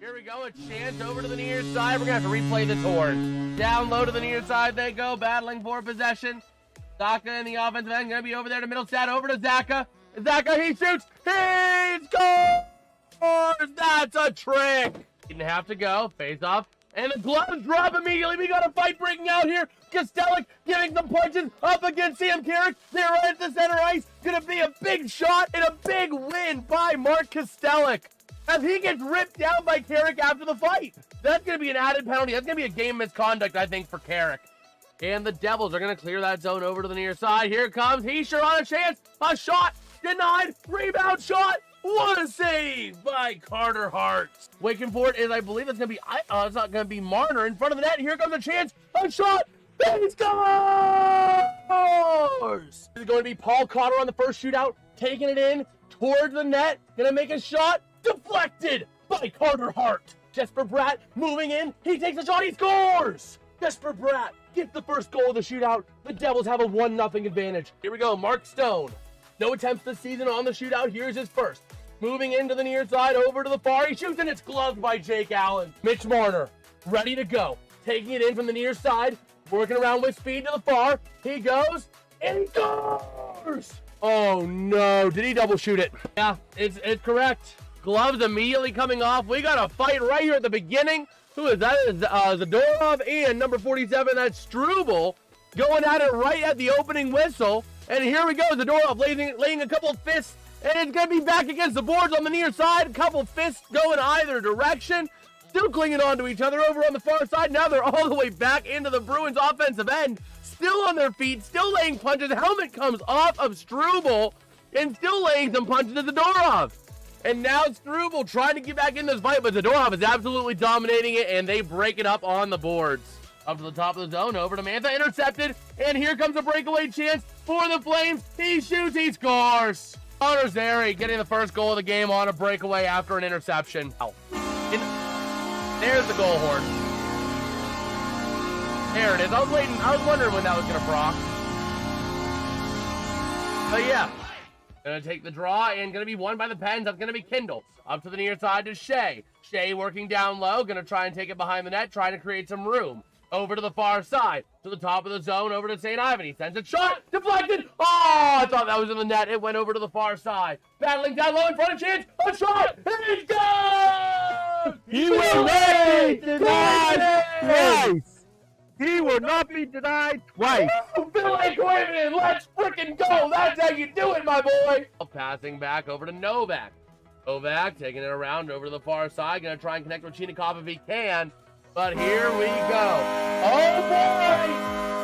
Here we go, a chance over to the near side. We're going to have to replay this horn. Down low to the near side they go, battling for possession. Zaka in the offensive end, going to be over there to middle stat, over to Zaka. Zaka, he shoots, he scores! That's a trick! Didn't have to go, face off, and the gloves drop immediately. We got a fight breaking out here. Kostelic giving some punches up against Sam Carrick. They're right at the center ice. Going to be a big shot and a big win by Mark Kostelic, as he gets ripped down by Carrick after the fight. That's going to be an added penalty. That's going to be a game misconduct, I think, for Carrick. And the Devils are going to clear that zone over to the near side. Here comes Heischer on a chance. A shot denied. Rebound shot. What a save by Carter Hart. Waiting for it is, I believe it's going to be, it's not going to be Marner in front of the net. Here comes a chance. A shot. He scores! This is going to be Paul Cotter on the first shootout. Taking it in towards the net. Going to make a shot. Deflected by Carter Hart. Jesper Bratt moving in. He takes a shot. He scores! Jesper Bratt gets the first goal of the shootout. The Devils have a 1-0 advantage. Here we go. Mark Stone. No attempts this season on the shootout. Here's his first. Moving into the near side, over to the far. He shoots and it's gloved by Jake Allen. Mitch Marner, ready to go. Taking it in from the near side. Working around with speed to the far. He goes and he scores! Oh no, did he double shoot it? Yeah, it's correct. Gloves immediately coming off. We got a fight right here at the beginning. Who is that? Is Zadorov and number 47, that's Struble, going at it right at the opening whistle. And here we go, Zadorov laying a couple of fists, and it's going to be back against the boards on the near side. A couple of fists going either direction. Still clinging on to each other over on the far side. Now they're all the way back into the Bruins offensive end. Still on their feet, still laying punches. Helmet comes off of Struble, and still laying some punches to Zadorov. And now Struble trying to get back in this fight, but Zadorov is absolutely dominating it, and they break it up on the boards. Up to the top of the zone, over to Mantha, intercepted, and here comes a breakaway chance for the Flames. He shoots, he scores. Connor Zary getting the first goal of the game on a breakaway after an interception. There's the goal horn. There it is. I was wondering when that was going to proc. But yeah. Gonna take the draw and gonna be won by the Pens. That's gonna be Kindle. Up to the near side to Shea. Shea working down low. Gonna try and take it behind the net. Trying to create some room. Over to the far side. To the top of the zone. Over to St. Ivan. He sends a shot. Deflected. Oh, I thought that was in the net. It went over to the far side. Battling down low in front of chance. A shot. He's gone! He will not be denied twice. He will not be denied twice. Billy Quaven, let's frickin' go. That's how you do it, my boy. Passing back over to Novak. Novak taking it around over to the far side. Gonna try and connect with Chinikov if he can. But here we go. Oh boy!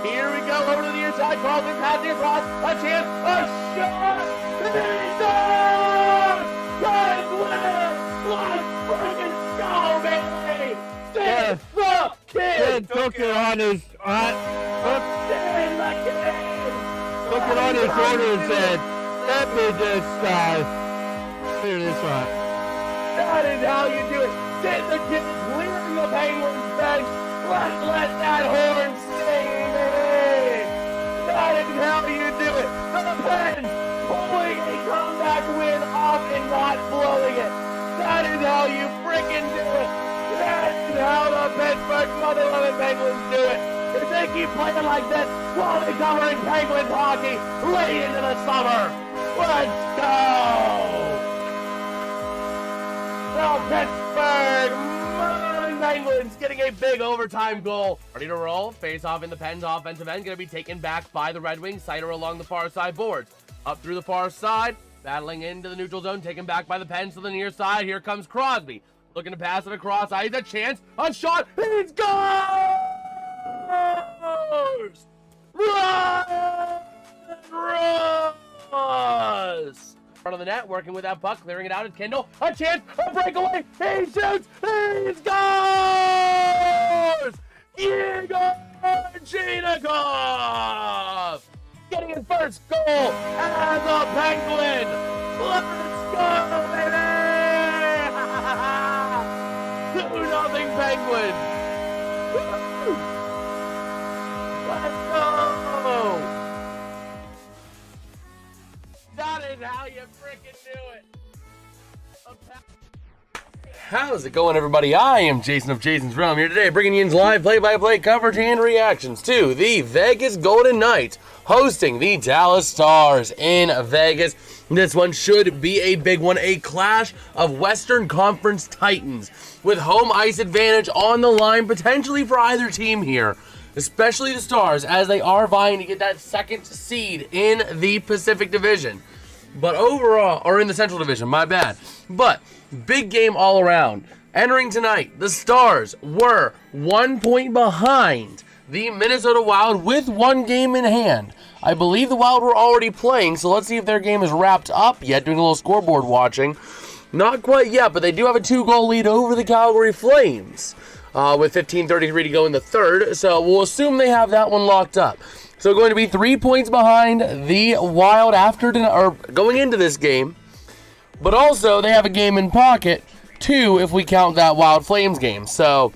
Here we go over to the near side. Carlson passing across. A chance. A shot. He's done! Guys, winner! Let's frickin' go, baby! Stand the kid! Took it on his Stand the kid! took it on his shoulder and said, "Let me just clear this one." That is how you do it. Stand the kid, clearing the Penguins bench. Let's let that horn sing, baby! That is how you do it. The Pens pulling a comeback win off and not blowing it. That is how you freaking do it. That's how the Pittsburgh Mother Loving Penguins do it. If they keep playing like this, while they're covering Penguins hockey late into the summer, let's go! The Pittsburgh Mother Loving Penguins getting a big overtime goal. Ready to roll. Face off in the Pens offensive end. Going to be taken back by the Red Wings. Sider along the far side boards. Up through the far side. Battling into the neutral zone. Taken back by the Pens to the near side. Here comes Crosby. Looking to pass it across. He's a chance. A shot. He scores! Ross! Front of the net, working with that puck, clearing it out. It's Kindle. A chance. A breakaway. He shoots. He scores! Igor Chinikov! Getting his first goal as a Penguin. Let's go, baby! 2-0 Penguins. Woo! Let's go! That is how you freaking do it. How's it going, everybody? I am Jason of JasonsRealm here today, bringing you live play-by-play coverage and reactions to the Vegas Golden Knights hosting the Dallas Stars in Vegas. This one should be a big one, a clash of Western Conference Titans with home ice advantage on the line, potentially for either team here, especially the Stars, as they are vying to get that second seed in the Pacific Division. But overall, or in the Central Division, my bad. But big game all around. Entering tonight, the Stars were 1 point behind the Minnesota Wild with one game in hand. I believe the Wild were already playing, so let's see if their game is wrapped up yet. Doing a little scoreboard watching. Not quite yet, but they do have a 2-goal lead over the Calgary Flames with 15:33 to go in the third. So we'll assume they have that one locked up. So going to be 3 points behind the Wild after going into this game. But also, they have a game in pocket, 2 if we count that Wild Flames game. So,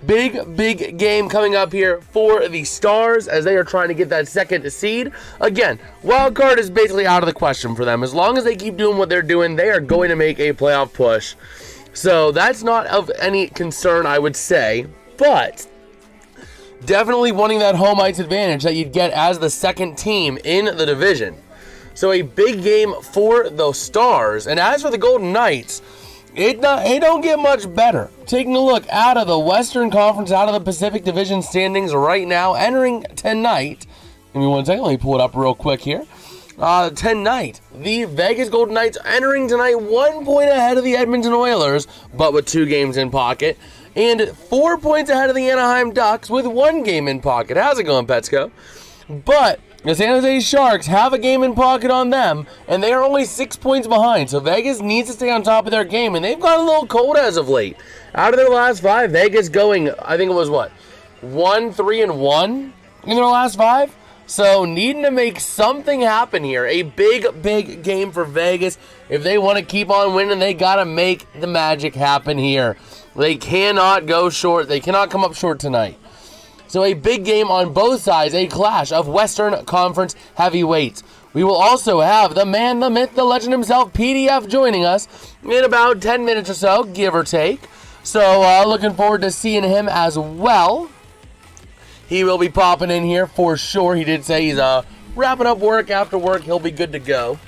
big game coming up here for the Stars as they are trying to get that second seed. Again, wild card is basically out of the question for them. As long as they keep doing what they're doing, they are going to make a playoff push. So, that's not of any concern, I would say. But definitely wanting that home ice advantage that you'd get as the second team in the division. So a big game for the Stars. And as for the Golden Knights, it don't get much better. Taking a look out of the Western Conference, out of the Pacific Division standings right now, entering tonight. Give me 1 second, let me pull it up real quick here. Tonight, the Vegas Golden Knights entering tonight 1 point ahead of the Edmonton Oilers, but with 2 games in pocket. And 4 points ahead of the Anaheim Ducks with 1 game in pocket. How's it going, Petsko? But the San Jose Sharks have a game in pocket on them, and they are only 6 points behind. So Vegas needs to stay on top of their game, and they've got a little cold as of late. Out of their last 5, Vegas going, I think it was 1-3-1 in their last 5? So needing to make something happen here. A big game for Vegas. If they want to keep on winning, they got to make the magic happen here. They cannot go short. They cannot come up short tonight. So a big game on both sides, a clash of Western Conference heavyweights. We will also have the man, the myth, the legend himself, PDF, joining us in about 10 minutes or so, give or take. So looking forward to seeing him as well. He will be popping in here for sure. He did say he's wrapping up work after work. He'll be good to go.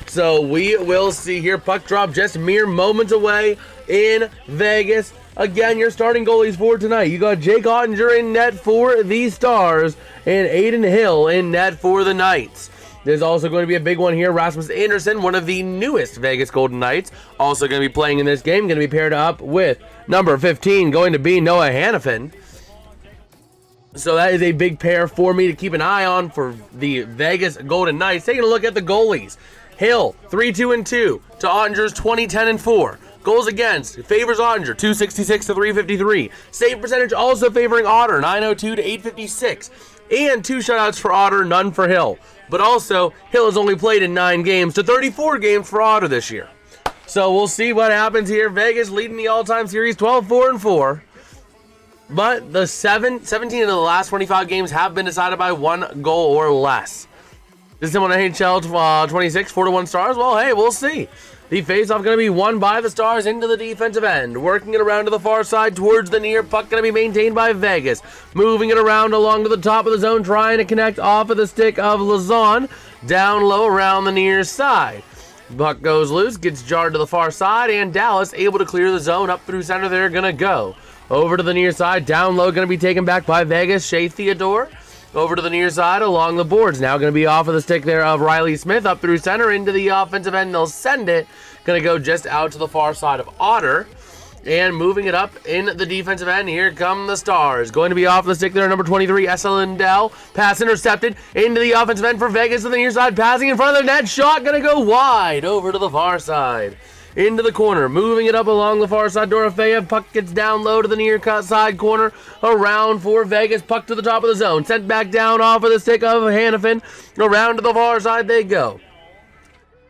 So we will see here. Puck drop just mere moments away in Vegas. Again, your starting goalies for tonight. You got Jake Ottinger in net for the Stars and Aiden Hill in net for the Knights. There's also going to be a big one here. Rasmus Andersson, one of the newest Vegas Golden Knights, also going to be playing in this game. Going to be paired up with number 15, going to be Noah Hannafin. So that is a big pair for me to keep an eye on for the Vegas Golden Knights. Taking a look at the goalies. Hill, 3-2-2 to Ottinger's 20-10-4. Goals against favors Ottinger, 266 to 353. Save percentage also favoring Otter, 902 to 856. And 2 shutouts for Otter, none for Hill. But also, Hill has only played in 9 games to 34 games for Otter this year. So we'll see what happens here. Vegas leading the all-time series 12-4-4. But the 17 of the last 25 games have been decided by 1 goal or less. This is on NHL 26, 4-1 Stars. Well, hey, we'll see. The faceoff going to be won by the Stars into the defensive end. Working it around to the far side towards the near. Puck going to be maintained by Vegas. Moving it around along to the top of the zone. Trying to connect off of the stick of Lazon. Down low around the near side. Puck goes loose. Gets jarred to the far side. And Dallas able to clear the zone. Up through center they're going to go. Over to the near side. Down low going to be taken back by Vegas. Shea Theodore. Over to the near side along the boards. Now going to be off of the stick there of Riley Smith. Up through center into the offensive end. They'll send it. Going to go just out to the far side of Otter. And moving it up in the defensive end. Here come the Stars. Going to be off the stick there. Number 23, Esa Lindell. Pass intercepted into the offensive end for Vegas to the near side. Passing in front of the net. Shot going to go wide over to the far side. Into the corner, moving it up along the far side. Dorofeyev, puck gets down low to the near cut side corner. Around for Vegas, puck to the top of the zone. Sent back down off of the stick of Hannafin. Around to the far side they go.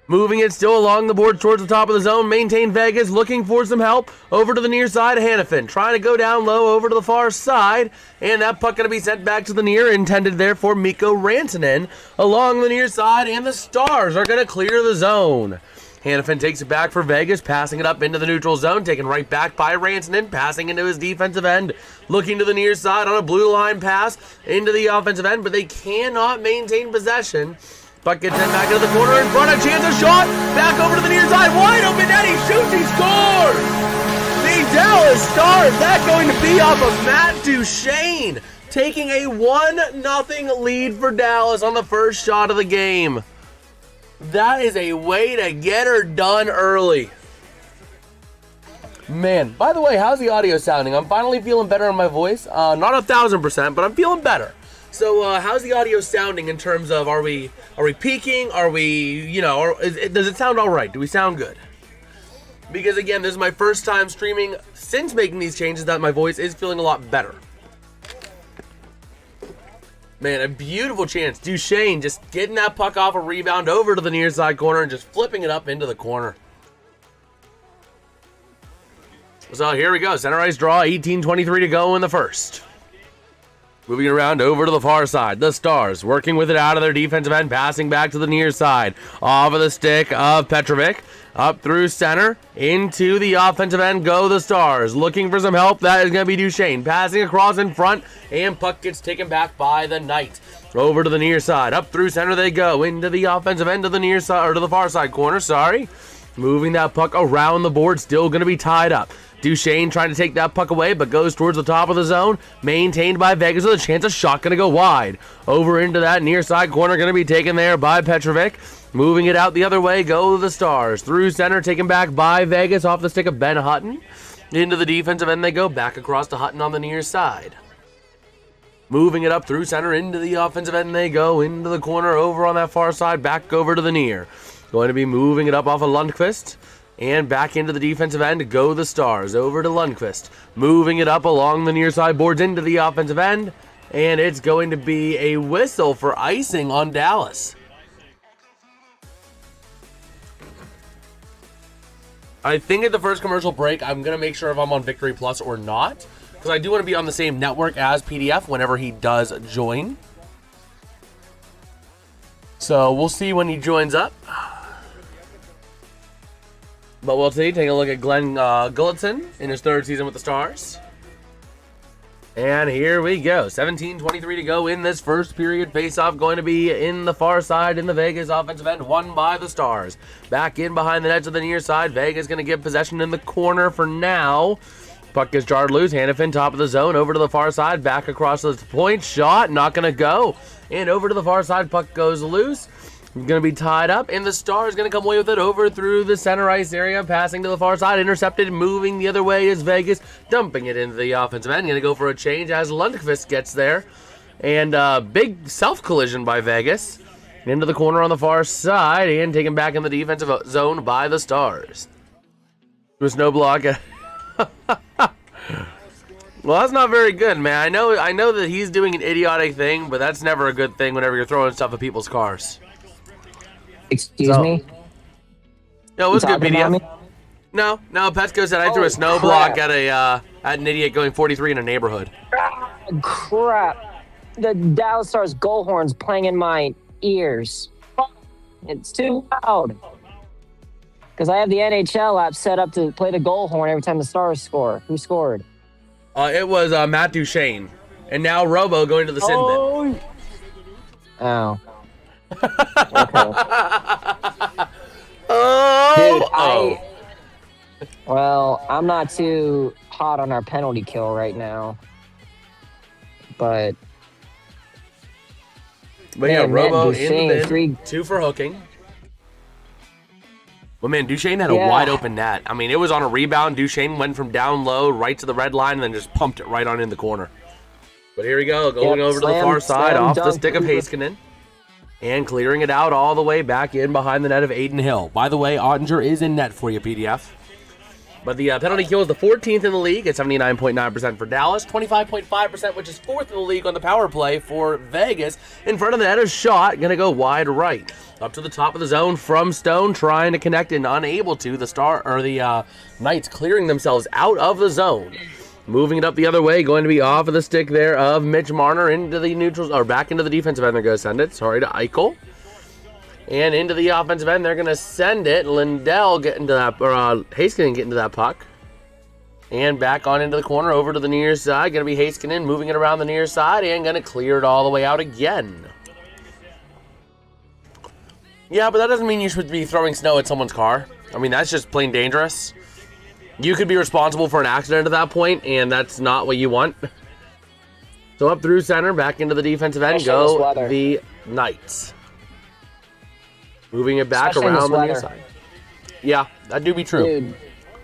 Moving it still along the board towards the top of the zone. Maintain Vegas, looking for some help. Over to the near side, Hannafin. Trying to go down low over to the far side. And that puck going to be sent back to the near. Intended there for Mikko Rantanen. Along the near side, and the Stars are going to clear the zone. Hannafin takes it back for Vegas, passing it up into the neutral zone, taken right back by Rantanen, passing into his defensive end, looking to the near side on a blue line pass into the offensive end, but they cannot maintain possession. Puck gets in back into the corner in front, a chance, a shot, back over to the near side, wide open net, he shoots, he scores! The Dallas Stars, that going to be off of Matt Duchene, taking a 1-0 lead for Dallas on the first shot of the game. That is a way to get her done early. Man, by the way, how's the audio sounding? I'm finally feeling better in my voice. Not 1,000%, but I'm feeling better. So, how's the audio sounding in terms of, are we peaking? Are we, does it sound all right? Do we sound good? Because again, this is my first time streaming since making these changes that my voice is feeling a lot better. Man, a beautiful chance. Duchene just getting that puck off a rebound over to the near side corner and just flipping it up into the corner. So here we go. Center ice draw, 18:23 to go in the first. Moving around over to the far side. The Stars working with it out of their defensive end, passing back to the near side. Off of the stick of Petrovic. Up through center, into the offensive end go the Stars. Looking for some help, that is going to be Duchene. Passing across in front, and puck gets taken back by the Knights. Over to the near side, up through center they go, into the offensive end of the near side, or to the far side corner, sorry. Moving that puck around the board, still going to be tied up. Duchene trying to take that puck away, but goes towards the top of the zone. Maintained by Vegas with a chance, a shot going to go wide. Over into that near side corner, going to be taken there by Petrovic. Moving it out the other way, go the Stars. Through center, taken back by Vegas off the stick of Ben Hutton. Into the defensive end they go, back across to Hutton on the near side. Moving it up through center, into the offensive end they go, into the corner, over on that far side, back over to the near. Going to be moving it up off of Lundqvist. And back into the defensive end, go the Stars. Over to Lundqvist. Moving it up along the near side boards into the offensive end. And it's going to be a whistle for icing on Dallas. I think at the first commercial break, I'm going to make sure if I'm on Victory Plus or not. Because I do want to be on the same network as PDF whenever he does join. So we'll see when he joins up. But we'll see. Take a look at Glenn Gulletson in his third season with the Stars. And here we go. 17:23 to go in this first period. Face-off going to be in the far side in the Vegas offensive end, won by the Stars. Back in behind the nets of the near side. Vegas going to give possession in the corner for now. Puck gets jarred loose. Hannafin top of the zone. Over to the far side. Back across the point. Shot. Not going to go. And over to the far side. Puck goes loose. Going to be tied up, and the Stars going to come away with it over through the center ice area, passing to the far side, intercepted, moving the other way is Vegas, dumping it into the offensive end. Going to go for a change as Lundqvist gets there, and big self-collision by Vegas into the corner on the far side, and taken back in the defensive zone by the Stars. With no block. Well, that's not very good, man. I know that he's doing an idiotic thing, but that's never a good thing whenever you're throwing stuff at people's cars. Excuse me? No, it was good, PDF. No, Petco said I threw a snow block at an idiot going 43 in a neighborhood. Crap. The Dallas Stars goal horn's playing in my ears. It's too loud. Because I have the NHL app set up to play the goal horn every time the Stars score. Who scored? It was Matt Duchene. And now Robo going to the sin bin. Oh. Okay. Dude, well, I'm not too hot on our penalty kill right now. But yeah, Robo in the bin, 2 for hooking. Well, man, Duchene had a wide open net. I mean, it was on a rebound. Duchene went from down low right to the red line and then just pumped it right on in the corner. But here we go, going over to the far side off the stick of Heiskanen. And clearing it out all the way back in behind the net of Aiden Hill. By the way, Ottinger is in net for you, PDF. But the penalty kill is the 14th in the league at 79.9% for Dallas, 25.5%, which is 4th in the league on the power play for Vegas. In front of the net, a shot, going to go wide right. Up to the top of the zone from Stone, trying to connect and unable to. The Knights clearing themselves out of the zone. Moving it up the other way, going to be off of the stick there of Mitch Marner into the neutrals, or back into the defensive end. They're going to send it. Sorry to Eichel. And into the offensive end, they're going to send it. Lindell getting to that, or Heiskanen getting to that puck. And back on into the corner, over to the near side. Going to be Heiskanen moving it around the near side and going to clear it all the way out again. Yeah, but that doesn't mean you should be throwing snow at someone's car. I mean, that's just plain dangerous. You could be responsible for an accident at that point, and that's not what you want. So up through center, back into the defensive end, go the Knights. Moving it back around the near side. Yeah, that do be true. Dude,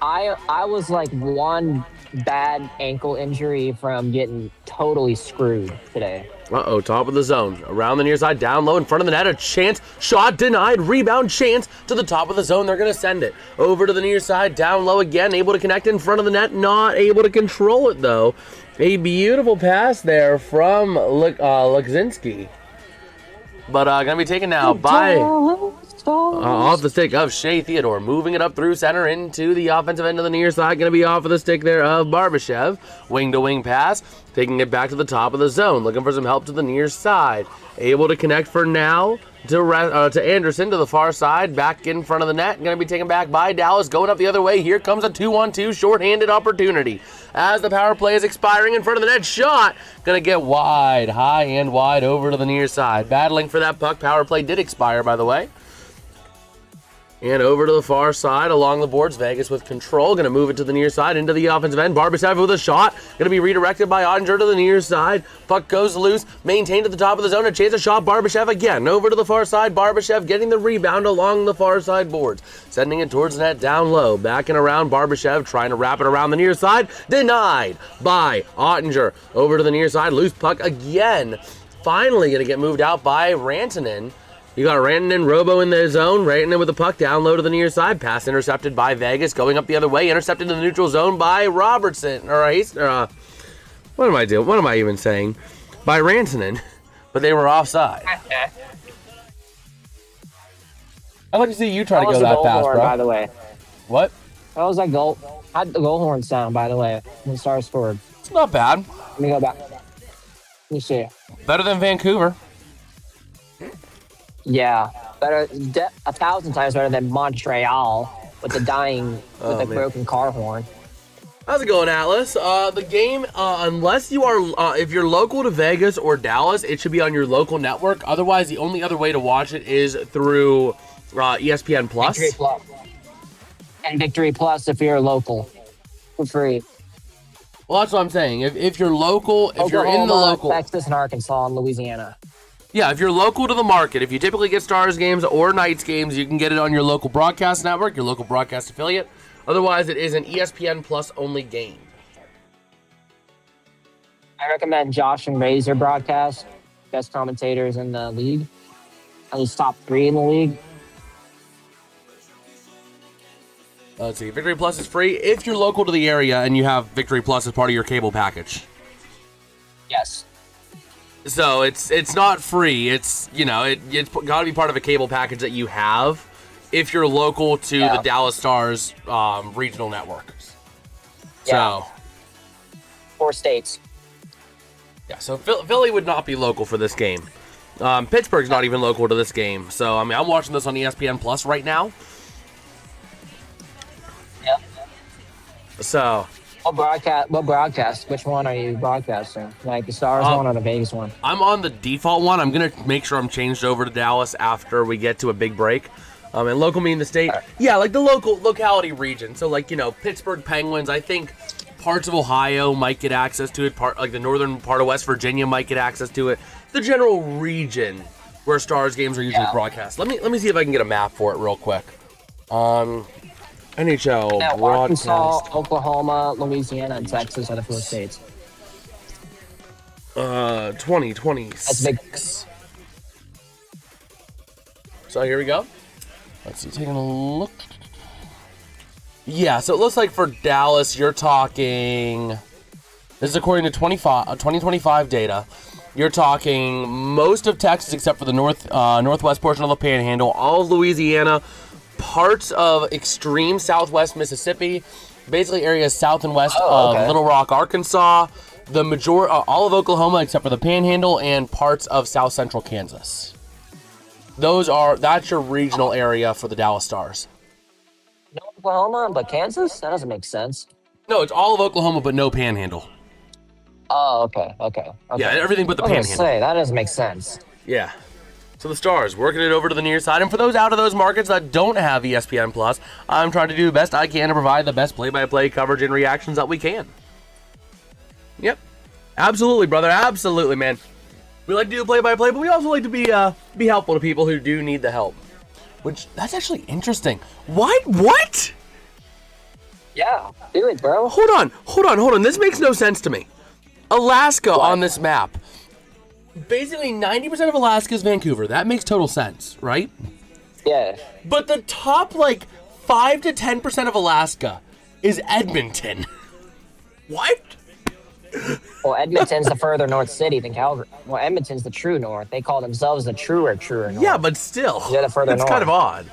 I was like one bad ankle injury from getting totally screwed today. Uh-oh, top of the zone. Around the near side, down low in front of the net. A chance. Shot denied. Rebound chance to the top of the zone. They're going to send it. Over to the near side, down low again. Able to connect in front of the net. Not able to control it, though. A beautiful pass there from Lukzinski. But going to be taken now by off the stick of Shea Theodore. Moving it up through center into the offensive end of the near side. Going to be off of the stick there of Barbashev. Wing-to-wing pass. Taking it back to the top of the zone. Looking for some help to the near side. Able to connect for now to Anderson to the far side. Back in front of the net. Going to be taken back by Dallas. Going up the other way. Here comes a 2-on-2 shorthanded opportunity. As the power play is expiring in front of the net. Shot. Going to get wide. High and wide over to the near side. Battling for that puck. Power play did expire, by the way. And over to the far side along the boards. Vegas with control. Going to move it to the near side into the offensive end. Barbashev with a shot. Going to be redirected by Ottinger to the near side. Puck goes loose. Maintained at the top of the zone. A chance of shot. Barbashev again. Over to the far side. Barbashev getting the rebound along the far side boards. Sending it towards the net down low. Back and around. Barbashev trying to wrap it around the near side. Denied by Ottinger. Over to the near side. Loose puck again. Finally going to get moved out by Rantanen. You got Rantanen, Robo in the zone. Rantanen with the puck down low to the near side. Pass intercepted by Vegas. Going up the other way. Intercepted in the neutral zone by Robertson. What am I doing? What am I even saying? By Rantanen. But they were offside. I'd like to see you try to go that fast, bro. By the way. What? That was a goal. I had the goal horn sound, by the way, when the Stars scored. It's not bad. Let me go back. Let me see. Better than Vancouver. Yeah, better, 1,000 times better than Montreal with the dying, with the broken car horn. How's it going, Atlas? The game, unless you are, if you're local to Vegas or Dallas, it should be on your local network. Otherwise, the only other way to watch it is through ESPN Plus. Victory Plus. And Victory Plus if you're local, for free. Well, that's what I'm saying. If you're local, if you're in the local, Texas and Arkansas and Louisiana. Yeah, if you're local to the market, if you typically get Stars games or Knights games, you can get it on your local broadcast network, your local broadcast affiliate. Otherwise, it is an ESPN Plus only game. I recommend Josh and Razor broadcast, best commentators in the league. At least top 3 in the league. Let's see, Victory Plus is free if you're local to the area and you have Victory Plus as part of your cable package. Yes. So it's not free. It's, you know, it's got to be part of a cable package that you have if you're local to the Dallas Stars regional network. Yeah. So 4 states. Yeah, so Philly would not be local for this game. Pittsburgh's not even local to this game. So, I mean, I'm watching this on ESPN Plus right now. Yep. So... What broadcast? Which one are you broadcasting? Like the Stars one or the Vegas one? I'm on the default one. I'm going to make sure I'm changed over to Dallas after we get to a big break. And local meaning the state. Yeah, like the locality region. So, like, you know, Pittsburgh Penguins, I think parts of Ohio might get access to it. Like the northern part of West Virginia might get access to it. The general region where Stars games are usually broadcast. Let me see if I can get a map for it real quick. NHL broadcast. Arkansas, Oklahoma, Louisiana, and Texas are the 4 states. 2026. So here we go. Let's see, taking a look. Yeah, so it looks like for Dallas, you're talking. This is according to 2025 data. You're talking most of Texas except for the northwest portion of the Panhandle, all of Louisiana, parts of extreme southwest Mississippi, basically areas south and west of Little Rock, Arkansas, the all of Oklahoma except for the Panhandle, and parts of south central Kansas. That's your regional area for the Dallas Stars. No Oklahoma, but Kansas? That doesn't make sense. No, it's all of Oklahoma, but no Panhandle. Oh, okay. Yeah, everything but the I was Panhandle. gonna say, that doesn't make sense. Yeah. So the Stars working it over to the near side, and for those out of those markets that don't have ESPN Plus, I'm trying to do the best I can to provide the best play-by-play coverage and reactions that we can. Yep, absolutely, brother, absolutely, man. We like to do play-by-play, but we also like to be helpful to people who do need the help. Which that's actually interesting. What? Yeah, do it, bro. Hold on. This makes no sense to me. Alaska on this map. Basically, 90% of Alaska is Vancouver. That makes total sense, right? Yeah. But the top, 5 to 10% of Alaska is Edmonton. What? Well, Edmonton's the further north city than Calgary. Well, Edmonton's the true north. They call themselves the truer north. Yeah, but still. They're the further it's north. kind of odd.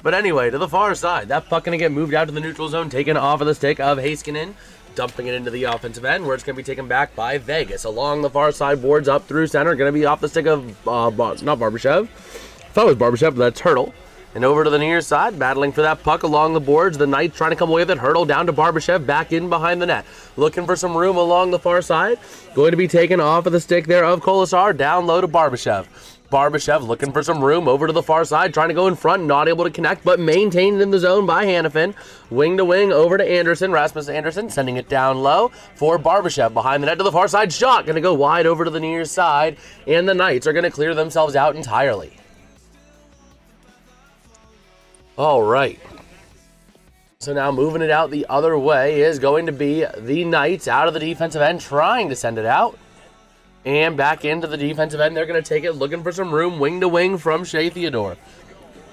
But anyway, to the far side. That puck going to get moved out to the neutral zone, taken off of the stick of Heiskanen, dumping it into the offensive end, where it's going to be taken back by Vegas. Along the far side, boards up through center, going to be off the stick of, not Barbashev. Thought it was Barbashev, but that's Hurdle. And over to the near side, battling for that puck along the boards. The Knights trying to come away with it. Hurdle down to Barbashev, back in behind the net. Looking for some room along the far side. Going to be taken off of the stick there of Kolasar, down low to Barbashev. Barbashev looking for some room over to the far side, trying to go in front, not able to connect, but maintained in the zone by Hanifin. Wing to wing over to Anderson. Rasmus Anderson sending it down low for Barbashev. Behind the net to the far side. Shot going to go wide over to the near side, and the Knights are going to clear themselves out entirely. All right. So now moving it out the other way is going to be the Knights out of the defensive end, trying to send it out. And back into the defensive end, they're going to take it, looking for some room, wing to wing from Shea Theodore.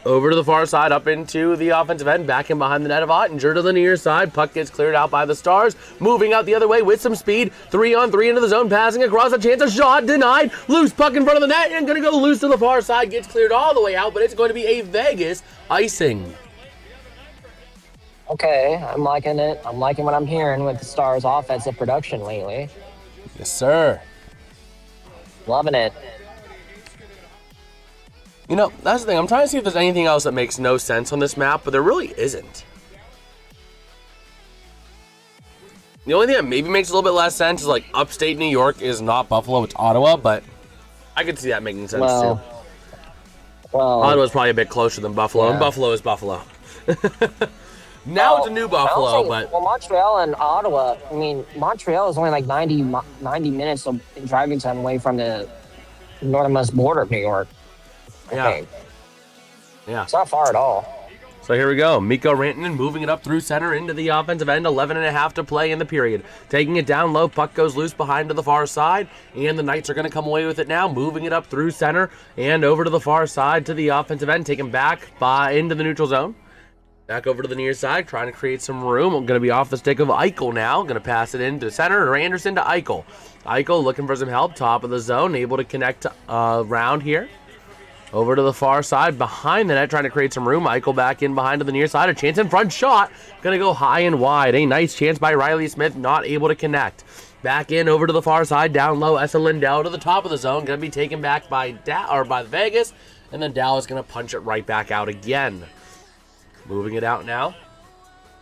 Over to the far side, up into the offensive end, back in behind the net of Ottinger to the near side. Puck gets cleared out by the Stars. Moving out the other way with some speed. 3-on-3 into the zone, passing across, a chance, a shot, denied. Loose puck in front of the net, and going to go loose to the far side. Gets cleared all the way out, but it's going to be a Vegas icing. Okay, I'm liking it. I'm liking what I'm hearing with the Stars' offensive production lately. Yes, sir. Loving it. You know, that's the thing. I'm trying to see if there's anything else that makes no sense on this map, but there really isn't. The only thing that maybe makes a little bit less sense is upstate New York is not Buffalo, it's Ottawa, but I could see that making sense too. Well, Ottawa's probably a bit closer than Buffalo, and Buffalo is Buffalo. Now it's a new Buffalo, but... Well, Montreal and Ottawa, I mean, Montreal is only 90 minutes of driving time away from the northernmost border of New York. Yeah. It's not far at all. So here we go. Mikko Rantanen moving it up through center into the offensive end. 11.5 to play in the period. Taking it down low. Puck goes loose behind to the far side. And the Knights are going to come away with it now. Moving it up through center and over to the far side to the offensive end. Taken back into the neutral zone. Back over to the near side, trying to create some room. I'm going to be off the stick of Eichel now. Going to pass it into center, or Anderson to Eichel. Eichel looking for some help, top of the zone, able to connect around here. Over to the far side, behind the net, trying to create some room. Eichel back in behind to the near side. A chance in front, shot. Going to go high and wide. A nice chance by Riley Smith, not able to connect. Back in over to the far side, down low. Esa Lindell to the top of the zone. Going to be taken back by Vegas. And then Dallas going to punch it right back out again. Moving it out now.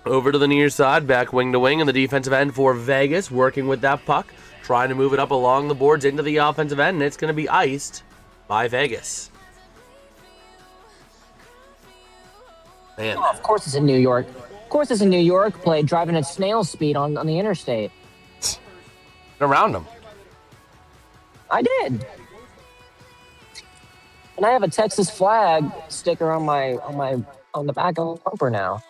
Over to the near side, back wing to wing in the defensive end for Vegas, working with that puck, trying to move it up along the boards into the offensive end, and it's going to be iced by Vegas. Man. Oh, of course it's in New York. Of course it's in New York, played driving at snail speed on the interstate. Around them. I did. And I have a Texas flag sticker on the back of the bumper now.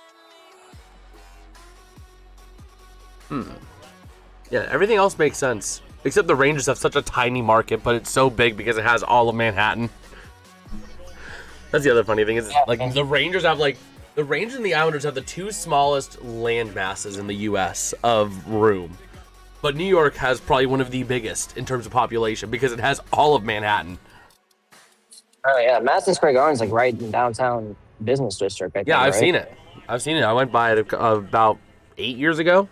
Yeah, everything else makes sense. Except the Rangers have such a tiny market, but it's so big because it has all of Manhattan. That's the other funny thing is, the Rangers have the Rangers and the Islanders have the two smallest land masses in the U.S. of room. But New York has probably one of the biggest in terms of population because it has all of Manhattan. Oh yeah, Madison Square Garden's right in downtown business district. I've seen it. I went by it about 8 years ago.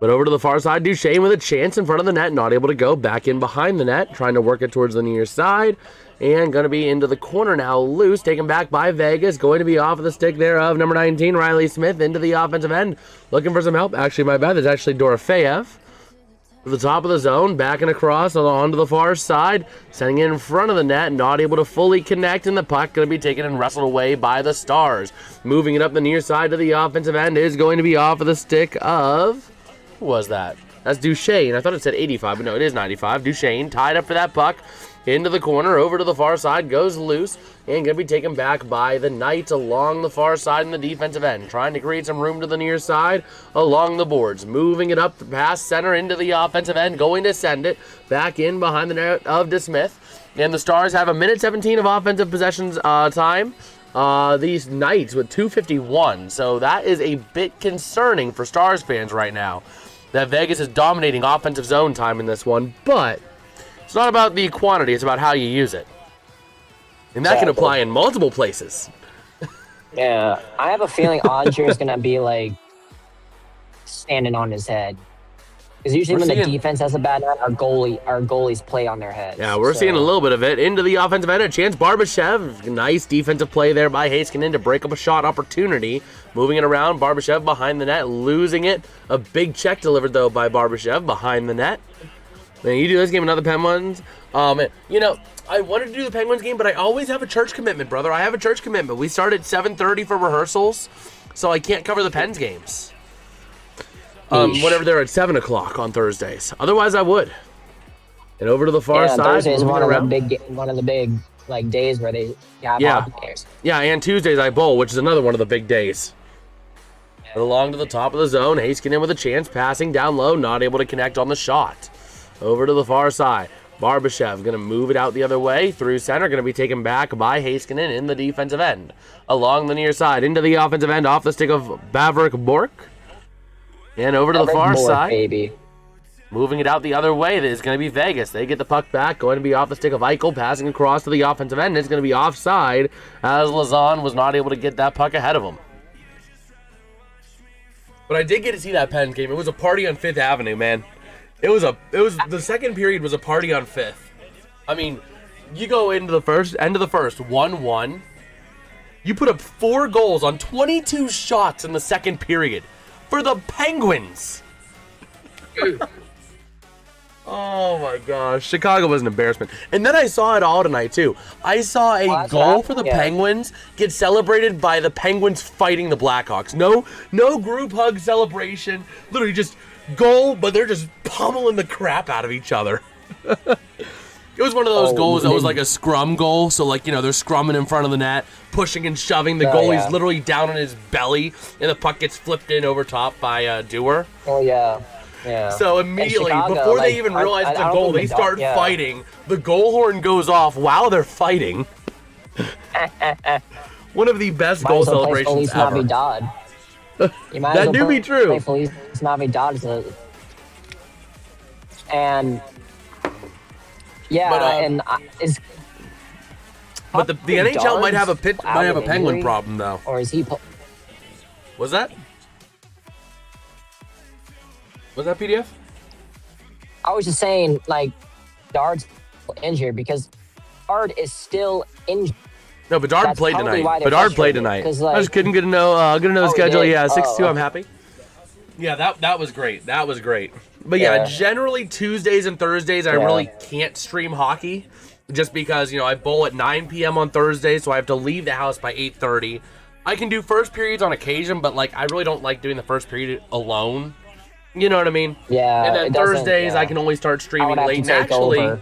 But over to the far side, Duchesne with a chance in front of the net, not able to go. Back in behind the net, trying to work it towards the near side. And going to be into the corner now, loose, taken back by Vegas. Going to be off of the stick there of number 19, Riley Smith, into the offensive end. Looking for some help. Actually, my bad, that's actually Dorofeyev. To the top of the zone, back and across onto the far side, sending it in front of the net, not able to fully connect, and the puck going to be taken and wrestled away by the Stars. Moving it up the near side to the offensive end is going to be off of the stick of... Who was that? That's Duchesne. I thought it said 85, but no, it is 95. Duchesne tied up for that puck. Into the corner, over to the far side, goes loose, and going to be taken back by the Knights along the far side in the defensive end. Trying to create some room to the near side along the boards. Moving it up past center into the offensive end, going to send it back in behind the net of DeSmith. And the Stars have a minute 17 of offensive possessions time. These Knights with 2:51, so that is a bit concerning for Stars fans right now. That Vegas is dominating offensive zone time in this one, but it's not about the quantity, it's about how you use it. And that can apply in multiple places. Yeah, I have a feeling Odger is going to be like standing on his head. Because usually when the defense has a bad night, our goalies play on their heads. Yeah, we're seeing a little bit of it. Into the offensive end, a chance. Barbashev, nice defensive play there by Heiskanen to break up a shot opportunity. Moving it around, Barbashev behind the net, losing it. A big check delivered, though, by Barbashev behind the net. Man, you do this game, another Penguins. You know, I wanted to do the Penguins game, but I always have a church commitment, brother. I have a church commitment. We start at 7:30 for rehearsals, so I can't cover the Pens games. Whenever they're at 7 o'clock on Thursdays. Otherwise, I would. And over to the far side. Thursday is one of the big like days where they have games. Yeah, and Tuesdays I bowl, which is another one of the big days. Yeah. Along to the top of the zone, Heiskanen with a chance, passing down low, not able to connect on the shot. Over to the far side. Barbashev going to move it out the other way through center, going to be taken back by Heiskanen in the defensive end. Along the near side, into the offensive end, off the stick of Bavrik Bork. And over to the far side, baby. Moving it out the other way, is going to be Vegas. They get the puck back, going to be off the stick of Eichel, passing across to the offensive end. It's going to be offside, as Lazan was not able to get that puck ahead of him. But I did get to see that Pens game. It was a party on 5th Avenue, man. The second period was a party on 5th. I mean, you go into the end of the first, 1-1. You put up 4 goals on 22 shots in the second period. For the Penguins. Oh my gosh. Chicago was an embarrassment. And then I saw it all tonight too. I saw a goal for the Penguins get celebrated by the Penguins fighting the Blackhawks. No group hug celebration. Literally just goal, but they're just pummeling the crap out of each other. It was one of those goals that was like a scrum goal. So, like, you know, they're scrumming in front of the net, pushing and shoving. The goalie's literally down on his belly, and the puck gets flipped in over top by Dewar. Oh, yeah. Yeah. So immediately, Chicago, before they even realize it's a goal, they start fighting. The goal horn goes off while they're fighting. One of the best goal celebrations ever. That do be true. Feliz Navidad. And... yeah, but the NHL might have a Penguin problem though. Or is he? Was that PDF? I was just saying, like, Dard's injured because Dard is still injured. No, Bedard played tonight. Bedard played tonight. Like, I just couldn't get to know his schedule. Yeah, 6-2. I'm happy. Yeah, that was great. That was great. But yeah, generally Tuesdays and Thursdays I really can't stream hockey just because, you know, I bowl at 9 p.m. on Thursday, so I have to leave the house by 8:30. I can do first periods on occasion, but like I really don't like doing the first period alone. You know what I mean? Yeah. And then Thursdays I can only start streaming late. And actually,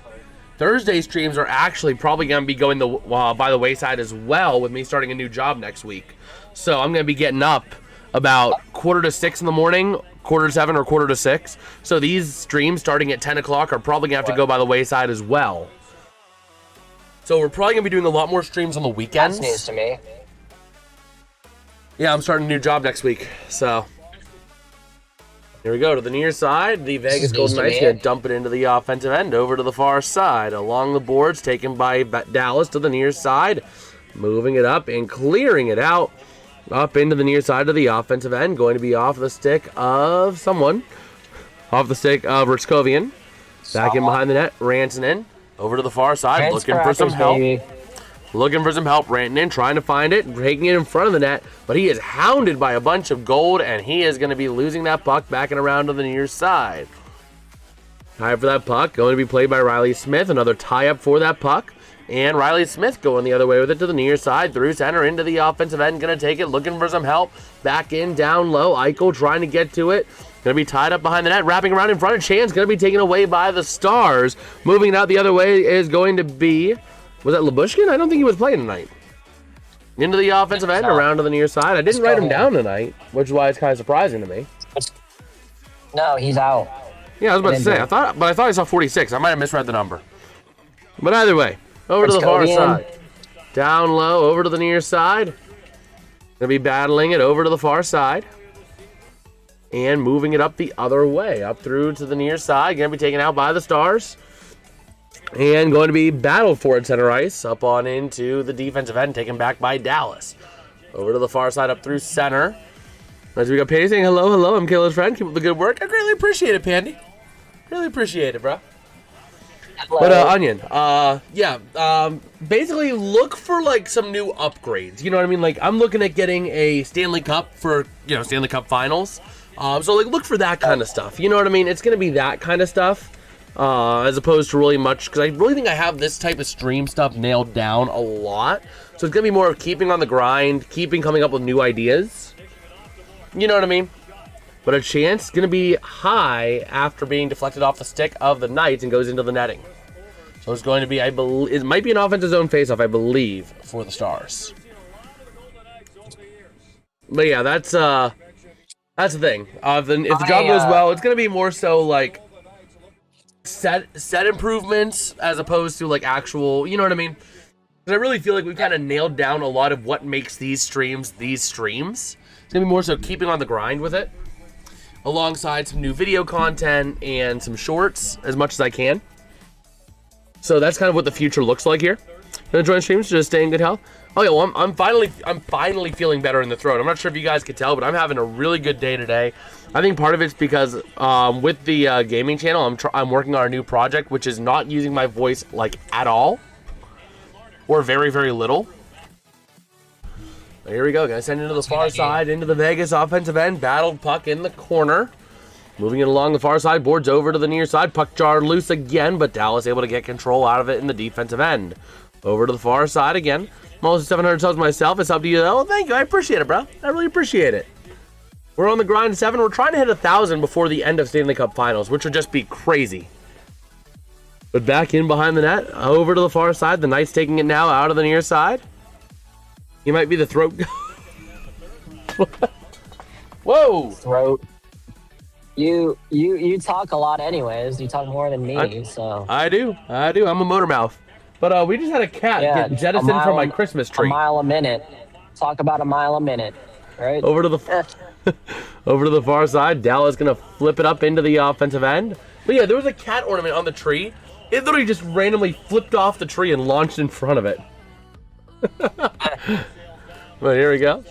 Thursday streams are actually probably going to be going by the wayside as well with me starting a new job next week. So I'm going to be getting up about 5:45 in the morning, 5:45 or 5:45. So these streams starting at 10 o'clock are probably going to have to go by the wayside as well. So we're probably going to be doing a lot more streams on the weekends. That's news to me. Yeah, I'm starting a new job next week. So here we go to the near side. The Vegas Golden Knights going to dump it into the offensive end over to the far side. Along the boards, taken by Dallas to the near side. Moving it up and clearing it out. Up into the near side of the offensive end. Going to be off the stick of someone. Off the stick of Rutskovian. Back in behind the net. Rantanen over to the far side. Looking for some help. Baby. Looking for some help. Rantanen trying to find it. Taking it in front of the net. But he is hounded by a bunch of gold. And he is going to be losing that puck back and around to the near side. Tie for that puck. Going to be played by Riley Smith. Another tie up for that puck. And Riley Smith going the other way with it to the near side. Through center into the offensive end. Going to take it. Looking for some help. Back in, down low. Eichel trying to get to it. Going to be tied up behind the net. Wrapping around in front of Chan's going to be taken away by the Stars. Moving it out the other way is going to be... Was that Labushkin? I don't think he was playing tonight. Into the offensive end. Around to the near side. I didn't write him down tonight. Which is why it's kind of surprising to me. No, he's out. Yeah, I was about to say. I thought I saw 46. I might have misread the number. But either way. Over to the far side. Down low, over to the near side. Going to be battling it over to the far side. And moving it up the other way. Up through to the near side. Going to be taken out by the Stars. And going to be battled for at center ice. Up on into the defensive end. Taken back by Dallas. Over to the far side, up through center. As we got Pandy saying, hello, I'm Kayla's friend. Keep up the good work. I greatly appreciate it, Pandy. Really appreciate it, bro. But Onion, basically look for like some new upgrades. You know what I mean? Like I'm looking at getting a Stanley Cup for Stanley Cup Finals. So like look for that kind of stuff. You know what I mean? It's gonna be that kind of stuff, as opposed to really much because I really think I have this type of stream stuff nailed down a lot. So it's gonna be more of keeping on the grind, coming up with new ideas. You know what I mean? But a chance going to be high after being deflected off the stick of the Knights and goes into the netting. So it's going to be, it might be an offensive zone faceoff, I believe, for the Stars. But yeah, that's the thing. If the job goes well, it's going to be more so like set improvements as opposed to like actual, you know what I mean? Because I really feel like we've kind of nailed down a lot of what makes these streams. It's going to be more so keeping on the grind with it, alongside some new video content and some shorts as much as I can. So that's kind of what the future looks like here. Gonna join streams to just stay in good health. Oh yeah, well I'm finally feeling better in the throat. I'm not sure if you guys could tell, but I'm having a really good day today. I think part of it's because with the gaming channel, I'm working on a new project, which is not using my voice like at all, or very, very little. Here we go, guys. Send into the far side, into the Vegas offensive end. Battled puck in the corner. Moving it along the far side. Boards over to the near side. Puck jarred loose again, but Dallas able to get control out of it in the defensive end. Over to the far side again. I'm almost 700 subs myself. It's up to you, though. Thank you. I appreciate it, bro. I really appreciate it. We're on the grind 7. We're trying to hit 1,000 before the end of Stanley Cup Finals, which would just be crazy. But back in behind the net. Over to the far side. The Knights taking it now out of the near side. He might be the throat. Whoa! Throat. You talk a lot anyways. You talk more than me, so. I do. I'm a motor mouth. But we just had a cat get jettisoned from my Christmas tree. A mile a minute. Talk about a mile a minute, right? Over to the far side. Dallas gonna flip it up into the offensive end. But yeah, there was a cat ornament on the tree. It literally just randomly flipped off the tree and launched in front of it. But here we go.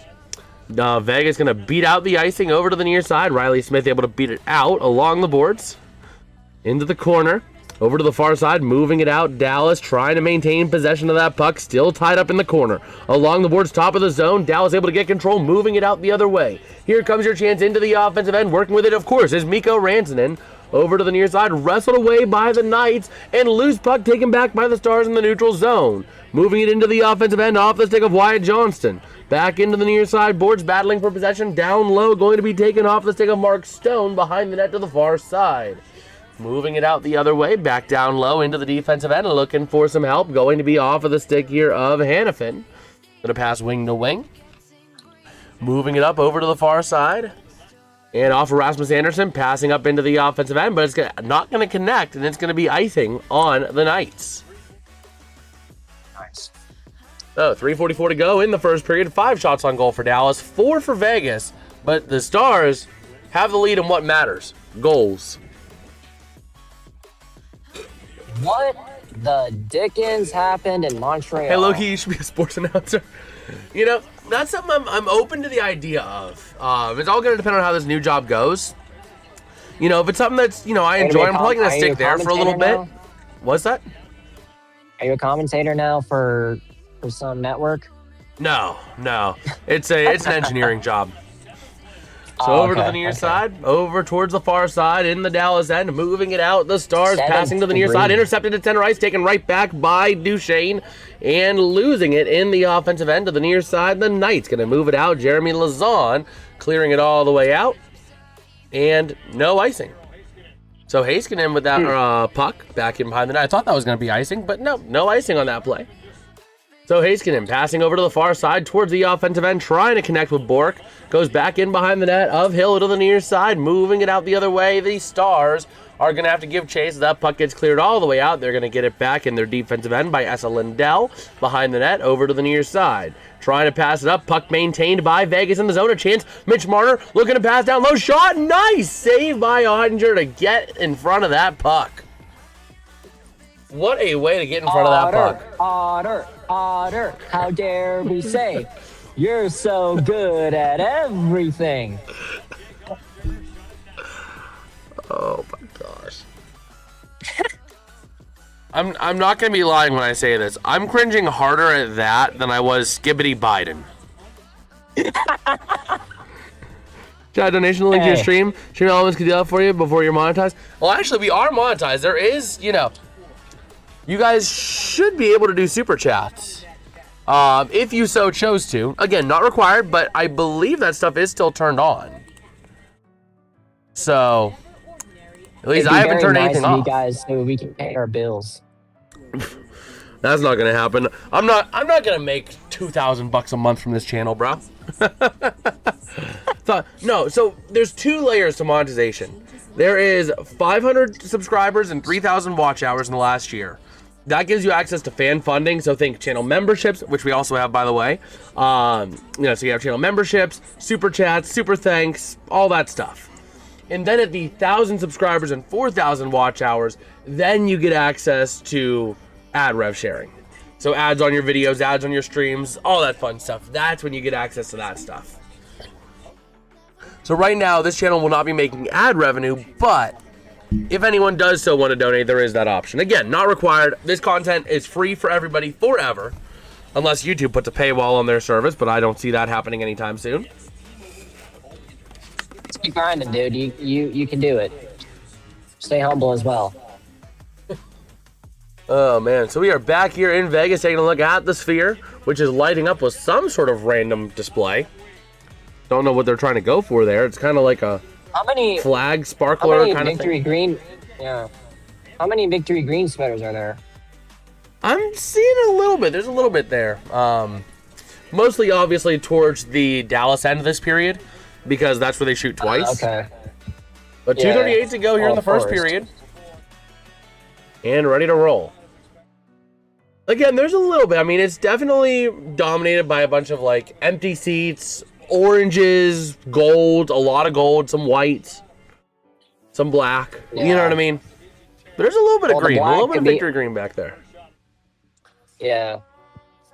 Vegas gonna beat out the icing over to the near side. Riley Smith able to beat it out along the boards. Into the corner. Over to the far side, moving it out. Dallas trying to maintain possession of that puck. Still tied up in the corner. Along the boards, top of the zone. Dallas able to get control, moving it out the other way. Here comes your chance into the offensive end. Working with it, of course, is Mikko Rantanen. Over to the near side, wrestled away by the Knights, and loose puck taken back by the Stars in the neutral zone. Moving it into the offensive end, off the stick of Wyatt Johnston. Back into the near side, boards battling for possession. Down low, going to be taken off the stick of Mark Stone behind the net to the far side. Moving it out the other way, back down low into the defensive end, looking for some help. Going to be off of the stick here of Hannafin. Going to pass wing to wing. Moving it up over to the far side. And off of Rasmus Anderson, passing up into the offensive end, but it's not going to connect, and it's going to be icing on the Knights. Nice. So, 3:44 to go in the first period. 5 shots on goal for Dallas, 4 for Vegas, but the Stars have the lead in what matters, goals. What the dickens happened in Montreal? Hey, Loki, you should be a sports announcer. You know, that's something I'm open to the idea of. It's all going to depend on how this new job goes. You know, if it's something that's, you know, I enjoy, I'm probably going to stick there for a little bit. What's that? Are you a commentator now for some network? No. It's an engineering job. So over to the near side, over towards the far side in the Dallas end, moving it out. The Stars passing to the near side, intercepted at center ice, taken right back by Duchesne, and losing it in the offensive end to the near side. The Knights going to move it out. Jeremy Lazon clearing it all the way out, and no icing. So Heiskanen with that puck back in behind the net. I thought that was going to be icing, but no icing on that play. So Heiskanen passing over to the far side towards the offensive end, trying to connect with Bork. Goes back in behind the net of Hill to the near side, moving it out the other way. The Stars are going to have to give chase. That puck gets cleared all the way out. They're going to get it back in their defensive end by Essa Lindell behind the net over to the near side. Trying to pass it up. Puck maintained by Vegas in the zone. A chance. Mitch Marner looking to pass down low. Shot. Nice save by Ottinger to get in front of that puck. What a way to get in front of that puck. Otter, how dare we say, you're so good at everything. Oh my gosh. I'm not going to be lying when I say this. I'm cringing harder at that than I was Skibbity Biden. Chat donation link to your stream. Stream elements can do that for you before you're monetized. Well, actually, we are monetized. There is, you know, you guys should be able to do super chats if you so chose to. Again, not required, but I believe that stuff is still turned on. So, at least I haven't turned anything off. You guys, so we can pay our bills. That's not gonna happen. I'm not gonna make $2,000 a month from this channel, bro. So there's 2 layers to monetization. There is 500 subscribers and 3,000 watch hours in the last year. That gives you access to fan funding, so think channel memberships, which we also have, by the way. So you have channel memberships, super chats, super thanks, all that stuff. And then at the 1,000 subscribers and 4,000 watch hours, then you get access to ad rev sharing. So ads on your videos, ads on your streams, all that fun stuff. That's when you get access to that stuff. So right now, this channel will not be making ad revenue, but if anyone does so want to donate, there is that option. Again, not required. This content is free for everybody forever, unless YouTube puts a paywall on their service, but I don't see that happening anytime soon. Keep grinding, dude. You can do it. Stay humble as well. Oh, man. So we are back here in Vegas taking a look at the Sphere, which is lighting up with some sort of random display. Don't know what they're trying to go for there. It's kind of like a flag sparkler kind of thing. Green? Yeah. How many Victory Green sweaters are there? I'm seeing a little bit. There's a little bit there. Mostly, obviously, towards the Dallas end of this period, because that's where they shoot twice. Okay. But 2:38 to go here in the first period. And ready to roll. Again, there's a little bit. I mean, it's definitely dominated by a bunch of, like, empty seats, oranges, gold, a lot of gold, some white, some black. Yeah. You know what I mean? There's a little bit of green, a little bit of victory green back there. Yeah.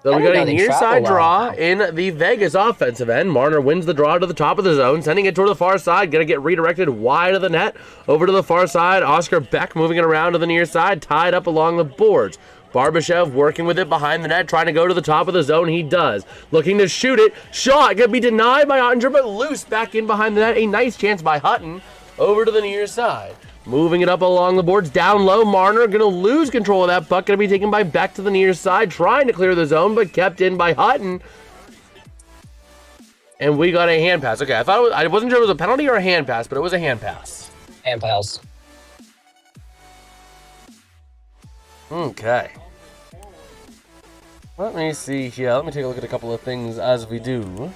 So we got a near side draw in the Vegas offensive end. Marner wins the draw to the top of the zone, sending it toward the far side. Going to get redirected wide of the net. Over to the far side. Oscar Beck moving it around to the near side, tied up along the boards. Barbashev working with it behind the net, trying to go to the top of the zone. He does. Looking to shoot it. Shot going to be denied by Ottinger, but loose back in behind the net. A nice chance by Hutton over to the near side. Moving it up along the boards, down low. Marner going to lose control of that puck. Going to be taken by Beck to the near side, trying to clear the zone, but kept in by Hutton. And we got a hand pass. Okay, I wasn't sure if it was a penalty or a hand pass, but it was a hand pass. Hand pass. Okay. Let me see here. Let me take a look at a couple of things as we do.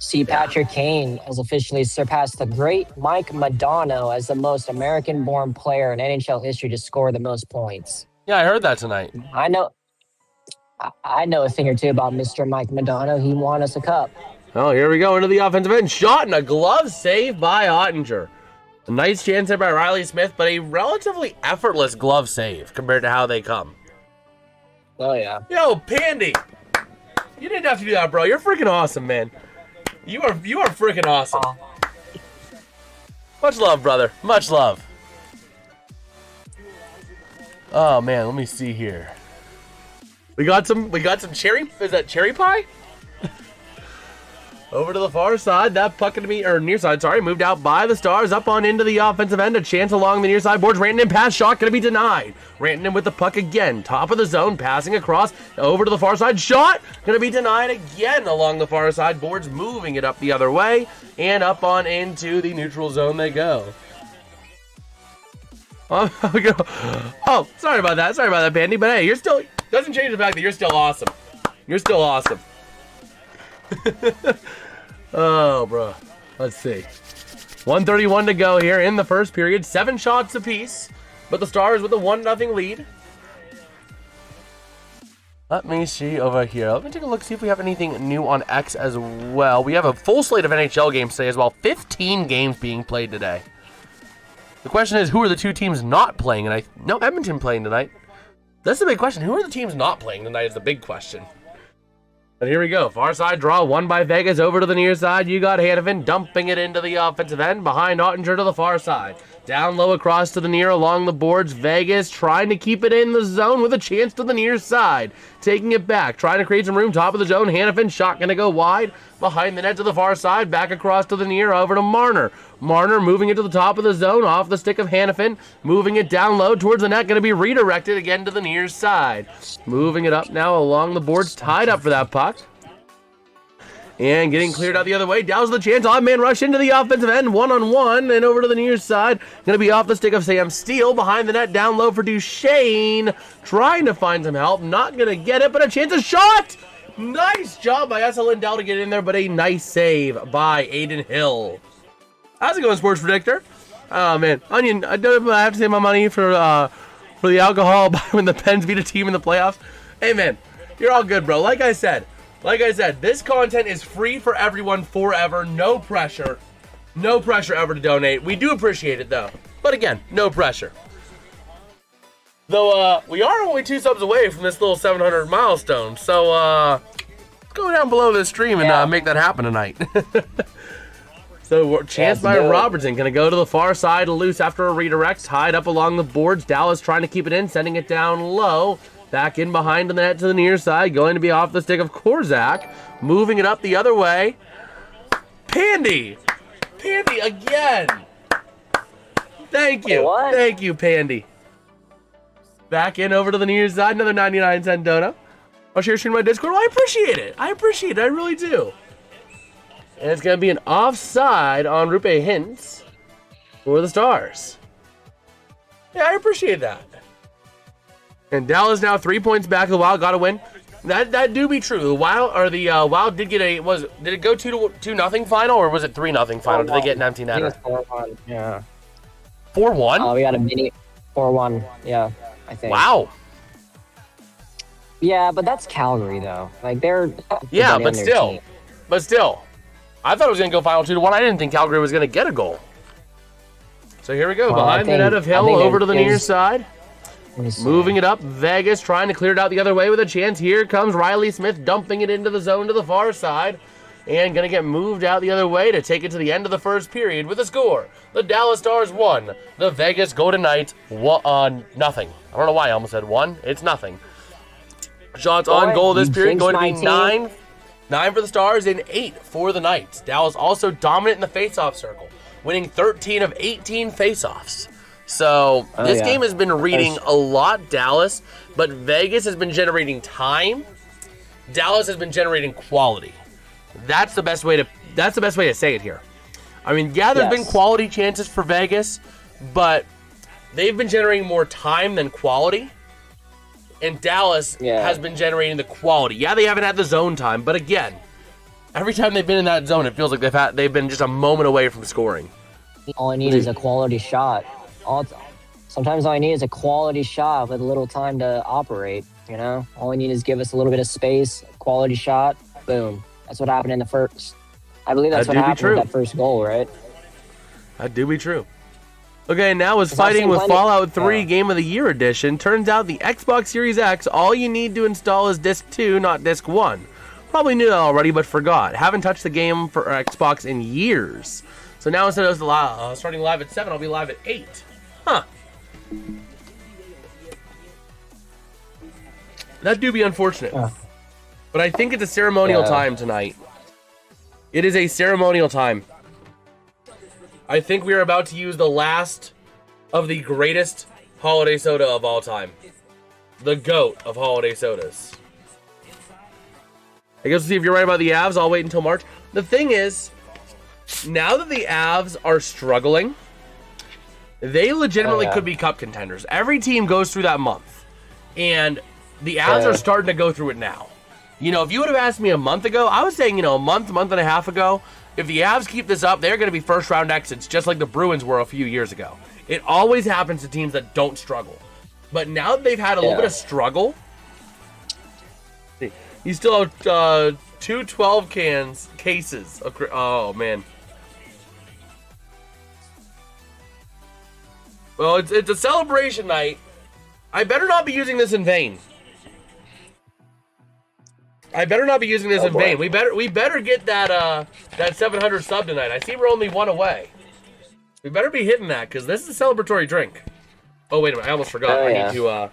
See, Patrick Kane has officially surpassed the great Mike Modano as the most American-born player in NHL history to score the most points. Yeah, I heard that tonight. I know a thing or two about Mr. Mike Modano. He won us a cup. Oh, here we go into the offensive end. Shot and a glove save by Ottinger. A nice chance there by Riley Smith, but a relatively effortless glove save compared to how they come. Oh, yeah. Yo, Pandy. You didn't have to do that, bro. You're freaking awesome, man. You are freaking awesome. Much love, brother. Much love. Oh man, let me see here. We got some cherry. Is that cherry pie? Over to the far side, that puck to me, or near side, sorry, moved out by the Stars, up on into the offensive end, a chance along the near side boards, Rantanen pass, shot gonna be denied. Rantanen with the puck again, top of the zone, passing across, over to the far side, shot, gonna be denied again along the far side boards, moving it up the other way, and up on into the neutral zone they go. Oh, sorry about that, Pandy, but hey, you're still, doesn't change the fact that you're still awesome. You're still awesome. Oh, bro. Let's see. 1:31 to go here in the first period. 7 shots apiece, but the Stars with a 1-0 lead. Let me see over here. Let me take a look, see if we have anything new on X as well. We have a full slate of NHL games today as well. 15 games being played today. The question is, who are the 2 teams not playing tonight? No, Edmonton playing tonight. That's the big question. Who are the teams not playing tonight is the big question. But here we go. Far side draw, won by Vegas over to the near side. You got Hanifin dumping it into the offensive end behind Ottinger to the far side. Down low across to the near along the boards. Vegas trying to keep it in the zone with a chance to the near side. Taking it back, trying to create some room. Top of the zone. Hanifin shot going to go wide. Behind the net to the far side. Back across to the near over to Marner. Marner moving it to the top of the zone off the stick of Hanifin. Moving it down low towards the net. Going to be redirected again to the near side. Moving it up now along the boards. Tied up for that puck. And getting cleared out the other way. Dallas with a chance. Odd man rush into the offensive end. 1-on-1. And over to the near side. Going to be off the stick of Sam Steele. Behind the net. Down low for Duchesne. Trying to find some help. Not going to get it. But a chance. A shot. Nice job by S.L. Lindell to get in there. But a nice save by Aiden Hill. How's it going, Sports Predictor? Oh, man. Onion, I don't know if I have to save my money for the alcohol when the Pens beat a team in the playoffs. Hey, man. You're all good, bro. Like I said, this content is free for everyone forever. No pressure. No pressure ever to donate. We do appreciate it, though. But again, no pressure. Though, we are only 2 subs away from this little 700 milestone. So, go down below this stream and make that happen tonight. So, chance by Robertson. Going to go to the far side, loose after a redirect. Tied up along the boards. Dallas trying to keep it in, sending it down low. Back in behind the net to the near side. Going to be off the stick of Korzak. Moving it up the other way. Pandy! Pandy again! Thank you. What? Thank you, Pandy. Back in over to the near side. Another 99-cent dono. I'll share screen my Discord. Well, I appreciate it. I really do. And it's going to be an offside on Rupe Hintz for the Stars. Yeah, I appreciate that. And Dallas now 3 points back. The Wild got to win. That do be true. The Wild did get did it go 2-0 final, or was it 3-0 final? Did they get an empty netter? 4-1, yeah. 4-1? We got a mini 4-1, yeah, I think. Wow. Yeah, but that's Calgary, though. Like, they're... Yeah, but still. I thought it was going to go final 2-1. I didn't think Calgary was going to get a goal. So here we go. Well, behind the net of Hill, over to the near side. Moving it up. Vegas trying to clear it out the other way with a chance. Here comes Riley Smith dumping it into the zone to the far side. And going to get moved out the other way to take it to the end of the first period with a score. The Dallas Stars 1. The Vegas Golden Knights nothing. I don't know why I almost said 1. It's nothing. Shots on goal this period going to be 9 for the Stars and 8 for the Knights. Dallas also dominant in the faceoff circle, winning 13 of 18 faceoffs. So this game has been reading a lot Dallas, but Vegas has been generating time. Dallas has been generating quality. That's the best way to say it here. I mean, yeah, there's been quality chances for Vegas, but they've been generating more time than quality. And Dallas has been generating the quality. Yeah, they haven't had the zone time, but again, every time they've been in that zone, it feels like they've been just a moment away from scoring. All I need is a quality shot. Sometimes all I need is a quality shot with a little time to operate, you know? All I need is give us a little bit of space, quality shot, boom. That's what happened in the first. I believe that's what happened with that first goal, right? That do be true. Okay, now is fighting with Fallout 3 Game of the Year Edition. Turns out the Xbox Series X, all you need to install is Disc 2, not Disc 1. Probably knew that already, but forgot. Haven't touched the game for Xbox in years. So now instead of starting live at 7, I'll be live at 8. Huh. That do be unfortunate. But I think it's a ceremonial time tonight. It is a ceremonial time. I think we are about to use the last of the greatest holiday soda of all time. The GOAT of holiday sodas. I guess we'll see if you're right about the Avs. I'll wait until March. The thing is, now that the Avs are struggling, they legitimately could be cup contenders. Every team goes through that month. And the Avs are starting to go through it now. You know, if you would have asked me a month ago, I was saying, a month and a half ago, if the Avs keep this up, they're going to be first-round exits, just like the Bruins were a few years ago. It always happens to teams that don't struggle. But now that they've had a little bit of struggle, you still have 2 12 cases. Oh, man. Well, it's a celebration night. I better not be using this in vain. We better get that 700 sub tonight. I see we're only 1 away. We better be hitting that, because this is a celebratory drink. Oh, wait a minute. I almost forgot. I need to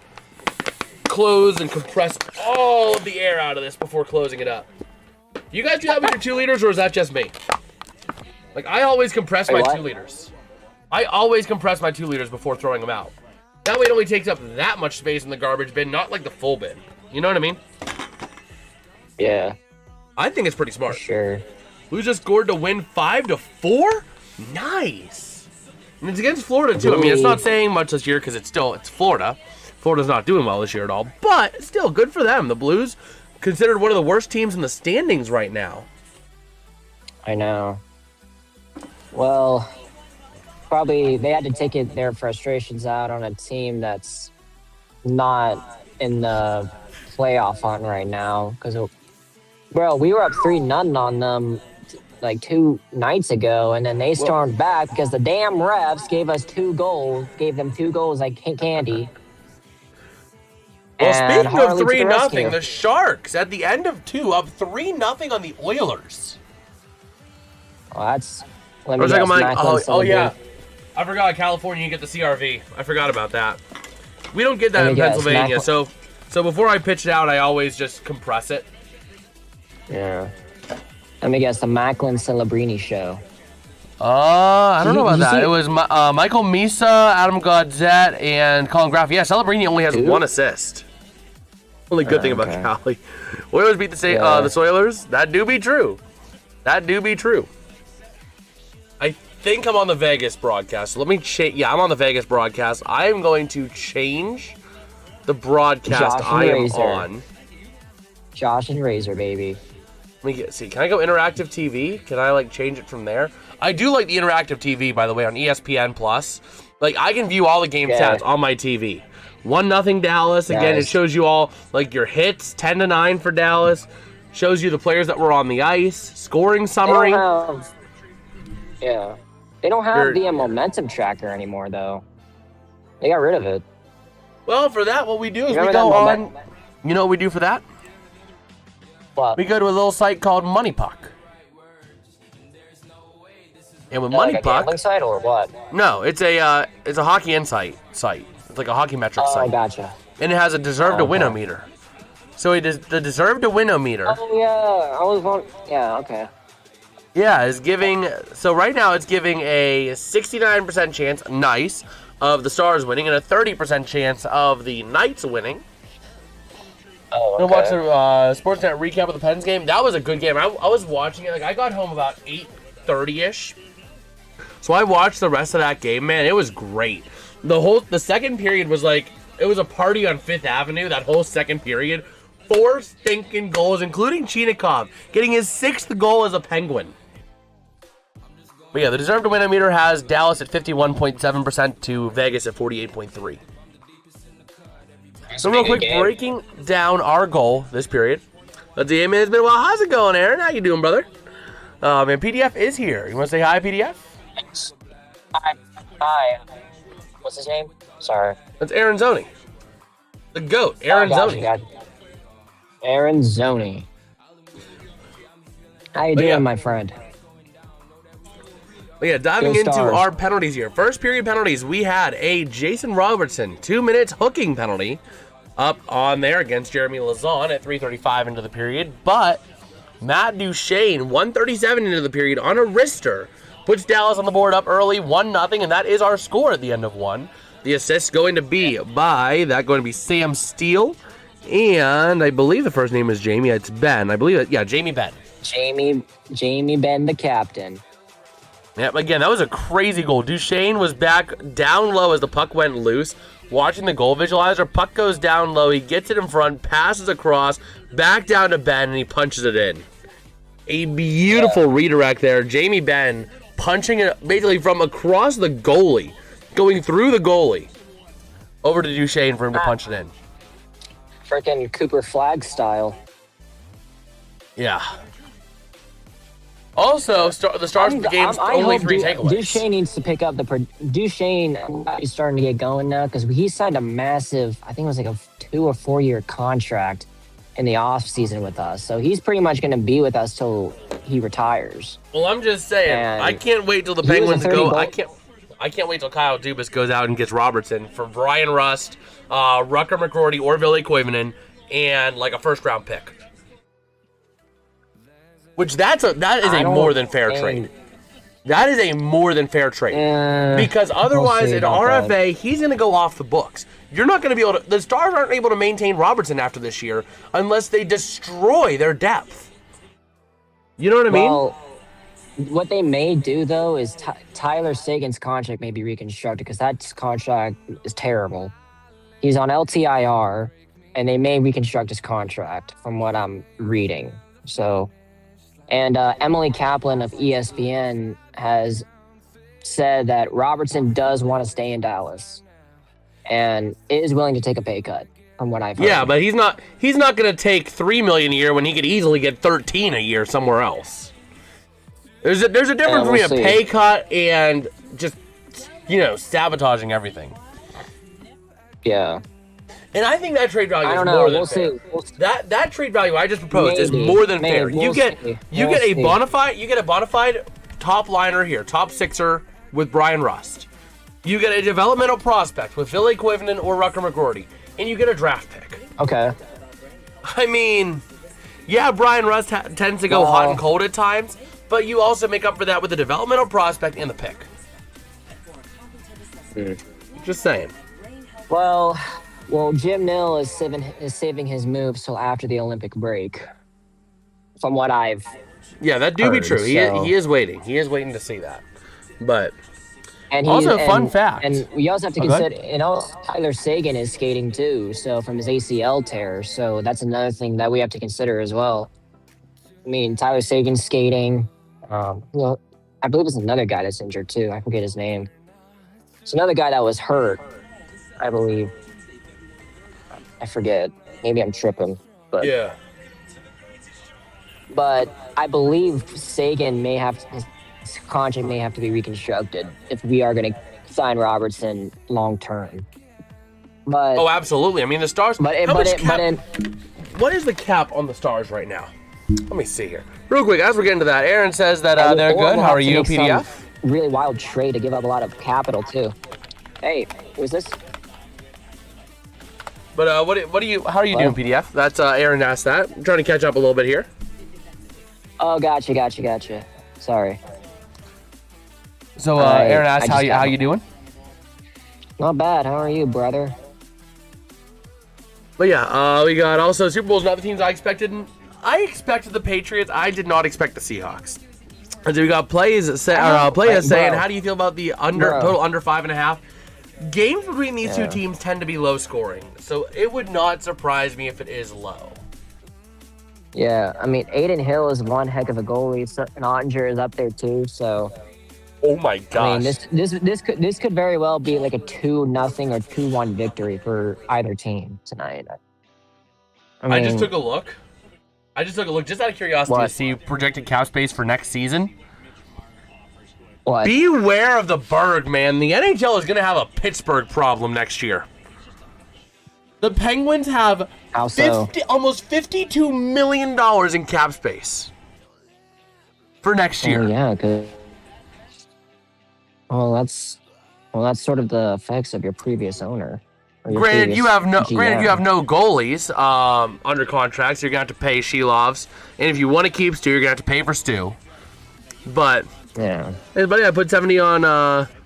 close and compress all of the air out of this before closing it up. You guys do that with your 2 liters, or is that just me? Like, I always compress my 2 liters. I always compress my 2 liters before throwing them out. That way it only takes up that much space in the garbage bin, not like the full bin. You know what I mean? Yeah. I think it's pretty smart. Sure. Blues just scored to win 5-4? Nice. And it's against Florida, too. I mean, it's not saying much this year because it's Florida. Florida's not doing well this year at all. But still, good for them. The Blues, considered one of the worst teams in the standings right now. I know. Well, probably they had to take their frustrations out on a team that's not in the playoff hunt right now. Because, bro, we were up 3-0 on them like 2 nights ago, and then they stormed back because the damn refs gave them 2 goals like candy. Well, speaking of 3-0, the Sharks at the end of 2 up 3-0 on the Oilers. Well, that's. Oh yeah, I forgot California. You get the CRV. I forgot about that. We don't get that in Pennsylvania. So before I pitch it out, I always just compress it. Yeah. Let me guess, the Macklin Celebrini show. I don't know about that. It was Michael Misa, Adam Godzette, and Colin Graff. Yeah, Celebrini only has 1 assist. Only good thing about Cali. Oilers beat the Soilers. That do be true. I think I'm on the Vegas broadcast. Let me change. Yeah, I'm on the Vegas broadcast. I am going to change the broadcast I am on. Josh and Razor, baby. Let me see. Can I go interactive TV? Can I change it from there? I do like the interactive TV, by the way, on ESPN Plus. I can view all the game stats on my TV. 1-0 Dallas. Again, it shows you all your hits. 10-9 for Dallas. Shows you the players that were on the ice. Scoring summary. They don't have the momentum tracker anymore, though. They got rid of it. Well, for that, what we do is we go on. You know what we do for that? What? We go to a little site called Money Puck. And with Money Puck, Puck, gambling site or what? No, it's a hockey insight site. It's like a hockey metric site. Oh, gotcha. And it has a deserve to win-o-meter. So it is the deserve to win-o-meter. Oh yeah, okay. Yeah, is giving. So right now it's giving a 69% chance, nice, of the Stars winning, and a 30% chance of the Knights winning. Oh, okay. I'm gonna watch the Sportsnet recap of the Pens game. That was a good game. I was watching it. I got home about 8:30ish. So I watched the rest of that game. Man, it was great. The second period was it was a party on Fifth Avenue. That whole second period, 4 stinking goals, including Chinikov getting his 6th goal as a Penguin. But yeah, the deserve to win meter has Dallas at 51.7% to Vegas at 48.3%. So real quick, breaking down our goal this period. Let's see, man, it's been a while. How's it going, Aaron? How you doing, brother? Man, PDF is here. You want to say hi, PDF? Hi. What's his name? Sorry. That's Aaron Zoney. The GOAT, Aaron Zoney. Aaron Zoney. How you doing, my friend? But yeah, diving Go into Stars. our penalties here. First period penalties, we had a Jason Robertson 2 minutes hooking penalty up on there against Jeremy Lazon at 3:35 into the period. But Matt Duchesne, 1:37 into the period on a wrister, puts Dallas on the board up early, 1-0, and that is our score at the end of one. The assist going to be Sam Steele, and I believe the first name is Jamie. It's Ben. I believe it. Yeah, Jamie Ben. Jamie Ben, the captain. Yep, again, that was a crazy goal. Duchesne was back down low as the puck went loose. Watching the goal visualizer, puck goes down low. He gets it in front, passes across, back down to Ben, and he punches it in. A beautiful redirect there. Jamie Ben punching it basically from across the goalie, going through the goalie, over to Duchesne for him to punch it in. Freaking Cooper Flag style. Yeah. Also, the Stars of the game's only 3 takeaways. Duchesne needs to pick up Duchesne is starting to get going now because he signed a massive, I think it was like a 2 or 4 year contract in the off season with us. So he's pretty much going to be with us till he retires. Well, I'm just saying, And I can't wait till the Penguins go. I can't wait till Kyle Dubas goes out and gets Robertson for Brian Rust, Rucker McGroarty, or Ville Koivunen, and like a first round pick. Which that is a more than fair trade. That is a more than fair trade. Because otherwise, at RFA, he's going to go off the books. You're not going to be able to. The Stars aren't able to maintain Robertson after this year unless they destroy their depth. You know what I mean? Well, what they may do though is Tyler Seguin's contract may be reconstructed because that contract is terrible. He's on LTIR, and they may reconstruct his contract from what I'm reading. So. And Emily Kaplan of ESPN has said that Robertson does want to stay in Dallas and is willing to take a pay cut, from what I've heard. Yeah, but he's not going to take $3 million a year when he could easily get $13 a year somewhere else. There's a difference between a pay cut and just sabotaging everything. Yeah. And I think that trade value is more than fair. We'll see. That trade value I just proposed is more than fair. You get a bona fide top liner here, top sixer with Brian Rust. You get a developmental prospect with Ville Koivunen or Rucker McGroarty, and you get a draft pick. Okay. I mean, yeah, Brian Rust tends to go hot and cold at times, but you also make up for that with the developmental prospect and the pick. Just saying. Well, Jim Nill is saving his moves till after the Olympic break. From what I've that do be true. So. He is waiting. He is waiting to see that. But fun fact. And we also have to consider, Tyler Seguin is skating too. So from his ACL tear, so that's another thing that we have to consider as well. I mean, Tyler Seguin's skating. I believe it's another guy that's injured too. I forget his name. It's another guy that was hurt, I believe. I forget. Maybe I'm tripping. But yeah. But I believe Seguin his contract may have to be reconstructed if we are going to sign Robertson long term. But absolutely. I mean, the Stars. What is the cap on the Stars right now? Let me see here, real quick. As we're getting to that, Aaron says that they're good. How are you, PDF? Really wild trade to give up a lot of capital too. Hey, who's this? But how are you doing, PDF? That's Aaron asked that. I'm trying to catch up a little bit here. Oh, gotcha. Sorry. So Aaron asked how you doing? Not bad. How are you, brother? But yeah, we got also Super Bowl's not the teams I expected. I expected the Patriots. I did not expect the Seahawks. And so we got Playas saying, how do you feel about the total under 5.5? Games between these two teams tend to be low scoring, so it would not surprise me if it is low. Yeah, I mean, Aiden Hill is one heck of a goalie, and Ottinger is up there too, so... Oh my gosh. I mean, this could very well be like a 2-0 or 2-1 victory for either team tonight. I just took a look. Just out of curiosity to see projected cap space for next season. What? Beware of the Berg, man. The NHL is going to have a Pittsburgh problem next year. The Penguins have almost $52 million in cap space. for next year. Yeah, that's sort of the effects of your previous owner. Granted, you have no GM. goalies under contract, so you're gonna have to pay Shelovs, and if you want to keep Stu, you're gonna have to pay for Stu. But yeah, hey, buddy, I put 70 on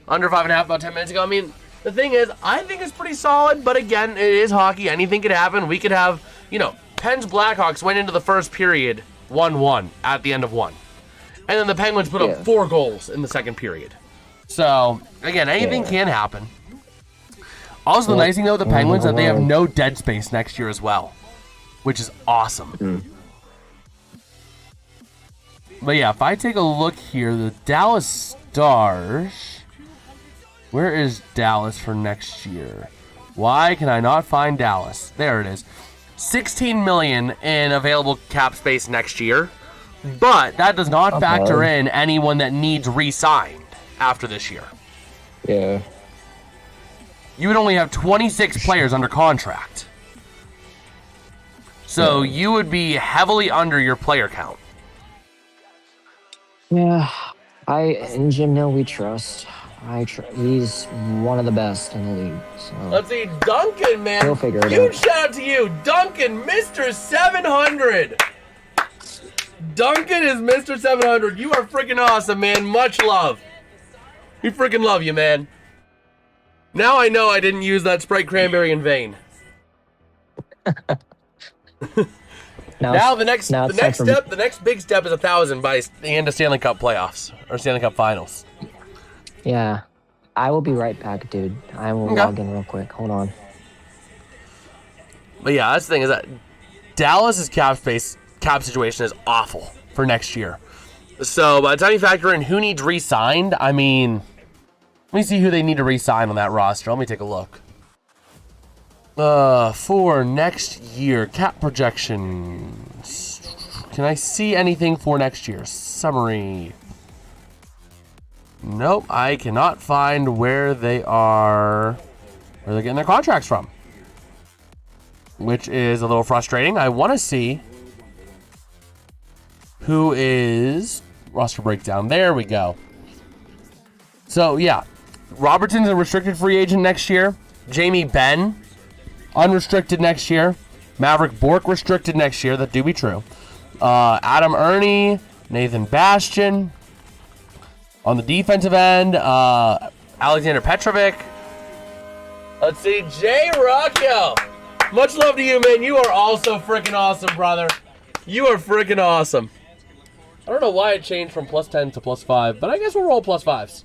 under 5.5 about 10 minutes ago. I mean, the thing is, I think it's pretty solid, but again, it is hockey. Anything could happen. We could have, Pens Blackhawks went into the first period 1-1 at the end of one, and then the Penguins put up 4 goals in the second period. So again, anything can happen. Also, the nice thing though with the Penguins that they have no dead space next year as well, which is awesome. But yeah, if I take a look here, the Dallas Stars, where is Dallas for next year? Why can I not find Dallas? There it is. $16 million in available cap space next year, but that does not factor in anyone that needs re-signed after this year. Yeah. You would only have 26 players under contract. So you would be heavily under your player count. Yeah. In Jim Nill we trust. He's one of the best in the league. So. Let's see, Duncan, man. He'll figure it Huge out. shout out to you, Duncan, Mr. 700. Duncan is Mr. 700. You are freaking awesome, man. Much love. We freaking love you, man. Now I know I didn't use that Sprite Cranberry in vain. Now the next big step is 1,000 by the end of Stanley Cup playoffs or Stanley Cup finals. Yeah. I will be right back, dude. I will log in real quick. Hold on. But yeah, that's the thing is that Dallas's cap situation is awful for next year. So by the time you factor in who needs re-signed, I mean, let me see who they need to re-sign on that roster. Let me take a look. For next year, cap projections. Can I see anything for next year? Summary. Nope, I cannot find where they're getting their contracts from, which is a little frustrating. I want to see who is roster breakdown. There we go. So yeah, Robertson's a restricted free agent next year. Jamie Benn, unrestricted next year. Maverick Bork, restricted next year. That do be true. Adam Ernie, Nathan Bastian. On the defensive end, Alexander Petrovic. Let's see, Jay Rockwell. Much love to you, man. You are also freaking awesome, brother. You are freaking awesome. I don't know why it changed from +10 to +5, but I guess we'll roll +5s.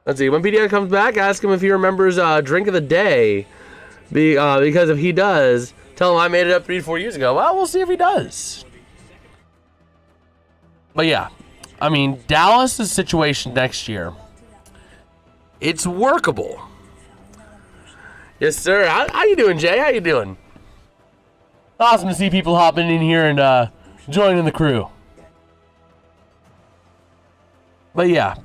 Let's see, when PDI comes back, ask him if he remembers drink of the day. Because if he does, tell him I made it up 3 to 4 years ago. Well, we'll see if he does. But yeah. I mean, Dallas' situation next year, it's workable. Yes, sir. How you doing, Jay? How you doing? Awesome to see people hopping in here and joining the crew. But yeah,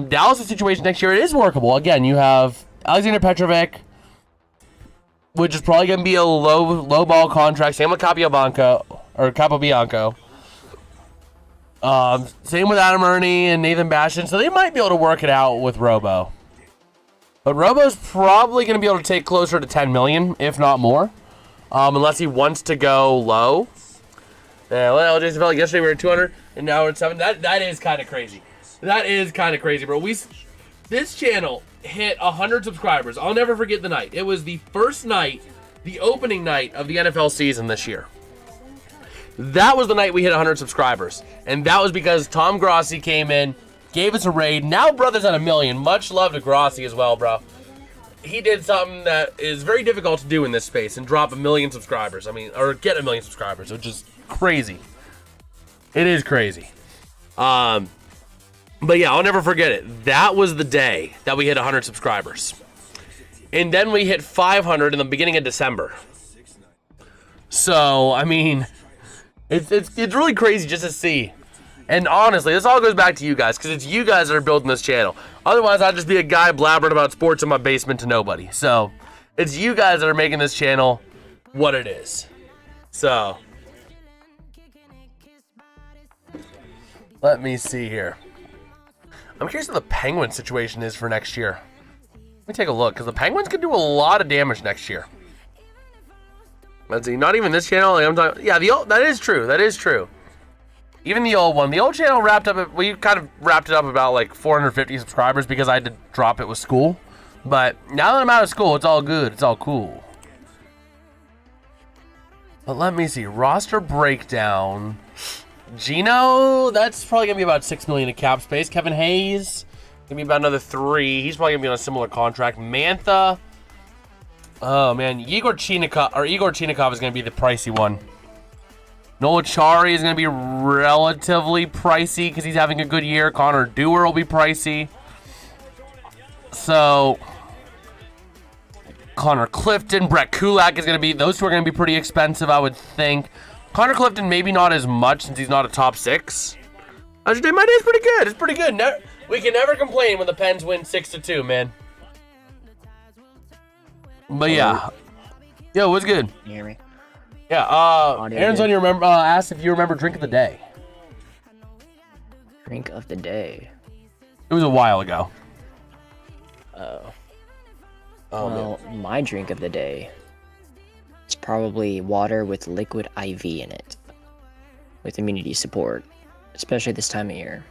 Dallas' situation next year, it is workable. Again, you have Alexander Petrovic, which is probably going to be a low ball contract. Same with Capobianco. Same with Adam Ernie and Nathan Bastian, so they might be able to work it out with Robo. But Robo's probably going to be able to take closer to $10 million, if not more, unless he wants to go low. Yeah, well, Jason felt like yesterday we were at 200, and now we're at 7. That is kind of crazy. That is kind of crazy, bro. This channel hit 100 subscribers. I'll never forget the night. It was the first night, the opening night of the NFL season this year. That was the night we hit 100 subscribers. And that was because Tom Grossi came in, gave us a raid. Now Brother's at 1 million. Much love to Grossi as well, bro. He did something that is very difficult to do in this space and drop 1 million subscribers. Or get 1 million subscribers, which is crazy. It is crazy. But yeah, I'll never forget it. That was the day that we hit 100 subscribers. And then we hit 500 in the beginning of December. So, I mean, it's really crazy just to see. And honestly, this all goes back to you guys, because it's you guys that are building this channel. Otherwise, I'd just be a guy blabbering about sports in my basement to nobody. So, it's you guys that are making this channel what it is. So, Let me see here. I'm curious what the Penguin situation is for next year. Let me take a look, because the Penguins could do a lot of damage next year. Let's see, not even this channel. Like I'm talking, yeah, that is true. That is true. Even the old one. The old channel we kind of wrapped it up about like 450 subscribers because I had to drop it with school. But now that I'm out of school, it's all good. It's all cool. But let me see. Roster breakdown. Gino, that's probably going to be about $6 million in cap space. Kevin Hayes, going to be about another $3 million. He's probably going to be on a similar contract. Mantha. Oh, man. Igor Chinikov is going to be the pricey one. Noah Chari is going to be relatively pricey because he's having a good year. Connor Dewar will be pricey. So, Connor Clifton, Brett Kulak is going to be, those two are going to be pretty expensive, I would think. Connor Clifton, maybe not as much since he's not a top 6. My day is pretty good. It's pretty good. We can never complain when the Pens win 6-2, man. But yeah. Yo, what's good? Can you hear me? Yeah, Aaron's on your asked if you remember drink of the day. Drink of the day. It was a while ago. Well, my drink of the day is probably water with liquid IV in it, with immunity support, especially this time of year.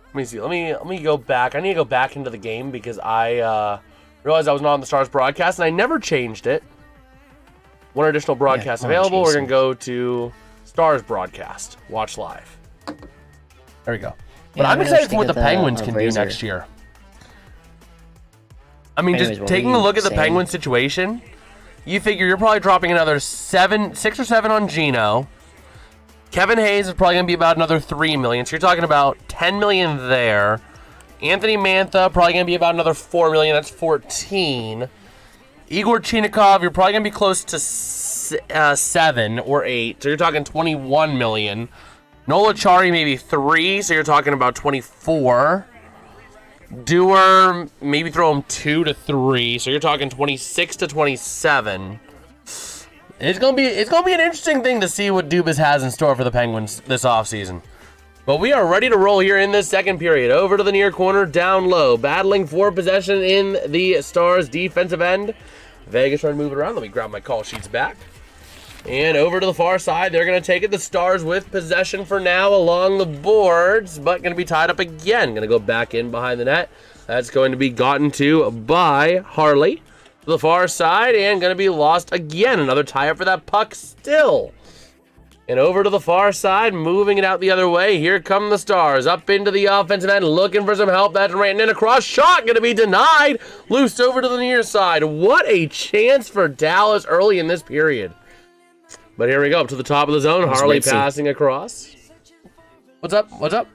Let me see. Let me go back. I need to go back into the game because I realized I was not on the Stars broadcast and I never changed it. One additional broadcast available. We're gonna go to Stars broadcast. Watch live. There we go. But I'm excited for what the Penguins can do next year. I mean, just taking a look at the Penguins situation, you figure you're probably dropping another 6 or 7 on Gino. Kevin Hayes is probably going to be about another $3 million, so you're talking about $10 million there. Anthony Mantha probably going to be about another $4 million. That's 14. Igor Chinikov, you're probably going to be close to 7 or 8, so you're talking $21 million. Nola Chari maybe 3, so you're talking about 24. Dewar, maybe throw him 2 to 3, so you're talking 26 to 27. It's gonna be an interesting thing to see what Dubas has in store for the Penguins this offseason. But we are ready to roll here in this second period. Over to the near corner, down low, battling for possession in the Stars' defensive end. Vegas trying to move it around. Let me grab my call sheets back. And over to the far side, they're going to take it. The Stars with possession for now along the boards, but going to be tied up again. Going to go back in behind the net. That's going to be gotten to by Harley to the far side and going to be lost again. Another tie up for that puck still. And over to the far side, moving it out the other way. Here come the Stars up into the offensive end, looking for some help. That's ran in across. Shot going to be denied. Loose over to the near side. What a chance for Dallas early in this period. But here we go, up to the top of the zone. Harley passing across. What's up? What's up?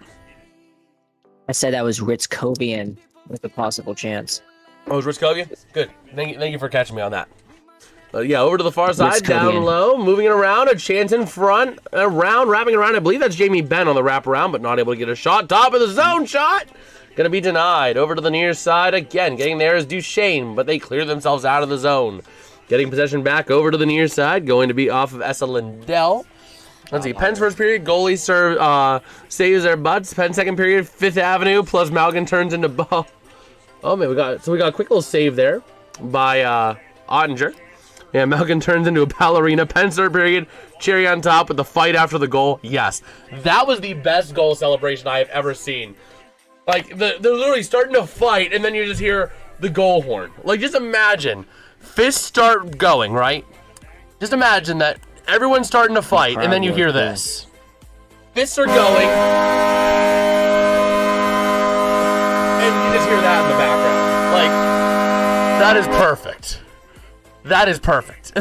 I said that was Ritzkovian with a possible chance. Oh, it was Ritzkovian? Good. Thank you for catching me on that. Yeah, over to the far side, down low, moving it around. A chance in front, around, wrapping around. I believe that's Jamie Benn on the wraparound, but not able to get a shot. Top of the zone shot. Going to be denied. Over to the near side again. Getting there is Duchesne, but they clear themselves out of the zone. Getting possession back over to the near side, going to be off of Essa Lindell. Let's see, Penn's first period, goalie saves their butts. Penn second period, 5th Avenue, plus Malgin turns into ball. Oh man, we got a quick little save there by Ottinger. Yeah, Malgin turns into a ballerina. Penn third period, cherry on top with the fight after the goal. Yes, that was the best goal celebration I have ever seen. Like, they're literally starting to fight, and then you just hear the goal horn. Like, just imagine. Fists start going, right? Just imagine that everyone's starting to fight, and then you hear this. Fists are going, and you just hear that in the background. Like, that is perfect. That is perfect.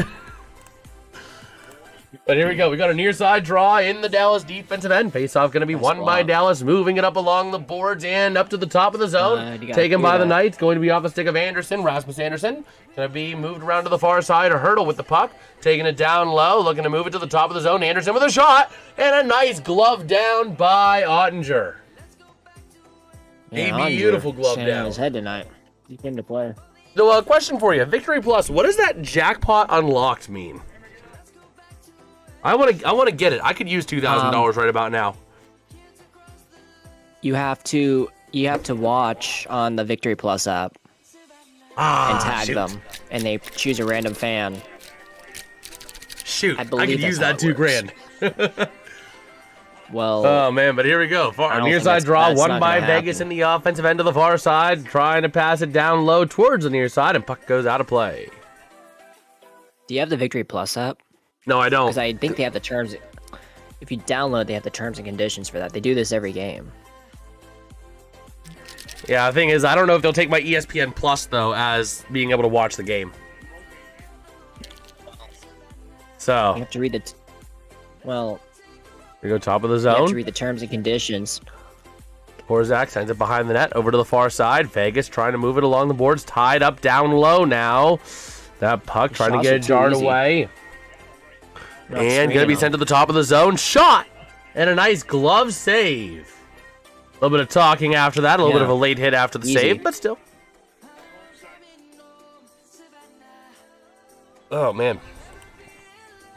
But here we go. We got a near side draw in the Dallas defensive end. Face-off going to be won by Dallas, moving it up along the boards and up to the top of the zone. Taken by the Knights. Going to be off the stick of Anderson. Rasmus Anderson. Going to be moved around to the far side. A hurdle with the puck. Taking it down low. Looking to move it to the top of the zone. Anderson with a shot. And a nice glove down by Ottinger. Yeah, a beautiful glove down. On his head tonight. He came to play. So, question for you. Victory Plus. What does that jackpot unlocked mean? I want to get it. I could use $2,000 right about now. You have to watch on the Victory Plus app and tag them, and they choose a random fan. Shoot, I believe could use that $2,000. Well, oh man, but here we go. Near side draw, won by Vegas in the offensive end of the far side, trying to pass it down low towards the near side, and puck goes out of play. Do you have the Victory Plus app? No, I don't. Because I think they have the terms. If you download, they have the terms and conditions for that. They do this every game. Yeah, the thing is, I don't know if they'll take my ESPN Plus though as being able to watch the game. So you have to read the. Well. We go top of the You zone. have to read the terms and conditions. Horzak sends it behind the net over to the far side. Vegas trying to move it along the boards. Tied up down low now. That puck trying to get it jarred away. And going to be sent to the top of the zone. Shot! And a nice glove save. A little bit of talking after that. A little bit of a late hit after the save, but still. Oh, man.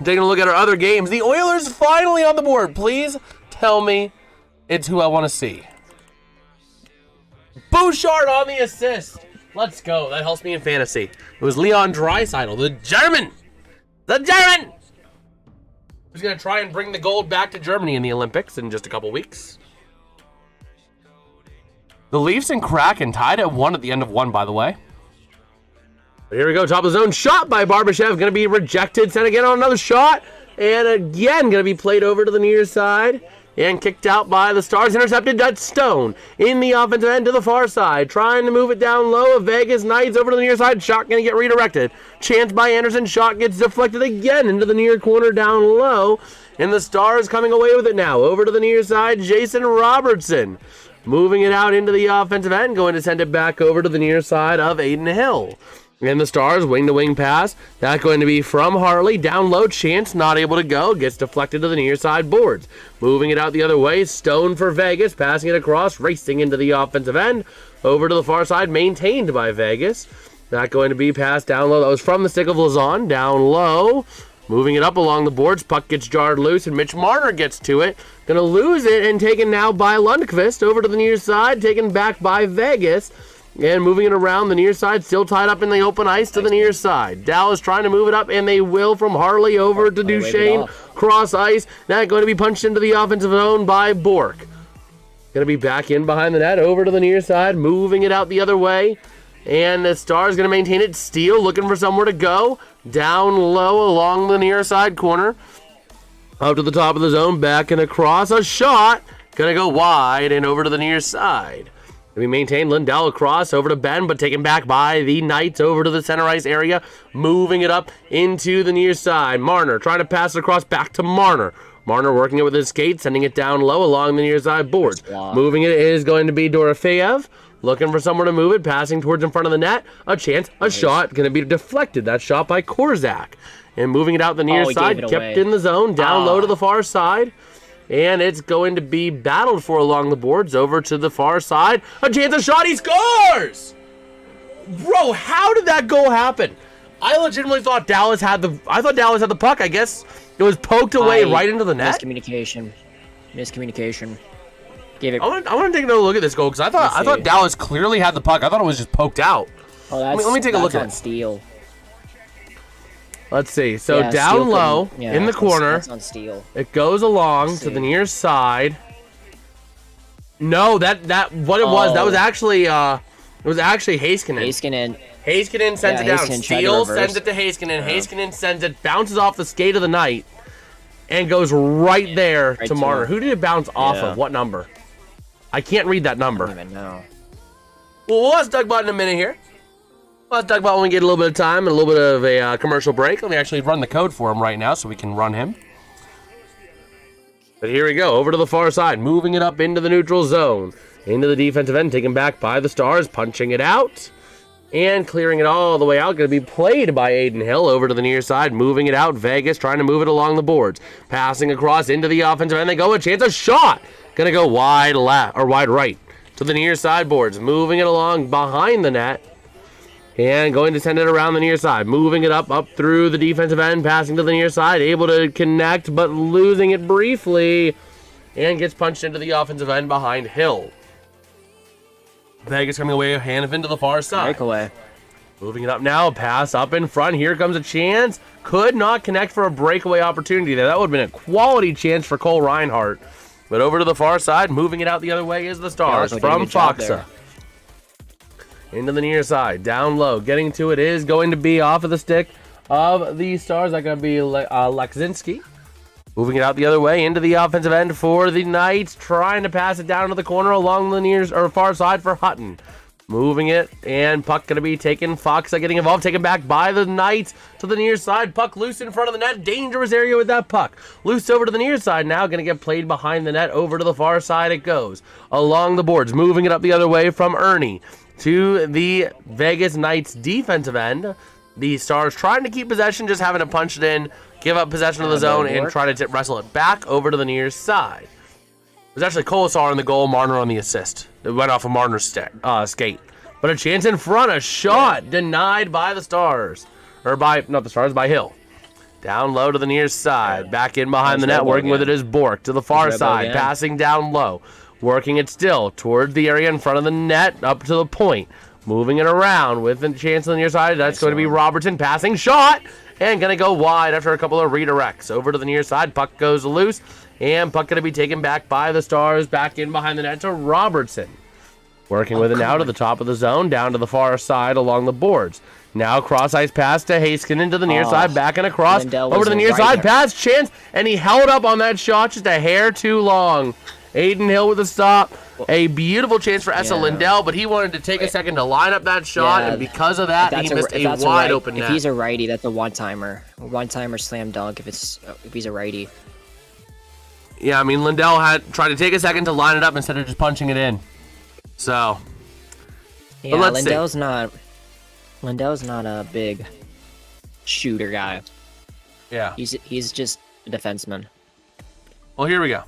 Taking a look at our other games. The Oilers finally on the board. Please tell me it's who I want to see. Bouchard on the assist. Let's go. That helps me in fantasy. It was Leon Draisaitl, the German. The German! Who's going to try and bring the gold back to Germany in the Olympics in just a couple weeks. The Leafs and Kraken tied at 1 at the end of 1, by the way. But here we go, top of the zone, shot by Barbashev, going to be rejected, sent again on another shot, and again going to be played over to the near side, and kicked out by the Stars, intercepted. That's Stone in the offensive end to the far side, trying to move it down low. Vegas Knights over to the near side, shot going to get redirected. Chance by Anderson, shot gets deflected again into the near corner down low, and the Stars coming away with it now. Over to the near side, Jason Robertson. Moving it out into the offensive end, going to send it back over to the near side of Aiden Hill. And the Stars, wing-to-wing pass. That's going to be from Harley. Down low, Chance not able to go. Gets deflected to the near side boards. Moving it out the other way, Stone for Vegas. Passing it across, racing into the offensive end. Over to the far side, maintained by Vegas. Not going to be passed down low. That was from the stick of Lazon. Down low. Moving it up along the boards. Puck gets jarred loose, and Mitch Marner gets to it. Going to lose it, and taken now by Lundqvist. Over to the near side, taken back by Vegas. And moving it around the near side, still tied up in the open ice to the near side. Dallas trying to move it up, and they will from Harley over to Duchesne. Cross ice. Now going to be punched into the offensive zone by Bork. Going to be back in behind the net, over to the near side, moving it out the other way. And the Stars going to maintain it. Steele looking for somewhere to go. Down low along the near side corner. Up to the top of the zone, back and across. A shot. Going to go wide and over to the near side. We maintain Lindell across over to Ben, but taken back by the Knights over to the center ice area. Moving it up into the near side. Marner trying to pass it across back to Marner. Marner working it with his skate, sending it down low along the near side boards. Moving it is going to be Dorofeyev. Looking for somewhere to move it, passing towards in front of the net. A chance, a shot, going to be deflected. That shot by Korzak. And moving it out the near side, kept in the zone, down low to the far side. And it's going to be battled for along the boards over to the far side. A chance, a shot, he scores! Bro, how did that goal happen? I legitimately thought Dallas had the puck. I guess it was poked away right into the net. Miscommunication. Gave it. I want to take another look at this goal because I thought Dallas clearly had the puck. I thought it was just poked out. Oh, let me take a look at it. Steele. Let's see. So yeah, down low in the corner. That's on Steele. It goes along to the near side. No, that what it was. That was actually Heiskanen. Heiskanen sends it down. Steele sends it to Heiskanen. Heiskanen sends it, bounces off the skate of the Knight, and goes right there to Marner. Who did it bounce off of? What number? I can't read that number. I don't even know. Well, we'll ask Doug Bott in a minute here. Let's talk about when we get a little bit of time and a little bit of a commercial break. Let me actually run the code for him right now so we can run him. But here we go, over to the far side, moving it up into the neutral zone. Into the defensive end, taken back by the Stars, punching it out. And clearing it all the way out, going to be played by Aiden Hill over to the near side, moving it out. Vegas trying to move it along the boards. Passing across into the offensive end, they go, a chance, a shot. Going to go wide left, or wide right to the near side boards. Moving it along behind the net. And going to send it around the near side. Moving it up through the defensive end. Passing to the near side. Able to connect, but losing it briefly. and gets punched into the offensive end behind Hill. Vegas coming away, hand into the far side. Breakaway. Moving it up now, pass up in front. Here comes a chance. Could not connect for a breakaway opportunity there. That would have been a quality chance for Cole Reinhardt. But over to the far side, moving it out the other way is the Stars from Foxa. Into the near side, down low. Getting to it is going to be off of the stick of the Stars. That's going to be Leksinski. Moving it out the other way into the offensive end for the Knights. Trying to pass it down to the corner along the near or far side for Hutton. Moving it, and puck going to be taken. Foxa getting involved, taken back by the Knights to the near side. Puck loose in front of the net. Dangerous area with that puck. Loose over to the near side. Now going to get played behind the net. Over to the far side it goes. Along the boards. Moving it up the other way from Ernie to the Vegas Knights defensive end. The Stars trying to keep possession, just having to punch it in, give up possession of the zone, and try to wrestle it back over to the near side. It was actually Colasar in the goal, Marner on the assist. It went off of Marner's skate. But a chance in front, a shot denied by the Stars. Or by, not the Stars, by Hill. Down low to the near side. Back in behind the net, working with it is Bork. To the far side, passing down low. Working it still toward the area in front of the net, up to the point. Moving it around with a chance on the near side. That's going to be Robertson, passing shot. And going to go wide after a couple of redirects. Over to the near side, puck goes loose. And puck going to be taken back by the Stars, back in behind the net to Robertson. Working with it now to the top of the zone, down to the far side along the boards. Now cross-ice pass to Haskin into the near side, back and across. Lindell over to the near side, pass, chance, and he held up on that shot just a hair too long. Aiden Hill with a stop. A beautiful chance for Essa Lindell, but he wanted to take a second to line up that shot, and because of that, he missed a wide open net. If he's a righty, that's a one-timer. One-timer slam dunk if he's a righty. Yeah, I mean, Lindell had tried to take a second to line it up instead of just punching it in. So, yeah, Lindell's not a big shooter guy. Yeah, he's just a defenseman. Well, here we go.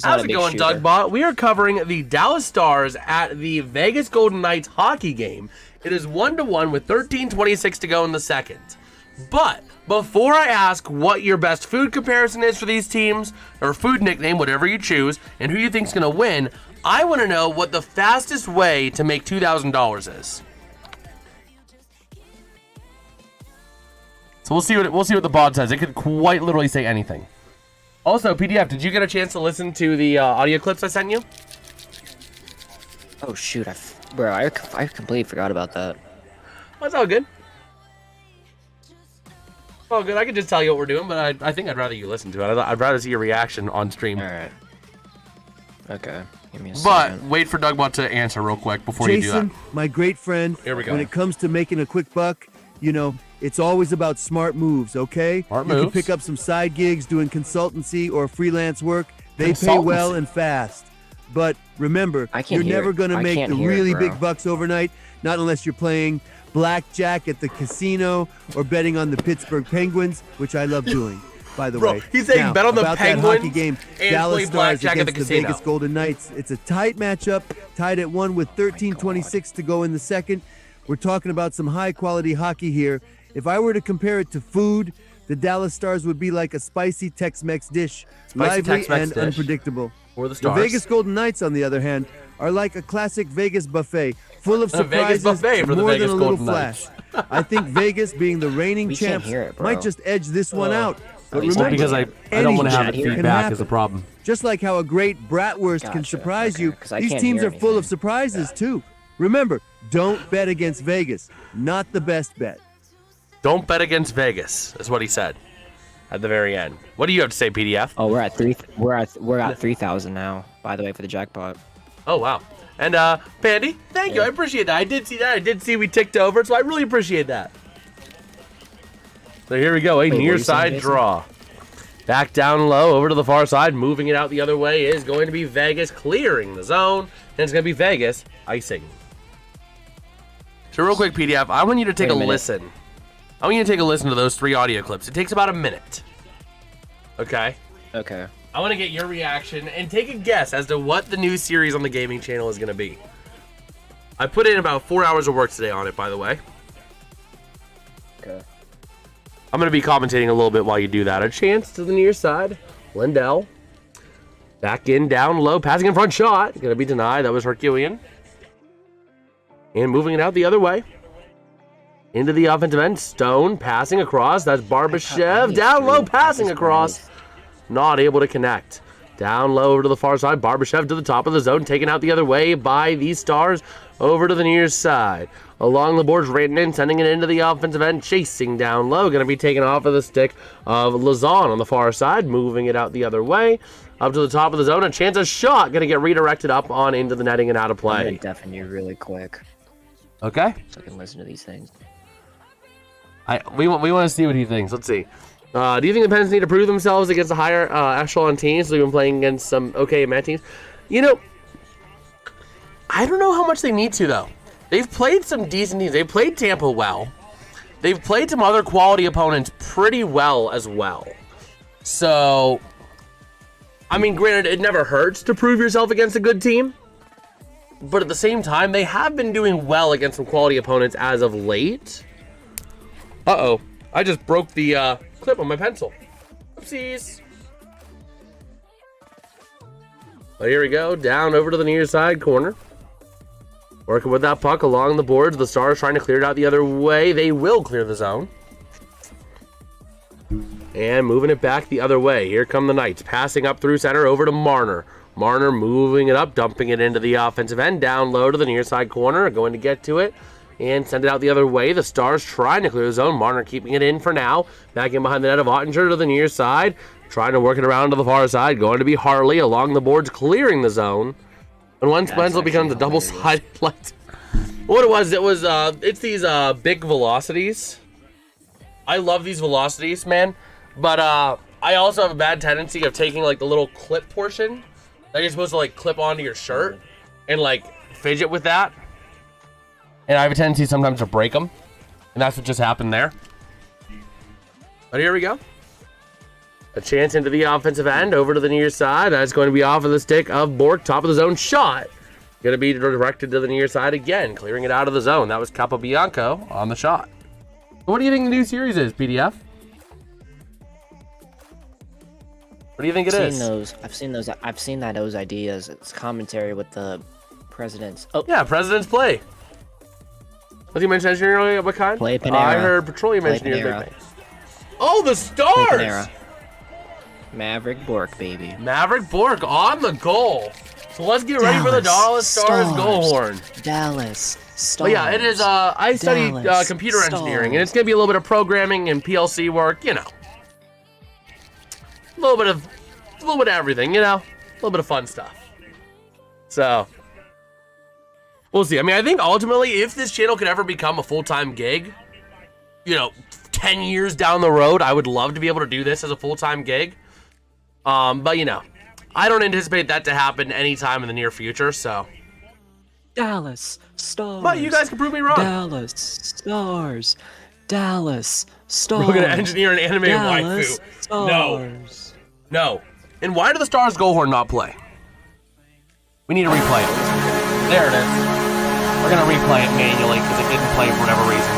How's it going, Dougbot? We are covering the Dallas Stars at the Vegas Golden Knights hockey game. It is 1-1 with 13:26 to go in the second. But before I ask what your best food comparison is for these teams, or food nickname, whatever you choose, and who you think is going to win, I want to know what the fastest way to make $2,000 is. So we'll see what the bot says. It could quite literally say anything. Also, PDF, did you get a chance to listen to the audio clips I sent you? Oh shoot, I completely forgot about that. Well, it's all good. All good. I could just tell you what we're doing, but I think I'd rather you listen to it. I'd rather see your reaction on stream. All right. Okay. Give me a but second. wait for Dougbot to answer real quick before Jason, you do that. my great friend, Here we go. when it comes to making a quick buck, you know, it's always about smart moves, okay? Smart you moves. can pick up some side gigs doing consultancy or freelance work. They pay well and fast. But remember, you're never going to make the really big bucks overnight, not unless you're playing blackjack at the casino or betting on the Pittsburgh Penguins, which I love doing, by the way. He's saying bet on the about Penguins that hockey game, and Dallas play Stars blackjack at the against the casino. Vegas Golden Knights. It's a tight matchup, tied at 1 with 13:26 to go in the second. We're talking about some high-quality hockey here. If I were to compare it to food, the Dallas Stars would be like a spicy Tex-Mex dish, lively and unpredictable. Or the The Stars. Vegas Golden Knights, on the other hand, are like a classic Vegas buffet, full of A Vegas surprises buffet and for the more Vegas than a little Golden flash. I think Vegas, being the reigning We can't champs, hear it, bro. might just edge this one out. But he's remember, because I don't want to have anything can feedback happen. is a problem. Just like how a great bratwurst can Gotcha. surprise Okay, you, 'cause I these can't teams hear are full of anything. surprises too. Remember, don't bet against Vegas. Not the best bet. Don't bet against Vegas, is what he said at the very end. What do you have to say, PDF? Oh, we're at 3,000 now. By the way, for the jackpot. Oh, wow. And, Pandy, thank you. I appreciate that. I did see that. I did see we ticked over, so I really appreciate that. So here we go. A Wait, near what are you saying, side Jason? draw. Back down low, over to the far side. Moving it out the other way is going to be Vegas clearing the zone. And it's going to be Vegas icing. So real quick, PDF, I want you to take a listen. I want you to take a listen to those 3 audio clips. It takes about a minute. Okay? Okay. I want to get your reaction and take a guess as to what the new series on the gaming channel is going to be. I put in about 4 hours of work today on it, by the way. Okay. I'm going to be commentating a little bit while you do that. A chance to the near side. Lindell. Back in, down low, passing in front shot. Going to be denied. That was Herculean. And moving it out the other way. Into the offensive end. Stone passing across. That's Barbashev. Down low, passing across. Not able to connect. Down low over to the far side. Barbashev to the top of the zone. Taken out the other way by these Stars. Over to the near side. Along the boards, Rantanen sending it into the offensive end. Chasing down low. Going to be taken off of the stick of Lazon on the far side. Moving it out the other way. Up to the top of the zone. A chance of shot. Going to get redirected up on into the netting and out of play. I'm going to deafen you really quick. Okay. So I can listen to these things. We want to see what he thinks. Let's see. Do you think the Pens need to prove themselves against the higher echelon teams? They've been playing against some okay Met teams. You know, I don't know how much they need to, though. They've played some decent teams. They've played Tampa well. They've played some other quality opponents pretty well as well. So, I mean, granted, it never hurts to prove yourself against a good team. But at the same time, they have been doing well against some quality opponents as of late. Uh-oh. I just broke the clip on my pencil. Oopsies. But here we go. Down over to the near side corner. Working with that puck along the boards. The Stars trying to clear it out the other way. They will clear the zone. And moving it back the other way. Here come the Knights. Passing up through center over to Marner. Marner moving it up, dumping it into the offensive end. Down low to the near side corner. Going to get to it. And send it out the other way. The Stars trying to clear the zone. Marner keeping it in for now. Back in behind the net of Ottinger to the near side. Trying to work it around to the far side. Going to be Harley along the boards, clearing the zone. And once Wenzel becomes a double-sided light. What it was, it's these big velocities. I love these velocities, man. But I also have a bad tendency of taking like the little clip portion that you're supposed to like clip onto your shirt and like fidget with that. And I have a tendency sometimes to break them. And that's what just happened there. But here we go. A chance into the offensive end. Over to the near side. That's going to be off of the stick of Bork. Top of the zone shot. Going to be directed to the near side again. Clearing it out of the zone. That was Capobianco on the shot. What do you think the new series is, PDF? What do you think it is? I've seen those ideas. It's commentary with the presidents. Oh yeah, President's Play. Was he mentioned engineering? What kind? Play Panera. I heard petroleum engineers. Oh, the Stars! Maverick Bork, baby. Maverick Bork on the goal. So let's get ready for the Dallas Stars goal horn. Dallas Stars. But yeah, it is. I study computer engineering, and it's gonna be a little bit of programming and PLC work. You know, a little bit of everything. You know, a little bit of fun stuff. So we'll see. I mean, I think ultimately, if this channel could ever become a full-time gig, you know, 10 years down the road, I would love to be able to do this as a full-time gig. But you know, I don't anticipate that to happen anytime in the near future, so. Dallas Stars. But you guys can prove me wrong. Dallas Stars. Dallas Stars. We're gonna engineer an anime waifu. Stars. No. And why do the Stars goal horn not play? We need to replay it. There it is. We're gonna replay it manually because it didn't play for whatever reason.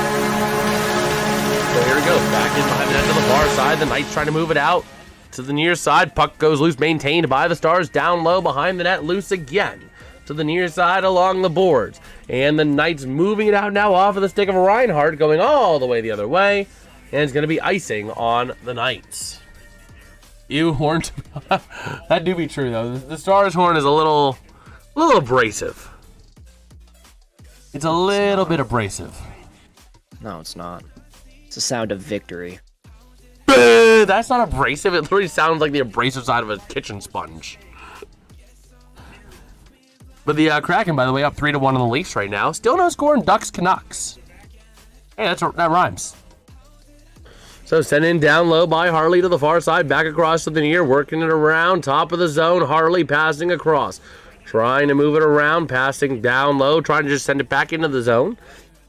So here we go. Back in behind the net to the far side. The Knights trying to move it out to the near side. Puck goes loose, maintained by the Stars. Down low behind the net, loose again. To the near side along the boards. And the Knights moving it out now off of the stick of Reinhardt, going all the way the other way. And it's going to be icing on the Knights. You horn. That do be true, though. The Stars horn is a little abrasive. It's a little bit abrasive. No, it's not. It's the sound of victory. That's not abrasive. It literally sounds like the abrasive side of a kitchen sponge. But the Kraken, by the way, up 3-1 on the Leafs right now. Still no score in Ducks Canucks. Hey, that rhymes. So sent in down low by Harley to the far side, back across to the near, working it around, top of the zone. Harley passing across, trying to move it around, passing down low, trying to just send it back into the zone.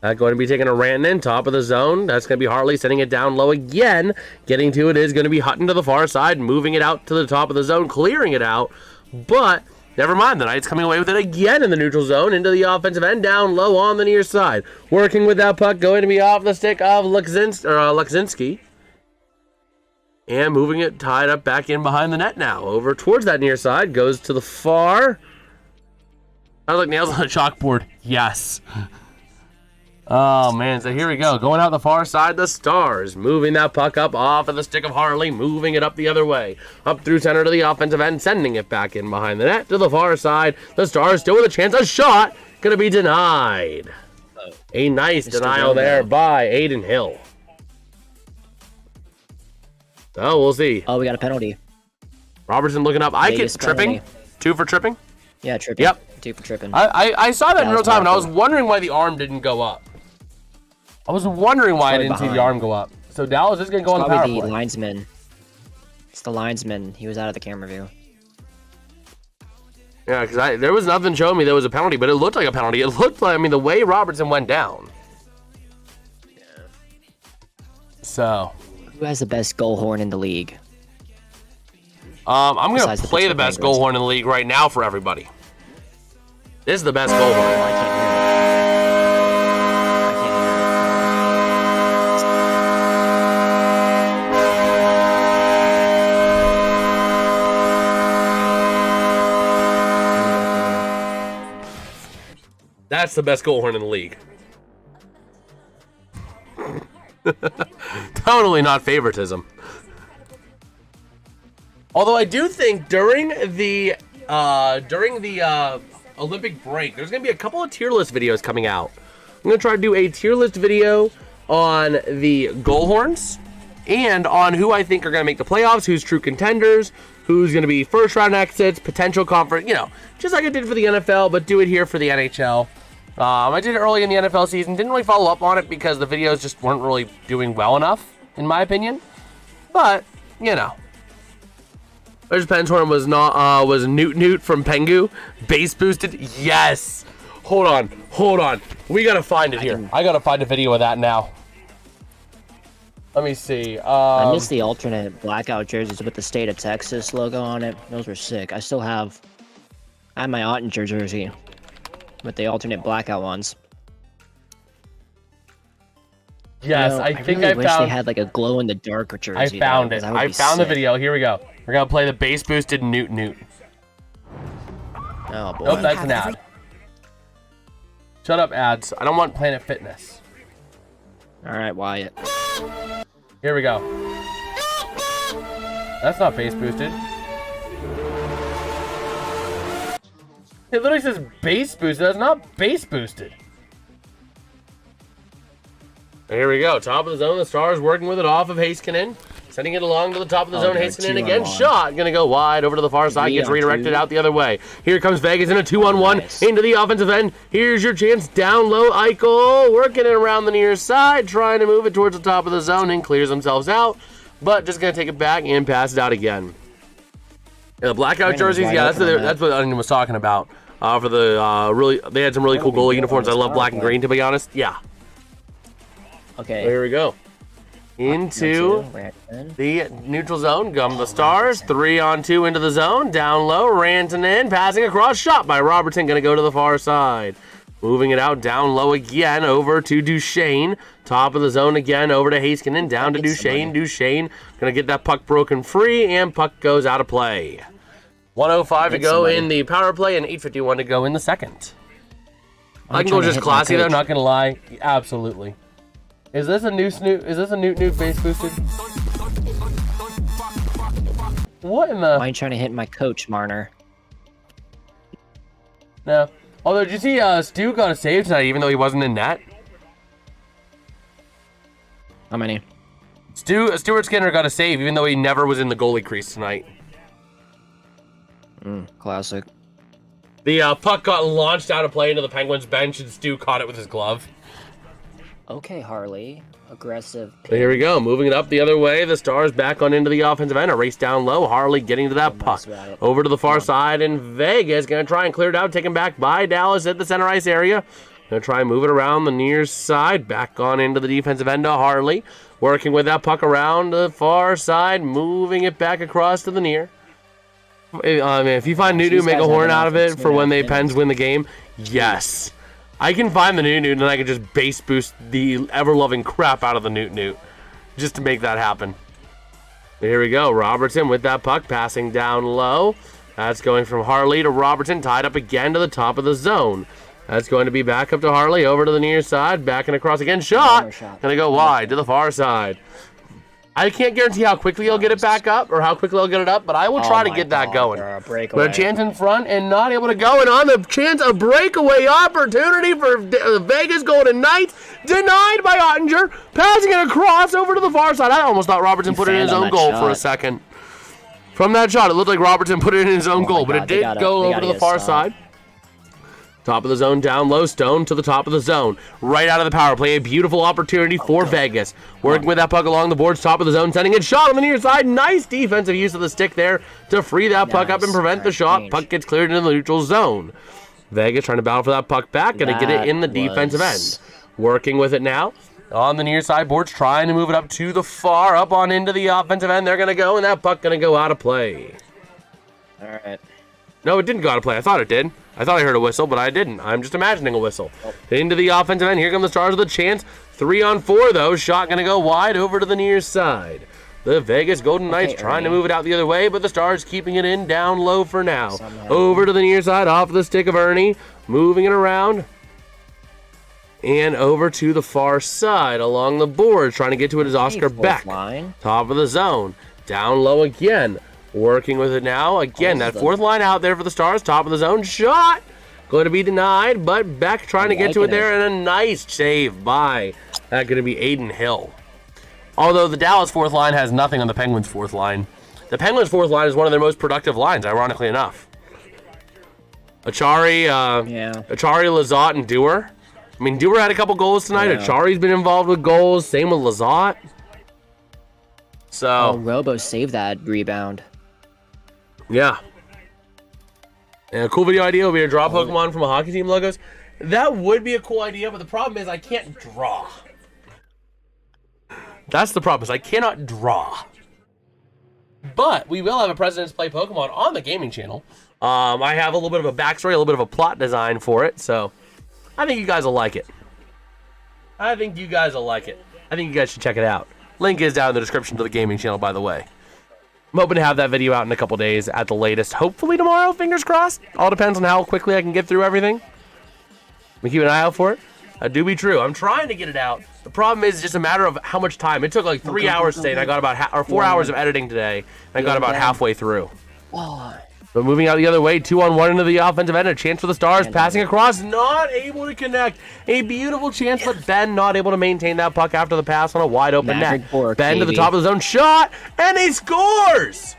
Going to be taking a Rantanen, top of the zone. That's going to be Harley sending it down low again. Getting to it is going to be Hutton to the far side, moving it out to the top of the zone, clearing it out. But never mind, the Knights coming away with it again in the neutral zone, into the offensive end, down low on the near side. Working with that puck, going to be off the stick of Leksinski. And moving it tied up back in behind the net now. Over towards that near side. Goes to the far. I like nails on a chalkboard. Yes. Oh, man. So here we go. Going out the far side, the Stars. Moving that puck up off of the stick of Harley. Moving it up the other way. Up through center to the offensive end. Sending it back in behind the net to the far side. The Stars still with a chance. A shot. Going to be denied. A nice denial there by Aiden Hill. So we'll see. Oh, we got a penalty. Robertson looking up. I get tripping. Penalty. 2 for tripping? Yeah, tripping. Yep. 2 for tripping. I saw that in real time, and I was wondering why the arm didn't go up. I was wondering why I didn't see the arm go up. So Dallas is going to go on the power play. The linesman. It's the linesman. He was out of the camera view. Yeah, because there was nothing showing me there was a penalty, but it looked like a penalty. It looked like, I mean, the way Robertson went down. Yeah. So. Who has the best goal horn in the league? I'm going to play the best goal horn in the league right now for everybody. This is the best goal horn. I can't hear it. That's the best goal horn in the league. Totally not favoritism. Although I do think during the Olympic break, there's going to be a couple of tier list videos coming out. I'm going to try to do a tier list video on the goal horns and on who I think are going to make the playoffs, who's true contenders, who's going to be first round exits, potential conference, you know, just like I did for the NFL, but do it here for the NHL. I did it early in the NFL season, didn't really follow up on it because the videos just weren't really doing well enough, in my opinion. But, you know. There's Penshorn was not was Newt from Pengu. Base boosted. Yes. Hold on. We gotta find it here. I gotta find a video of that now. Let me see. I missed the alternate blackout jerseys with the state of Texas logo on it. Those were sick. I have my Ottinger jersey with the alternate blackout ones. Yes, you know, I think really I wish found. they had like a glow in the dark jersey. I found it. I found the video. Here we go. We're gonna play the base boosted Newt. Oh boy. Nope, that's an ad. Shut up, ads. I don't want Planet Fitness. All right, Wyatt. Here we go. That's not base boosted. It literally says base boosted. That's not base boosted. Here we go. Top of the zone. The Stars working with it off of Heiskanen. Sending it along to the top of the zone. Heiskanen again. Shot. Going to go wide over to the far side. Gets redirected out the other way. Here comes Vegas in a 2-on-1 into the offensive end. Here's your chance. Down low. Eichel working it around the near side. Trying to move it towards the top of the zone and clears themselves out. But just going to take it back and pass it out again. Yeah, the blackout jerseys. Yeah, that's what Onion was talking about. For the they had some really cool goalie uniforms. I love black and green, to be honest. Yeah. Okay. Here we go. Into the neutral zone. Come the Stars. 3-on-2 into the zone. Down low. Rantanen passing across. Shot by Robertson. Going to go to the far side. Moving it out down low again. Over to Duchesne. Top of the zone again. Over to Heiskanen. Down to Duchesne. Duchesne going to get that puck broken free. And puck goes out of play. 1:05 to go in the power play and 8:51 to go in the second. I can go just classy though. Not going to lie. Absolutely. Is this a new Snoot? Is this a Newt base boosted? What in the? Why are you trying to hit my coach, Marner? No. Although, did you see Stu got a save tonight even though he wasn't in net? How many? Stuart Skinner got a save even though he never was in the goalie crease tonight. Classic. The puck got launched out of play into the Penguins bench and Stu caught it with his glove. Okay, Harley. Aggressive. So here we go. Moving it up the other way. The Stars back on into the offensive end. A race down low. Harley getting to that puck. Over to the far side. And Vegas going to try and clear it out. Taken back by Dallas at the center ice area. Going to try and move it around the near side. Back on into the defensive end to Harley. Working with that puck around the far side. Moving it back across to the near. If you find Nunu, make a horn out of it for when the Pens win the game. Yes. I can find the Newt and I can just base boost the ever-loving crap out of the Newt just to make that happen. Here we go. Robertson with that puck, passing down low. That's going from Harley to Robertson, tied up again to the top of the zone. That's going to be back up to Harley, over to the near side, back and across again. Shot! Gonna go wide to the far side. I can't guarantee how quickly he'll get it back up or how quickly he'll get it up, but I will try to get that going. But a chance in front and not able to go, and on the chance, a breakaway opportunity for Vegas Golden Knights, denied by Ottinger, passing it across over to the far side. I almost thought Robertson put it in his own goal for a second. From that shot, it looked like Robertson put it in his own goal, but it did go over to the far side. Top of the zone, down low, Stone to the top of the zone. Right out of the power play, a beautiful opportunity for Vegas. Working with that puck along the boards, top of the zone, sending it shot on the near side. Nice defensive use of the stick there to free that puck up and prevent the shot. Puck gets cleared into the neutral zone. Vegas trying to battle for that puck back, gonna get it in the defensive end. Working with it now. On the near side boards, trying to move it up to the far, up on into the offensive end. They're gonna go, and that puck gonna go out of play. All right. No, it didn't go out of play. I thought it did. I thought I heard a whistle, but I didn't. I'm just imagining a whistle. Into the offensive end. Here come the Stars with a chance. 3-on-4, though. Shot going to go wide over to the near side. The Vegas Golden Knights trying to move it out the other way, but the Stars keeping it in down low for now. Over to the near side, off the stick of Ernie. Moving it around. And over to the far side along the board. Trying to get to it is Oscar Beck. Top of the zone. Down low again. Working with it now. Again, that fourth line out there for the Stars. Top of the zone. Shot! Going to be denied, but Beck trying to get to it there, and a nice save by that going to be Aiden Hill. Although the Dallas fourth line has nothing on the Penguins fourth line. The Penguins fourth line is one of their most productive lines, ironically enough. Achari, Lizotte, and Dewar. I mean, Dewar had a couple goals tonight. Achari's been involved with goals. Same with Lizotte. So Robo saved that rebound. Yeah. And a cool video idea would be to draw Pokemon from a hockey team logos. That would be a cool idea, but the problem is I can't draw. That's the problem, is I cannot draw. But we will have a President's Play Pokemon on the gaming channel. I have a little bit of a backstory, a little bit of a plot design for it, so I think you guys will like it. I think you guys should check it out. Link is down in the description to the gaming channel, by the way. I'm hoping to have that video out in a couple days at the latest. Hopefully tomorrow, fingers crossed. All depends on how quickly I can get through everything. We keep an eye out for it. That do be true. I'm trying to get it out. The problem is just a matter of how much time. It took like 3 hours today, and I got about 4 hours of editing today, and I got about halfway through. But moving out the other way, 2-on-1 into the offensive end, a chance for the Stars, passing across, not able to connect. A beautiful chance, but Ben not able to maintain that puck after the pass on a wide open net. Ben to the top of the zone, shot, and he scores!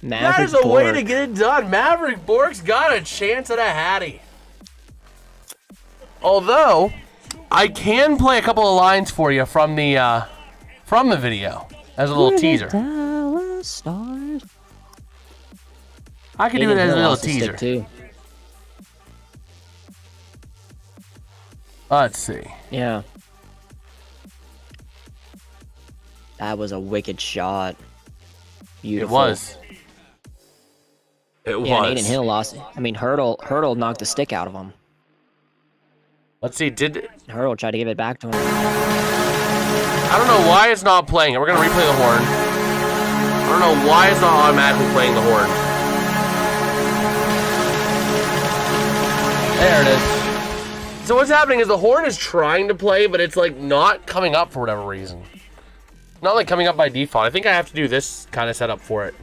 That is a way to get it done. Maverick Bork's got a chance at a hattie. Although, I can play a couple of lines for you from the video as a little teaser. I can do it as a little teaser. Too. Let's see. Yeah. That was a wicked shot. Beautiful. It was. It was. And Aiden Hill lost it. I mean, Hurdle knocked the stick out of him. Let's see, Hurdle tried to give it back to him. I don't know why it's not playing. We're going to replay the horn. I don't know why it's not automatically playing the horn. There it is. So what's happening is the horn is trying to play, but it's like not coming up for whatever reason. Not like coming up by default. I think I have to do this kind of setup for it.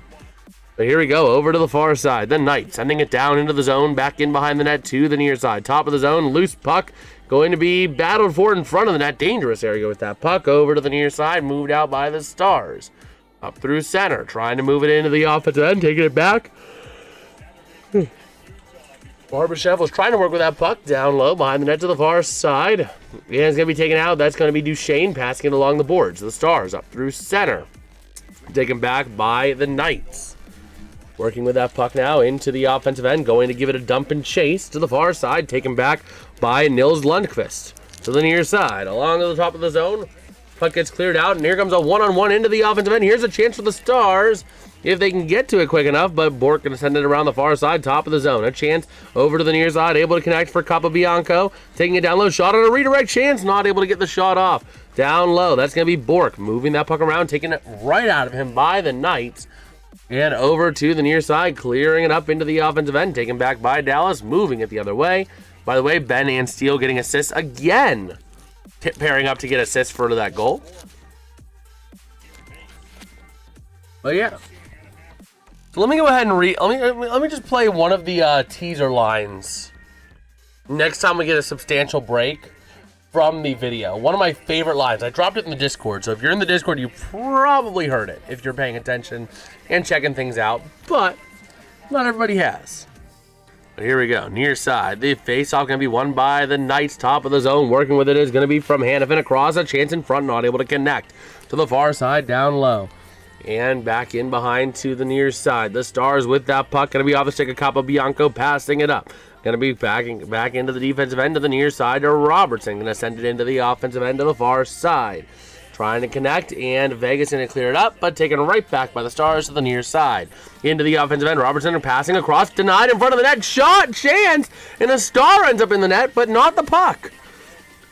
But here we go, over to the far side. The Knights sending it down into the zone, back in behind the net to the near side. Top of the zone, loose puck, going to be battled for in front of the net. Dangerous area with that puck over to the near side, moved out by the Stars. Up through center, trying to move it into the offensive end, taking it back. Barbashev was trying to work with that puck down low behind the net to the far side. Yeah, it's going to be taken out. That's going to be Duchesne passing it along the boards. The Stars up through center. Taken back by the Knights. Working with that puck now into the offensive end. Going to give it a dump and chase to the far side. Taken back by Nils Lundqvist. To the near side. Along to the top of the zone. Puck gets cleared out, and here comes a one-on-one into the offensive end. Here's a chance for the Stars if they can get to it quick enough, but Bork going to send it around the far side, top of the zone. A chance over to the near side, able to connect for Capobianco. Taking it down low, shot on a redirect chance, not able to get the shot off. Down low, that's going to be Bork moving that puck around, taking it right out of him by the Knights. And over to the near side, clearing it up into the offensive end, taken back by Dallas, moving it the other way. By the way, Ben and Steele getting assists again. Pairing up to get assists for that goal. But yeah. So let me go ahead and let me just play one of the teaser lines next time we get a substantial break from the video. One of my favorite lines. I dropped it in the Discord, so if you're in the Discord, you probably heard it if you're paying attention and checking things out, but not everybody has. But here we go, near side. The face-off going to be won by the Knights, top of the zone. Working with it is going to be from Hannafin across, a chance in front, not able to connect. To the far side, down low. And back in behind to the near side. The Stars with that puck, going to be off the stick of Capobianco, passing it up. Going to be back into the defensive end to the near side to Robertson. Going to send it into the offensive end to the far side. Trying to connect, and Vegas going to clear it up, but taken right back by the Stars to the near side. Into the offensive end, Robertson passing across, denied in front of the net, shot, chance, and a Star ends up in the net, but not the puck.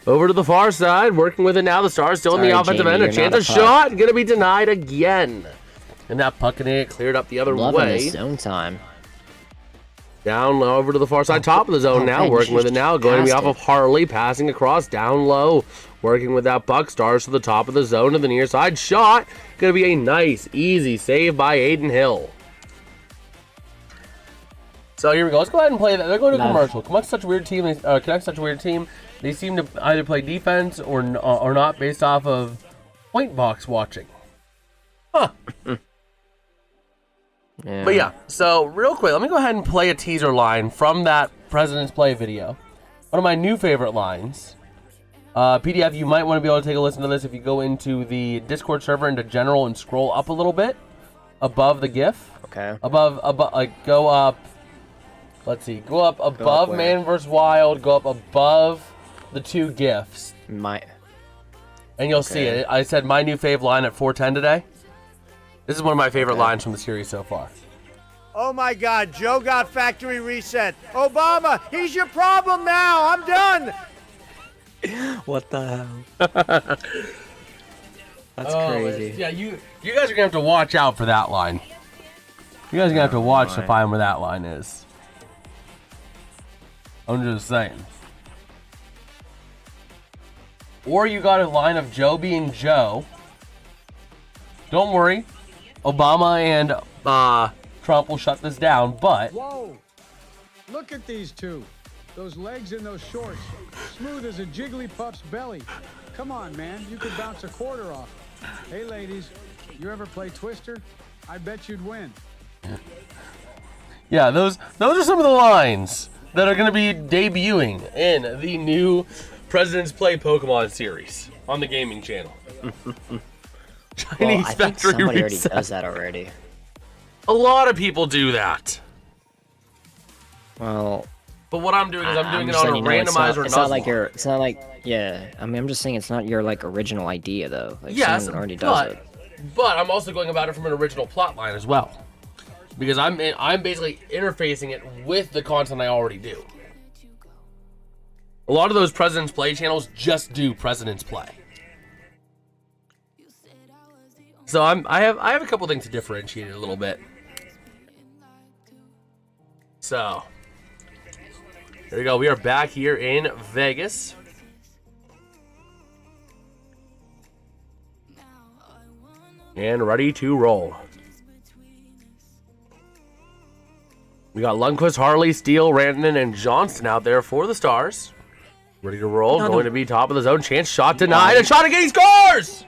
Over to the far side, working with it now, the Stars still in the offensive end, a chance, a shot, going to be denied again. And that puck going to get cleared up the other way. This zone time. Down low over to the far side, top of the zone now, working with it now, going to be off of Harley, passing across, down low, working with that puck, Stars to the top of the zone to the near side, shot, going to be a nice, easy save by Aiden Hill. So here we go, let's go ahead and play that. They're going to commercial. Connect such a weird team. They seem to either play defense or not based off of point box watching. Huh. Yeah. But yeah, so real quick, let me go ahead and play a teaser line from that President's Play video. One of my new favorite lines. PDF, you might want to be able to take a listen to this if you go into the Discord server into general and scroll up a little bit above the GIF. Okay. Above, like go up. Let's see, go up above Man vs. Wild. Go up above the two GIFs. And you'll see it. I said my new fave line at 4:10 today. This is one of my favorite lines from the series so far. Oh my God, Joe got factory reset. Obama, he's your problem now. I'm done. What the hell? That's crazy. Yeah, you guys are gonna have to watch out for that line. You guys are gonna have to watch to find where that line is. I'm just saying. Or you got a line of Joe being Joe. Don't worry, Obama and Trump will shut this down, but... Whoa! Look at these two. Those legs in those shorts. Smooth as a Jigglypuff's belly. Come on, man. You could bounce a quarter off. Hey, ladies. You ever play Twister? I bet you'd win. Yeah, those are some of the lines that are going to be debuting in the new President's Play Pokemon series on the gaming channel. Well, I think somebody already does that already. A lot of people do that. Well, but what I'm doing is I'm doing it on a randomizer. It's not like it's not like, yeah. I mean, I'm just saying it's not your like original idea though. Like, yes, someone already does it. But I'm also going about it from an original plot line as well, because I'm basically interfacing it with the content I already do. A lot of those President's Play channels just do President's Play. So I have a couple things to differentiate it a little bit. So there we go. We are back here in Vegas. And ready to roll. We got Lundqvist, Harley, Steele, Rantanen, and Johnston out there for the Stars. Ready to roll. Going to be top of the zone. Chance shot denied. A shot again. He scores!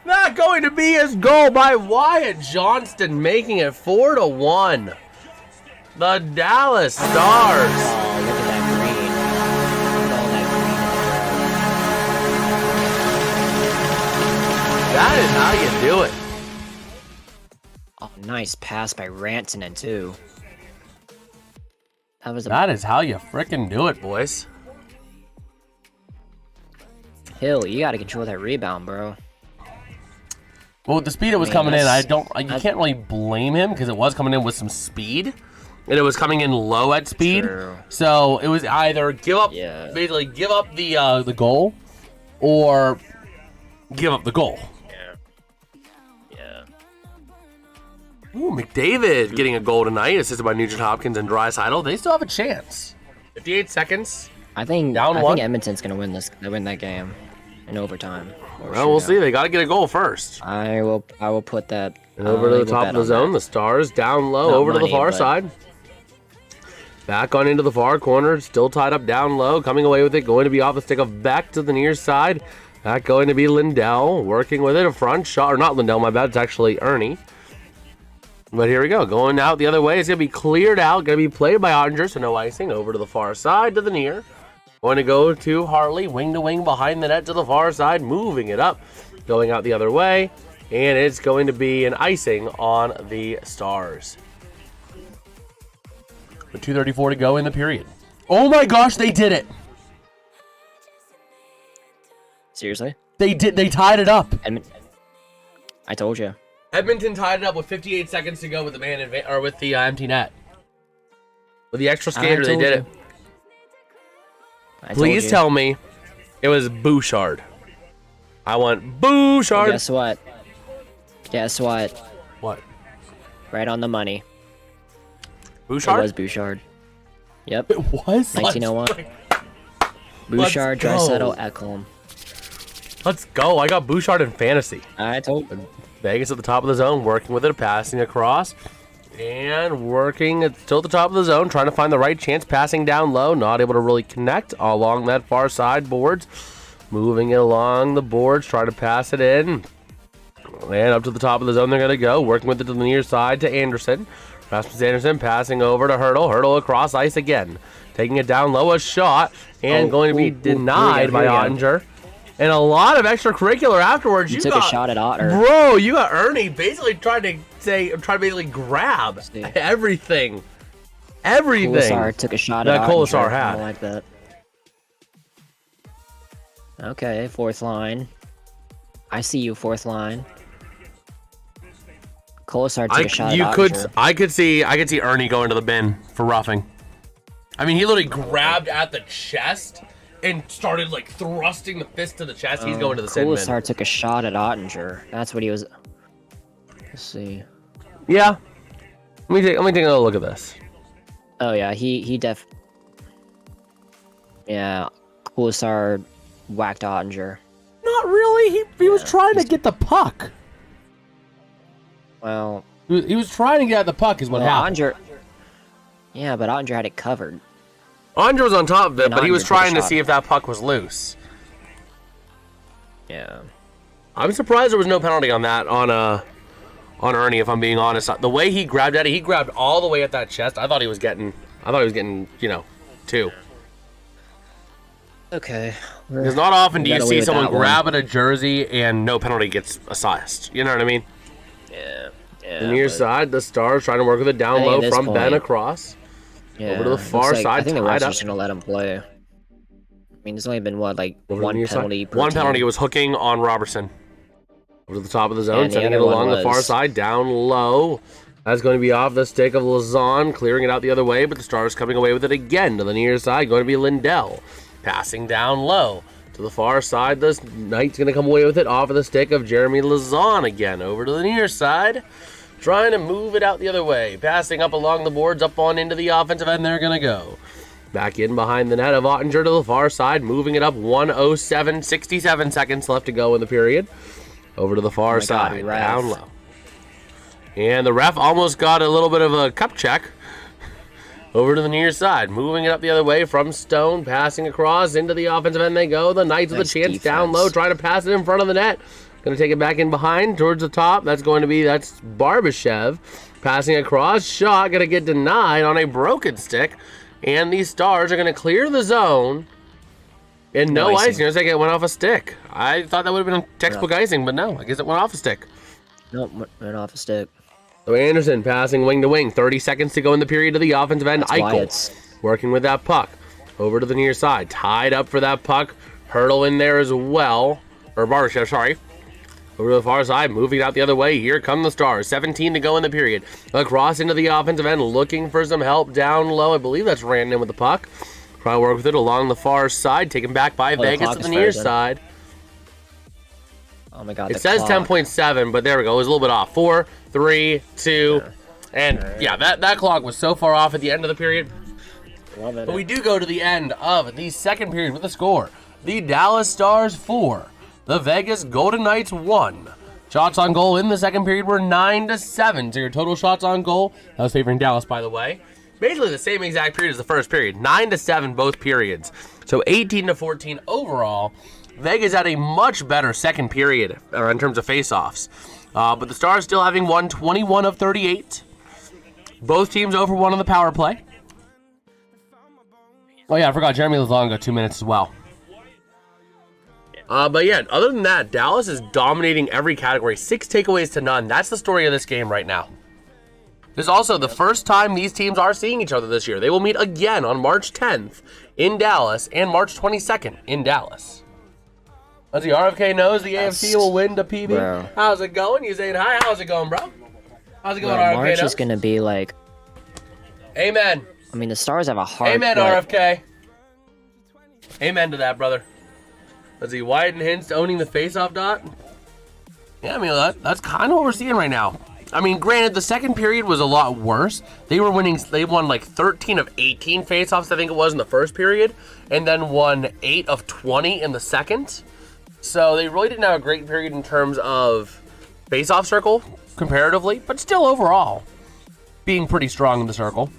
Not going to be his goal by Wyatt Johnston, making it 4-1. The Dallas Stars. Oh, look at that green. That is how you do it. Oh, nice pass by Rantanen too. That is how you frickin' do it, boys. Hill, you gotta control that rebound, bro. Well, with the speed it was coming in, you can't really blame him because it was coming in with some speed. And it was coming in low at speed. True. So it was either basically give up the goal or give up the goal. Ooh, McDavid getting a goal tonight, assisted by Nugent Hopkins and Draisaitl. They still have a chance. 58 seconds. I think Edmonton's gonna win this. They win that game in overtime. Well, we'll see. They got to get a goal first. I will put that. And over to the top of the zone, the Stars down low, over to the far side. Back on into the far corner, still tied up down low, coming away with it, going to be off the stick of back to the near side. That going to be Lindell, working with it, a front shot, or not Lindell, my bad, it's actually Ernie. But here we go, going out the other way. It's going to be cleared out, going to be played by Ottinger, so no icing. Over to the far side, to the near. Going to go to Hartley, wing to wing behind the net to the far side, moving it up, going out the other way. And it's going to be an icing on the Stars. With 2:34 to go in the period. Oh my gosh, they did it! Seriously? They tied it up. I told you. Edmonton tied it up with 58 seconds to go with the empty net. With the extra skater, they did it. Please tell me it was Bouchard. I want Bouchard. Well, guess what? Guess what? What? Right on the money. Bouchard? It was Bouchard. Yep. It was? 1901. Bouchard, Draisaitl, Ekholm. Let's go. I got Bouchard in fantasy. I told you. Vegas at the top of the zone, working with it, passing across. And working still at the top of the zone, trying to find the right chance, passing down low, not able to really connect along that far side boards. Moving it along the boards, trying to pass it in. And up to the top of the zone they're going to go, working with it to the near side to Anderson. Rasmus Anderson passing over to Hurdle. Hurdle across ice again. Taking it down low, a shot, and going to be denied by Ottinger. And a lot of extracurricular afterwards. You took a shot at Otter. Bro, you got Ernie basically trying to basically grab everything. Everything. Colasar took a shot at Otter. Colasar had. I don't like that. Okay, fourth line. I see you, fourth line. Colasar took a shot at Otter. I could see Ernie going to the bin for roughing. I mean, he literally grabbed at the chest and started like thrusting the fist to the chest. He's going to the sin bin. Colasar took a shot at Ottinger. That's what he was. Let's see. Yeah. Let me take a look at this. Oh yeah, yeah, Colasar whacked Ottinger. Not really. He was trying to get the puck. Well, he was trying to get at the puck is what happened. Yeah, but Ottinger had it covered. Ottinger was on top of it, but he was trying to see if that puck was loose. Yeah. I'm surprised there was no penalty on that on Ernie, if I'm being honest. The way he grabbed at it, he grabbed all the way at that chest. I thought he was getting, two. Okay. Because not often do you see someone grab at a jersey and no penalty gets assessed. You know what I mean? Yeah. The near side, the Stars trying to work with it down low from Ben across. Yeah, over to the far side. I think the refs are just going to let him play. I mean, there's only been, one penalty per One penalty team. was hooking on Robertson. Over to the top of the zone, sending it along the far side, down low. That's going to be off the stick of Lazan, clearing it out the other way, but the Stars coming away with it again to the near side, going to be Lindell. Passing down low to the far side. The Knight's going to come away with it off of the stick of Jeremy Lazan again. Over to the near side. Trying to move it out the other way. Passing up along the boards, up on into the offensive end. They're going to go. Back in behind the net of Ottinger to the far side. Moving it up 1:07, 67 seconds left to go in the period. Over to the far side. Down low. And the ref almost got a little bit of a cup check. Over to the near side. Moving it up the other way from Stone. Passing across into the offensive end they go. The Knights with a chance down low. Trying to pass it in front of the net. Going to take it back in behind towards the top. That's Barbashev. Passing across. Shot going to get denied on a broken stick. And these Stars are going to clear the zone. And no icing. Looks like it went off a stick. I thought that would have been textbook icing, but no. I guess it went off a stick. Nope, went off a stick. So Anderson passing wing to wing. 30 seconds to go in the period to the offensive end. Eichel working with that puck. Over to the near side. Tied up for that puck. Hurdle in there as well. Or Barbashev, sorry. Over to the far side, moving out the other way. Here come the Stars. 17 to go in the period. Across into the offensive end, looking for some help down low. I believe that's Randon with the puck. Try to work with it along the far side. Taken back by Vegas to the near side. Oh my god. It says 10.7, but there we go. It was a little bit off. 4, 3, 2, and yeah, that clock was so far off at the end of the period. Love it. But we do go to the end of the second period with a score. The Dallas Stars 4. The Vegas Golden Knights 1. Shots on goal in the second period were 9-7. So your total shots on goal, that was favoring Dallas, by the way. Basically the same exact period as the first period. 9-7 both periods. So 18-14 overall. Vegas had a much better second period in terms of faceoffs. But the Stars still having won 21 of 38. Both teams over 1 on the power play. Oh yeah, I forgot Jeremy Lauzon got 2 minutes as well. But yeah, other than that, Dallas is dominating every category. 6 takeaways to none. That's the story of this game right now. This is also the first time these teams are seeing each other this year. They will meet again on March 10th in Dallas and March 22nd in Dallas. As the RFK knows, the AFC will win the PB. Bro. How's it going? You saying hi? How's it going, bro? How's it going, RFK? March is going to be like... Amen. I mean, the Stars have a hard... Amen, RFK. Amen to that, brother. Let's see, Wyatt and Hintz owning the face-off dot. Yeah, I mean, that's kind of what we're seeing right now. I mean, granted, the second period was a lot worse. They won like 13 of 18 face-offs, I think it was, in the first period, and then won 8 of 20 in the second. So they really didn't have a great period in terms of face-off circle, comparatively, but still overall being pretty strong in the circle.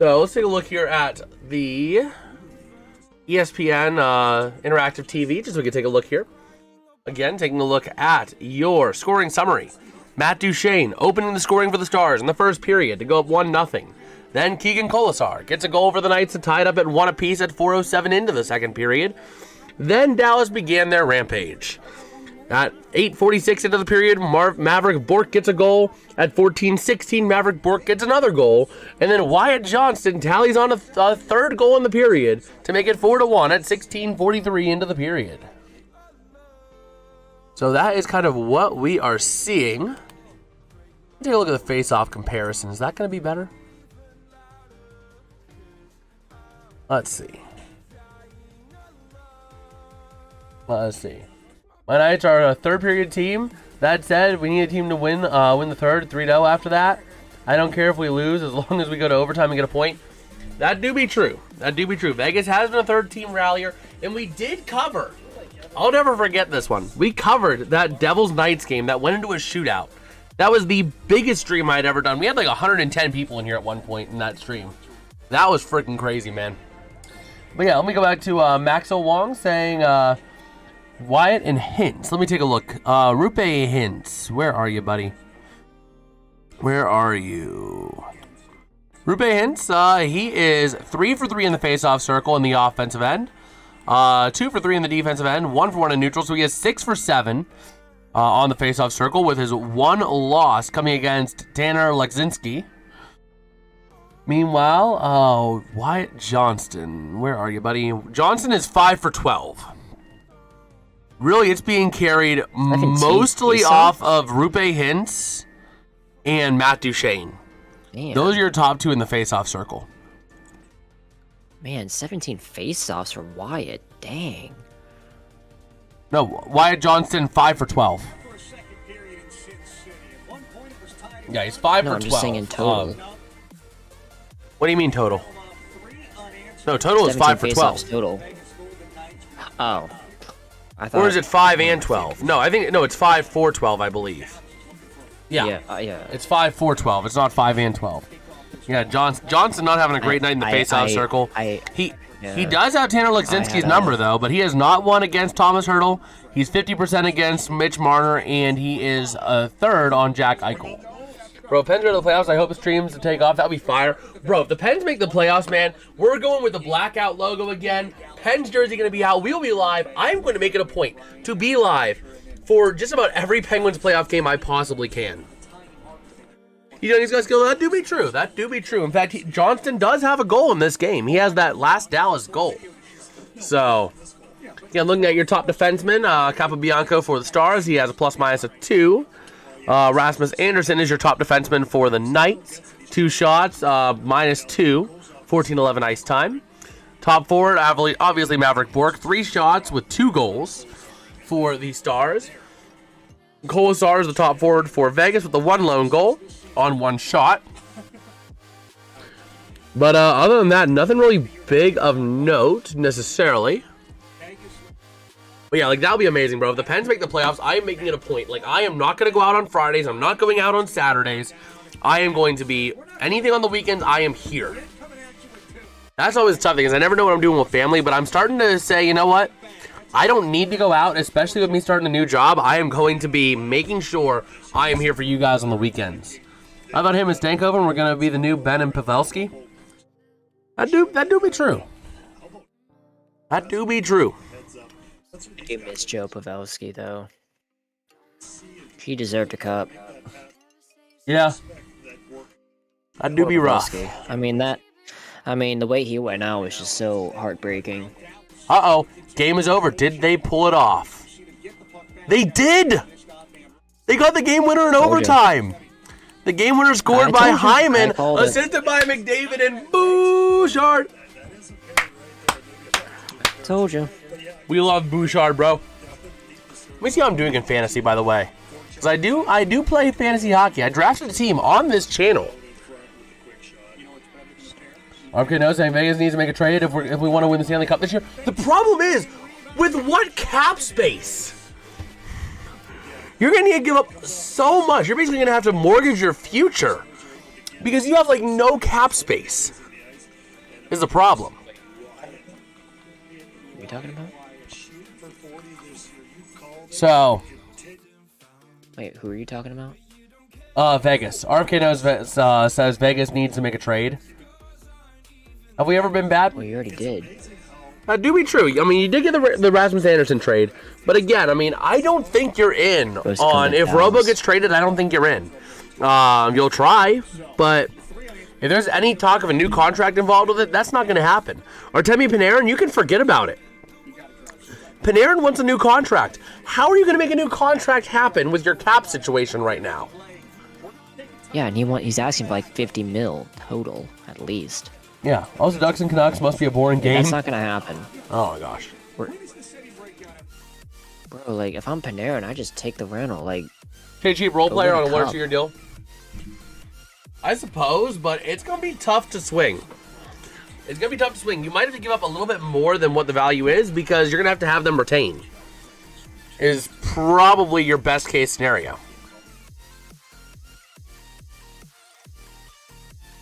So let's take a look here at the ESPN interactive TV, just so we can take a look here. Again, taking a look at your scoring summary. Matt Duchene opening the scoring for the Stars in the first period to go up 1-0. Then Keegan Colasar gets a goal for the Knights to tie it up at 1 apiece at 4:07 into the second period. Then Dallas began their rampage. At 8:46 into the period, Maverick Bork gets a goal. At 14:16, Maverick Bork gets another goal. And then Wyatt Johnston tallies on a third goal in the period to make it 4-1 at 16:43 into the period. So that is kind of what we are seeing. Take a look at the face-off comparison. Is that going to be better? Let's see. Let's see. My Knights are a third period team. That said, we need a team to win the third, 3-0 after that. I don't care if we lose as long as we go to overtime and get a point. That do be true. That do be true. Vegas has been a third team rallier, and we did cover. I'll never forget this one. We covered that Devils Knights game that went into a shootout. That was the biggest stream I'd ever done. We had like 110 people in here at one point in that stream. That was freaking crazy, man. But yeah, let me go back to Maxwell Wong saying Wyatt and Hintz. Let me take a look. Rupe Hintz. Where are you, buddy? Where are you? Rupe Hintz, he is 3 for 3 in the face-off circle in the offensive end. 2 for 3 in the defensive end. 1 for 1 in neutral. So he has 6 for 7 on the face-off circle with his 1 loss coming against Tanner Leksinski. Meanwhile, Wyatt Johnston. Where are you, buddy? Johnston is 5 for 12. Really, it's being carried mostly off of Rupe Hintz and Matt Duchene. Damn. Those are your top 2 in the face-off circle. Man, 17 face-offs for Wyatt. Dang. No, Wyatt Johnston, 5 for 12. Yeah, he's 5 for 12. I'm just saying in total. What do you mean total? No, total is 5 for 12. Total. Oh. I thought, or is it 5 and 12? No, I think it's 5 for 12, I believe. Yeah. Yeah. It's 5 for 12. It's not 5 and 12. Yeah, Johnson not having a great night in the face-off circle. He does have Tanner Leksinski's number, though, but he has not won against Thomas Hertl. He's 50% against Mitch Marner, and he is a third on Jack Eichel. Bro, Pens are in the playoffs. I hope his streams to take off. That'll be fire. Bro, if the Pens make the playoffs, man, we're going with the blackout logo again. Pens jersey going to be out. We'll be live. I'm going to make it a point to be live for just about every Penguins playoff game I possibly can. You know, these guys go, that do be true. That do be true. In fact, Johnston does have a goal in this game. He has that last Dallas goal. So, Yeah, looking at your top defenseman, Capobianco for the Stars. He has a plus-minus of 2. Rasmus Anderson is your top defenseman for the Knights. 2 shots, -2, 14-11 ice time. Top forward, obviously Maverick Bourque. 3 shots with 2 goals for the Stars. Colasar is the top forward for Vegas with the 1 lone goal on 1 shot. But other than that, nothing really big of note necessarily. But yeah, like, that'll be amazing, bro. If the Pens make the playoffs, I am making it a point. Like, I am not going to go out on Fridays. I'm not going out on Saturdays. I am going to be, anything on the weekends, I am here. That's always a tough thing, because I never know what I'm doing with family, but I'm starting to say, you know what? I don't need to go out, especially with me starting a new job. I am going to be making sure I am here for you guys on the weekends. How about him and Stankoven? We're going to be the new Ben and Pavelski. That do be true. That do be true. I do miss Joe Pavelski, though. He deserved a cup. Yeah. That do be rough. I mean, the way he went out was just so heartbreaking. Uh-oh. Game is over. Did they pull it off? They did! They got the game winner in overtime. The game winner scored by Hyman, assisted by McDavid and Bouchard. Told you. We love Bouchard, bro. Let me see how I'm doing in fantasy, by the way. Because I do play fantasy hockey. I drafted a team on this channel. Okay, no, saying Vegas needs to make a trade if we want to win the Stanley Cup this year. The problem is, with what cap space? You're going to need to give up so much. You're basically going to have to mortgage your future. Because you have, like, no cap space. Is the problem. What are you talking about? So. Wait, who are you talking about? Vegas. RFK knows, says Vegas needs to make a trade. Have we ever been bad? Well, you already did. That do be true. I mean, you did get the Rasmus Anderson trade. But again, I mean, I don't think you're in on... If Robo gets traded, I don't think you're in. You'll try, but if there's any talk of a new contract involved with it, that's not going to happen. Artemi Panarin, you can forget about it. Panarin wants a new contract. How are you going to make a new contract happen with your cap situation right now? Yeah, and he's asking for like 50 mil total, at least. Yeah. Also, Ducks and Canucks must be a boring game. That's not going to happen. Oh, my gosh. Bro, like, if I'm Panarin, I just take the rental. Like, okay, cheap role player on a 1 or 2 year deal? I suppose, but it's going to be tough to swing. It's going to be tough to swing. You might have to give up a little bit more than what the value is because you're going to have them retain. Is probably your best case scenario.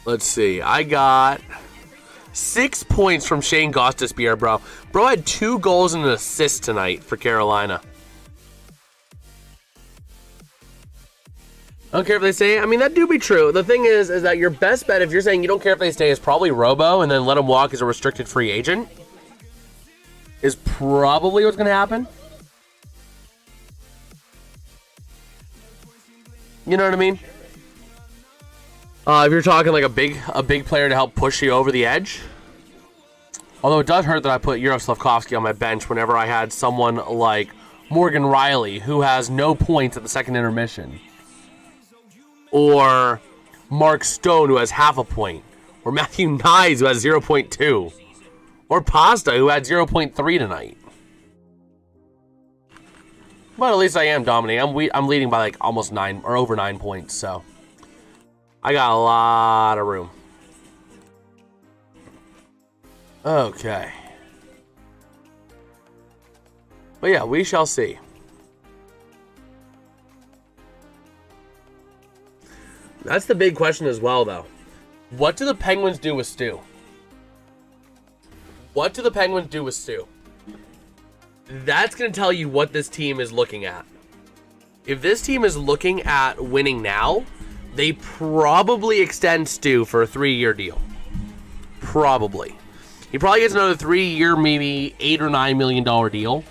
Let's see. I got 6 points from Shane Gostisbehere, bro. Bro had 2 goals and an assist tonight for Carolina. I don't care if they stay. I mean, that do be true. The thing is that your best bet, if you're saying you don't care if they stay, is probably Robo and then let him walk as a restricted free agent. Is probably what's going to happen. You know what I mean? If you're talking like a big player to help push you over the edge. Although it does hurt that I put Yuri Slafkovsky on my bench whenever I had someone like Morgan Riley, who has no points at the second intermission. Or Mark Stone, who has half a point. Or Matthew Nyes, who has 0.2. Or Pasta, who had 0.3 tonight. But at least I am dominating. I'm leading by like almost 9 or over 9 points, so I got a lot of room. Okay. But yeah, we shall see. That's the big question as well, though. What do the Penguins do with Stu? What do the Penguins do with Stu? That's going to tell you what this team is looking at. If this team is looking at winning now, they probably extend Stu for a 3-year deal. Probably. He probably gets another 3-year, maybe $8 or $9 million deal.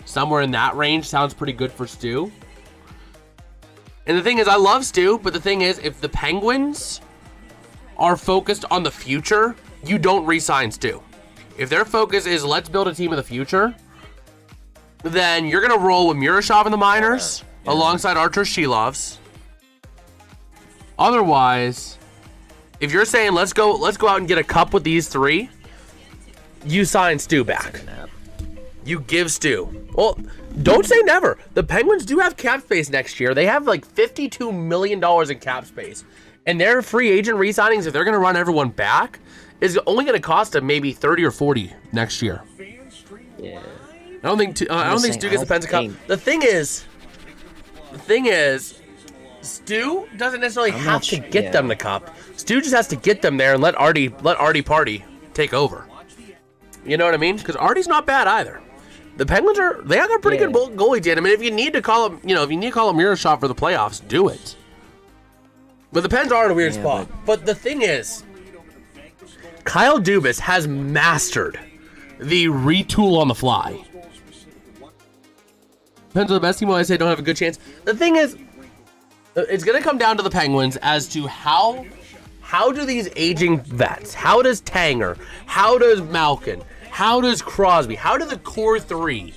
Somewhere in that range sounds pretty good for Stu. And the thing is, I love Stu, but the thing is, if the Penguins are focused on the future, you don't re-sign Stu. If their focus is, let's build a team of the future, then you're going to roll with Miroshov in the minors alongside Artur Shilovs. Otherwise, if you're saying let's go out and get a cup with these three, you sign Stu back. You give Stu. Well, don't say never. The Penguins do have cap space next year. They have like $52 million in cap space. And their free agent re-signings, if they're going to run everyone back, is only going to cost them maybe 30 or 40 next year. Yeah. I don't think Stu gets the Pens a cup. The thing is, Stu doesn't necessarily have to get them the cup. Stu just has to get them there and let Artie Party take over. You know what I mean? Because Artie's not bad either. The Penguins they have a pretty good goalie, Dan. I mean, if you need to call him, Miroshov for the playoffs, do it. But the Pens are in a weird spot. But the thing is, Kyle Dubas has mastered the retool on the fly. Pens are the best team when I say don't have a good chance. The thing is, it's going to come down to the Penguins as to how do these aging vets, how does Tanger, how does Malkin, how does Crosby, how do the core three,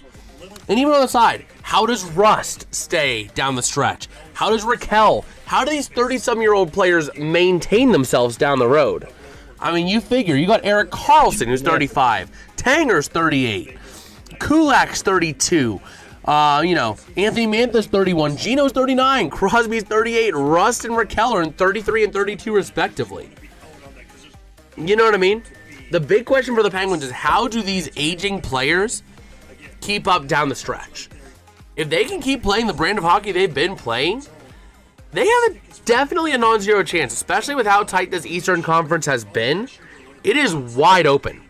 and even on the side, how does Rust stay down the stretch? How does Raquel, how do these 30-some-year-old players maintain themselves down the road? I mean, you figure, you got Erik Karlsson, who's 35, Tanger's 38, Kulak's 32, Anthony Mantha's 31, Gino's 39, Crosby's 38, Rust and Raquel are in 33 and 32 respectively. You know what I mean? The big question for the Penguins is how do these aging players keep up down the stretch? If they can keep playing the brand of hockey they've been playing, they have definitely a non-zero chance, especially with how tight this Eastern Conference has been. It is wide open.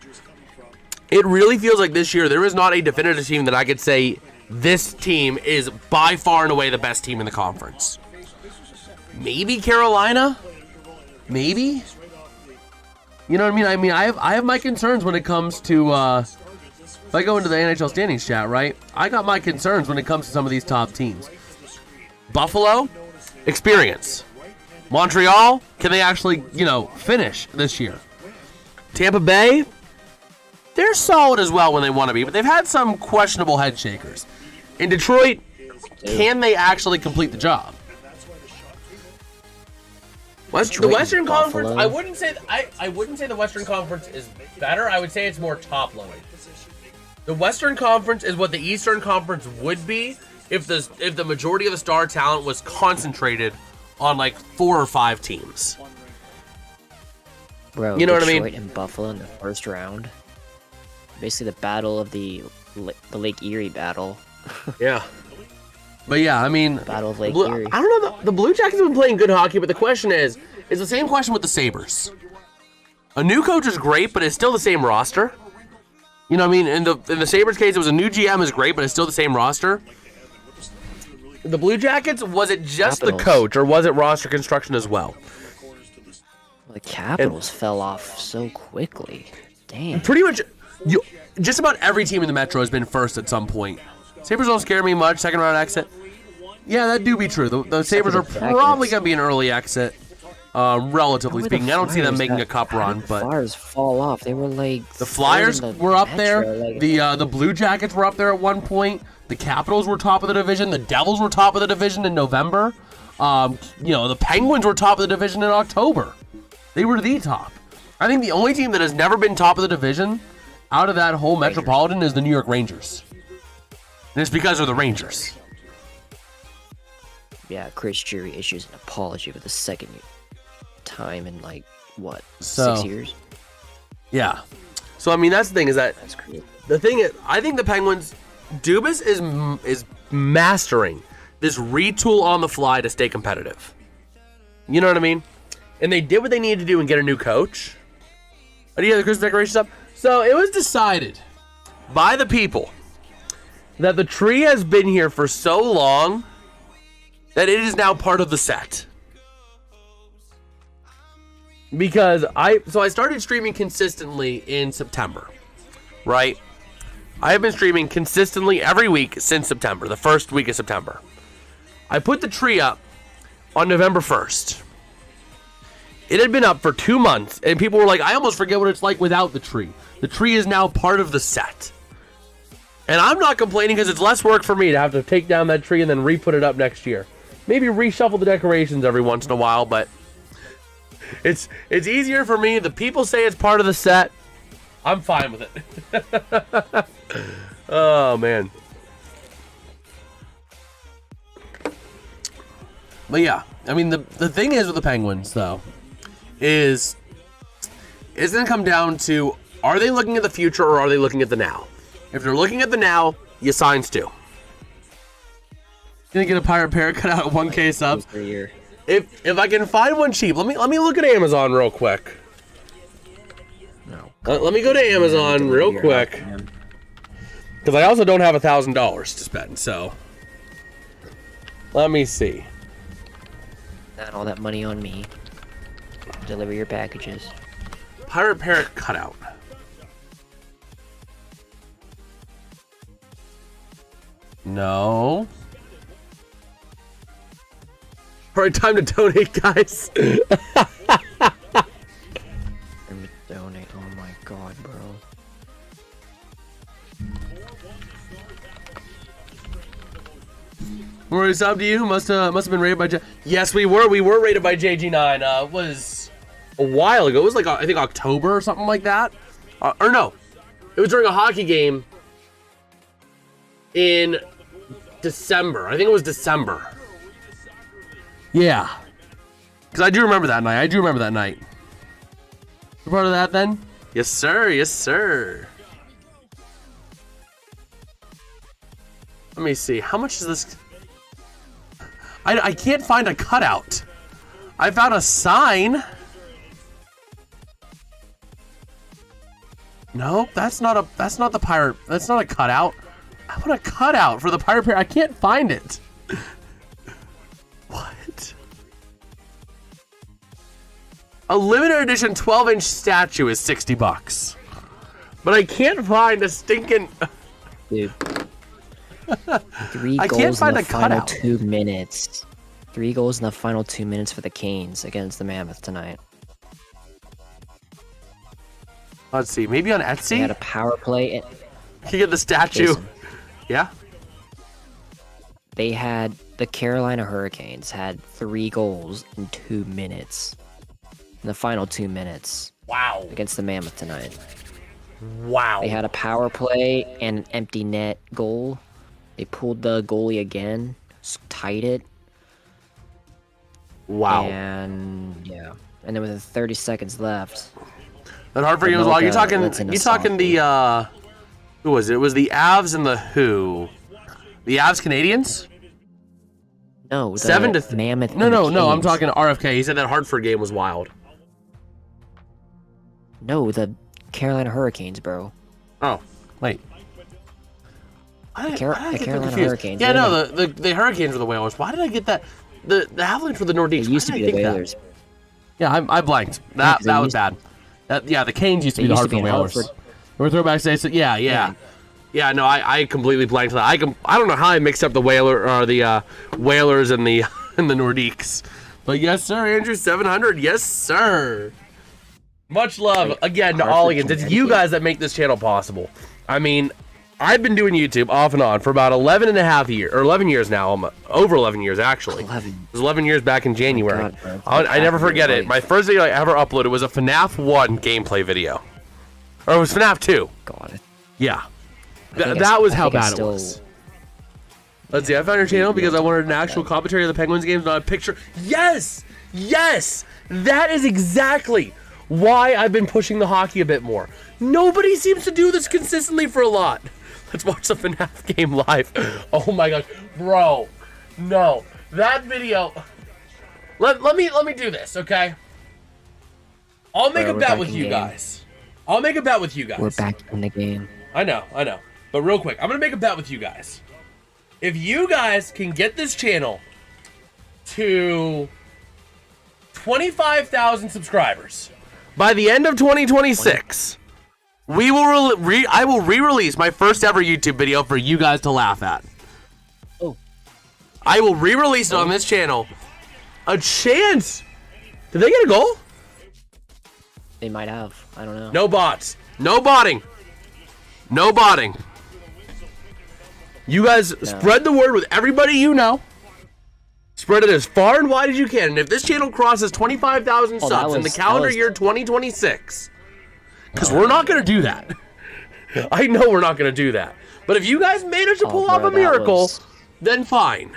It really feels like this year there is not a definitive team that I could say this team is by far and away the best team in the conference. Maybe Carolina? Maybe? You know what I mean? I have my concerns when it comes to, if I go into the NHL standings chat, right? I got my concerns when it comes to some of these top teams. Buffalo, experience. Montreal, can they actually, finish this year? Tampa Bay, they're solid as well when they want to be, but they've had some questionable head shakers. In Detroit, can they actually complete the job? The Western Conference, I wouldn't say the Western Conference is better. I would say it's more top-loaded. The Western Conference is what the Eastern Conference would be if the majority of the star talent was concentrated on like 4 or 5 teams. Bro, you know Detroit what I mean? And Buffalo in the first round. Basically the battle of the Lake Erie battle. Yeah. But yeah, I mean, Battle of Lake Erie. I don't know. The Blue Jackets have been playing good hockey, but the question is the same question with the Sabres. A new coach is great, but it's still the same roster. You know what I mean? In the Sabres case, it was a new GM is great, but it's still the same roster. The Blue Jackets, was it just the coach, or was it roster construction as well? The Capitals fell off so quickly. Damn. Pretty much, just about every team in the Metro has been first at some point. Sabres don't scare me much. Second round exit. Yeah, that do be true. The Sabres are probably going to be an early exit, relatively speaking. I don't see them making a cup run, but the Flyers fall off. They were like the Flyers were up there. The Blue Jackets were up there at one point. The Capitals were top of the division. The Devils were top of the division in November. The Penguins were top of the division in October. They were the top. I think the only team that has never been top of the division out of that whole Metropolitan is the New York Rangers. And it's because of the Rangers. Yeah, Chris Drury issues an apology for the second time in 6 years? Yeah. So, I mean, that's the thing is that's crazy. The thing is, I think the Penguins, Dubas is mastering this retool on the fly to stay competitive. You know what I mean? And they did what they needed to do and get a new coach. Do you have the Christmas decorations up? So, it was decided by the people that the tree has been here for so long that it is now part of the set. Because I started streaming consistently in September, right? I have been streaming consistently every week since September, the first week of September. I put the tree up on November 1st. It had been up for 2 months, and people were like, I almost forget what it's like without the tree. The tree is now part of the set. And I'm not complaining because it's less work for me to have to take down that tree and then re-put it up next year. Maybe reshuffle the decorations every once in a while, but it's easier for me. The people say it's part of the set. I'm fine with it. Oh, man. But yeah, I mean, the thing is with the Penguins, though, is it's going to come down to, are they looking at the future or are they looking at the now? If they're looking at the now, you sign Stu. Gonna get a pirate parrot cut out at 1K subs. If I can find one cheap, let me look at Amazon real quick. No. Let me go to Amazon real quick, because I also don't have $1,000 to spend. So let me see. Not all that money on me. Deliver your packages. Pirate parrot cutout. No. All right, time to donate, guys. Donate. Oh my god, bro. Were we subbed to you? Must have been rated by Yes, we were. We were rated by JG9. It was a while ago. It was like, I think, October or something like that. Or no. It was during a hockey game in December. I think it was December. Yeah. Because I do remember that night. You're part of that then? Yes, sir. Yes, sir. Let me see. How much is this? I can't find a cutout. I found a sign. Nope, that's not the pirate. That's not a cutout. I want a cutout for the pirate parrot. I can't find it. What? A limited edition 12-inch statue is $60. But I can't find a stinking... Dude. 3 goals in the final 2 minutes. 3 goals in the final 2 minutes for the Canes against the Mammoth tonight. Let's see, maybe on Etsy? They had a power play. You get the statue. Jason. Yeah? They had, the Carolina Hurricanes had 3 goals in 2 minutes. In the final 2 minutes. Wow. Against the Mammoth tonight. Wow. They had a power play and an empty net goal. They pulled the goalie again, tied it. Wow. And yeah, and then with 30 seconds left. That Hartford game was long. You're talking the who was it? It was the Avs and the who? The Avs Canadians? No, the 7-3. Mammoth. No. I'm talking RFK. He said that Hartford game was wild. No, the Carolina Hurricanes, bro. Oh, wait. The Carolina Hurricanes. Yeah, no, the Hurricanes were the Whalers. Why did I get that? The Avalanche were the Nordiques. It used to be the Whalers. Yeah, I blanked. That was bad. Yeah, the Canes used to be the Hartford Whalers. We're throwback say so. Yeah. No, I completely blanked that. I don't know how I mixed up the Whalers and the Nordiques. But yes, sir, Andrew 700. Yes, sir. Much love again to Ollians. It's you guys that make this channel possible. I mean, I've been doing YouTube off and on for about 11 years now. Over 11 years, actually. 11. It was 11 years back in January. God, I never forget it. My first video I ever uploaded was a FNAF 1 gameplay video. Or it was FNAF 2. God. Yeah. That was how bad it was. Let's see, I found your channel because I wanted an actual commentary of the Penguins games, not a picture. Yes! That is exactly why I've been pushing the hockey a bit more. Nobody seems to do this consistently for a lot. Let's watch the FNAF game live. Oh my gosh, bro. No, that video. Let me do this, okay? I'll make a bet with you guys. We're back in the game. I know. But real quick, I'm gonna make a bet with you guys. If you guys can get this channel to 25,000 subscribers by the end of 2026, I will re-release my first ever YouTube video for you guys to laugh at. Oh. I will re-release it on this channel. A chance. Did they get a goal? They might have. I don't know. No bots. No botting. You guys spread the word with everybody you know. Spread it as far and wide as you can. And if this channel crosses 25,000 subs in the calendar year 2026, because we're not going to do that. I know we're not going to do that. But if you guys manage to pull off a miracle, then fine.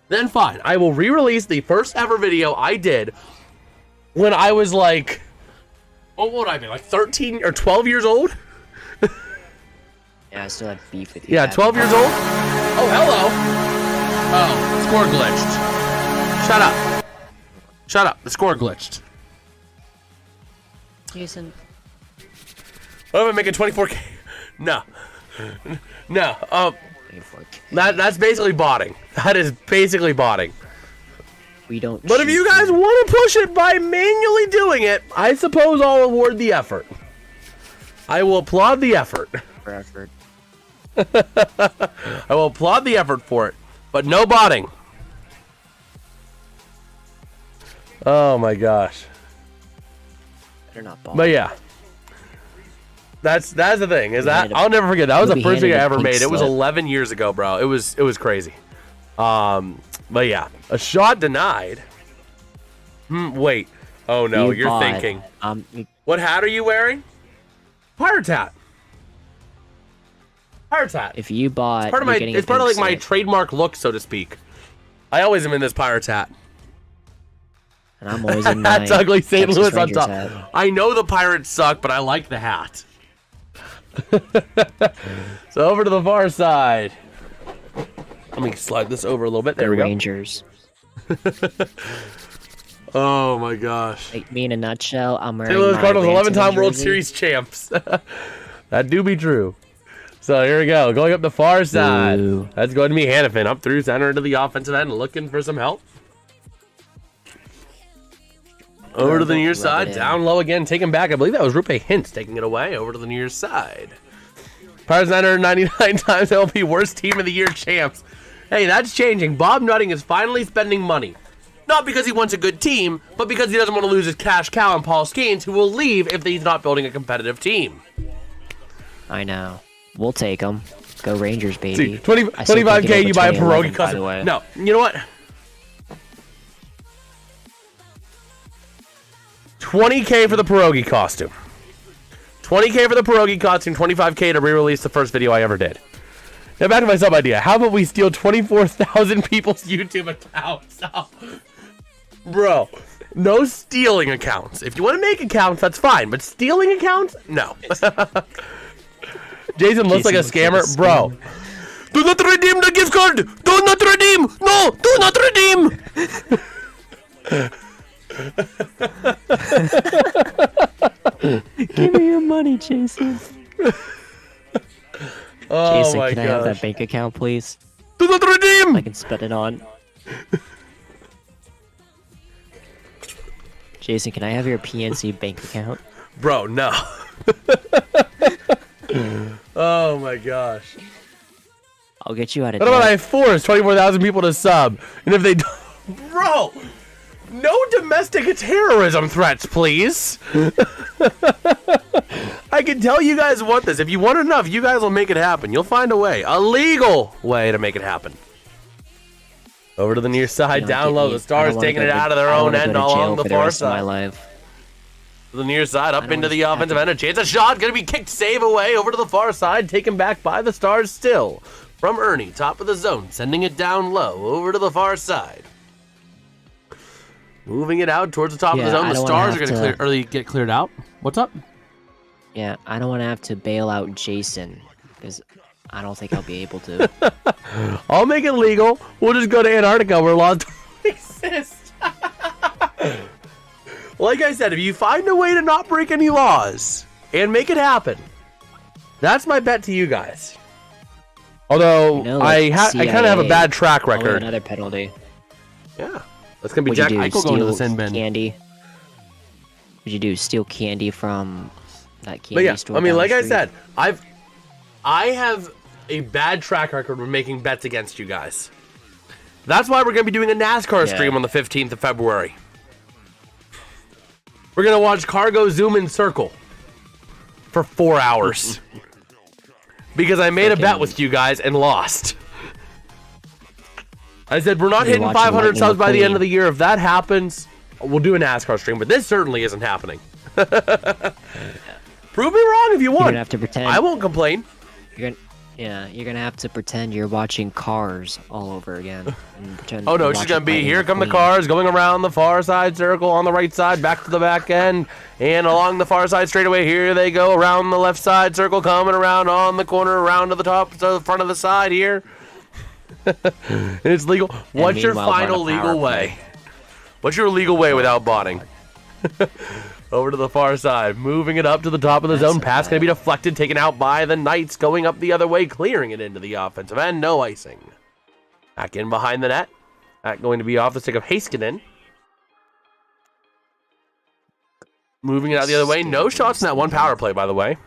Then fine. I will re-release the first ever video I did when I was like, what would I be, like 13 or 12 years old? Yeah, I still have beef with you. Yeah, 12 years old? Oh, hello. Oh, score glitched. Shut up. Shut up. The score glitched. Jason. What if I make it 24K? No. No. That's basically botting. That is basically botting. We don't. But if you guys want to push it by manually doing it, I suppose I'll award the effort. I will applaud the effort. For effort. I will applaud the effort for it, but no botting. Oh my gosh. Better not bot. But yeah. That's the thing. Is that I'll never forget. That was the first thing I ever made. It was 11 years ago, bro. It was crazy. But yeah, a shot denied. Wait. Oh no, you're thinking. What hat are you wearing? Pirate hat. Pirate hat. If you bought, it's part of like my trademark look, so to speak. I always am in this pirate hat. And I'm always in my That's ugly St. Texas Louis on Rangers top. hat. I know the pirates suck, but I like the hat. So over to the far side. Let me slide this over a little bit. There we go. Rangers. Oh my gosh. Like me in a nutshell, I'm wearing St. Louis my Cardinals 11-time Ransom World jersey. Series champs. That do be true. So here we go. Going up the far side. Ooh. That's going to be Hannafin up through center into the offensive end, looking for some help. Over to the near side, down low again, taken back. I believe that was Rupe Hintz taking it away. Over to the near side. Pirates 999 times LP worst team of the year champs. Hey, that's changing. Bob Nutting is finally spending money. Not because he wants a good team, but because he doesn't want to lose his cash cow and Paul Skeens, who will leave if he's not building a competitive team. I know. We'll take them. Go Rangers, baby. See, 25K, you buy a pierogi custom. No, you know what? 20K for the pierogi costume. 20K for the pierogi costume, 25K to re-release the first video I ever did. Now back to my sub idea. How about we steal 24,000 people's YouTube accounts? Oh. Bro, no stealing accounts. If you want to make accounts, that's fine. But stealing accounts? No. Jason looks like a scammer. Bro. Do not redeem the gift card! Do not redeem! No! Do not redeem! Give me your money, Jason. Oh Jason, my can I have that bank account, please? Do not redeem! I can spend it on. Jason, can I have your PNC bank account? Bro, no. Oh my gosh. I'll get you out of What about I force 24,000 people to sub? And if they don't... Bro! No domestic terrorism threats, please. I can tell you guys want this. If you want enough, you guys will make it happen. You'll find a way. A legal way to make it happen. Over to the near side, down low. The Stars taking it out of their own end along the far side. To the near side, up into the offensive end. A chance, a shot, going to be kicked, save away. Over to the far side, taken back by the Stars still. From Ernie, top of the zone, sending it down low. Over to the far side. Moving it out towards the top of the zone. The Stars are going to get cleared out. What's up? Yeah, I don't want to have to bail out Jason, because I don't think I'll be able to. I'll make it legal. We'll just go to Antarctica where laws don't exist. Like I said, if you find a way to not break any laws and make it happen, that's my bet to you guys. Although I kind of have a bad track record. Another penalty. Yeah, that's gonna be Jack Eichel going to the sin bin. Candy. What'd you do? Steal candy from that candy store? I mean, like I said, I have a bad track record of making bets against you guys. That's why we're gonna be doing a NASCAR stream on the 15th of February. We're gonna watch Cargo zoom in circle for 4 hours. because I made a bet with you guys and lost. I said we're not hitting 500 subs by the end of the year. If that happens, we'll do a NASCAR stream, but this certainly isn't happening. Prove me wrong if you want. You're gonna have to pretend. I won't complain. You're gonna have to pretend you're watching Cars all over again. And pretend Oh no, it's just gonna be here come the cars going around the far side circle on the right side, back to the back end, and along the far side straightaway. Here they go around the left side circle, coming around on the corner, around to the top, to the front of the side here. And it's legal. What's your final legal way? What's your legal way without botting? Over to the far side, moving it up to the top of the zone. Pass going to be deflected, taken out by the Knights, going up the other way, clearing it into the offensive end. No icing. Back in behind the net. That going to be off the stick of Haskinen. Moving it out the other way. No shots in that one power play, by the way.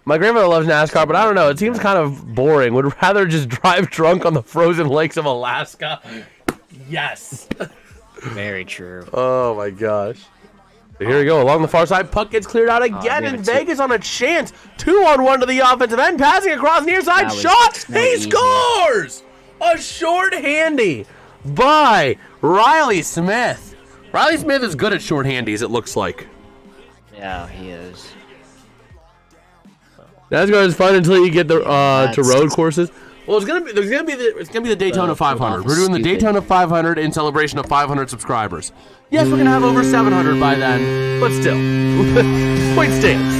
My grandmother loves NASCAR, but I don't know. It seems kind of boring. Would rather just drive drunk on the frozen lakes of Alaska. Yes. Very true. Oh, my gosh. So here we go, along the far side, puck gets cleared out again, and Vegas on a chance. 2-on-1 to the offensive end, passing across near side, shot, he scores! A short handy by Riley Smith. Riley Smith is good at short handies, it looks like. Yeah, he is. NASCAR is fun until you get the to road courses. Well, it's gonna be the Daytona 500. We're doing the Daytona 500 in celebration of 500 subscribers. Yes, we're gonna have over 700 by then, but still, point stands.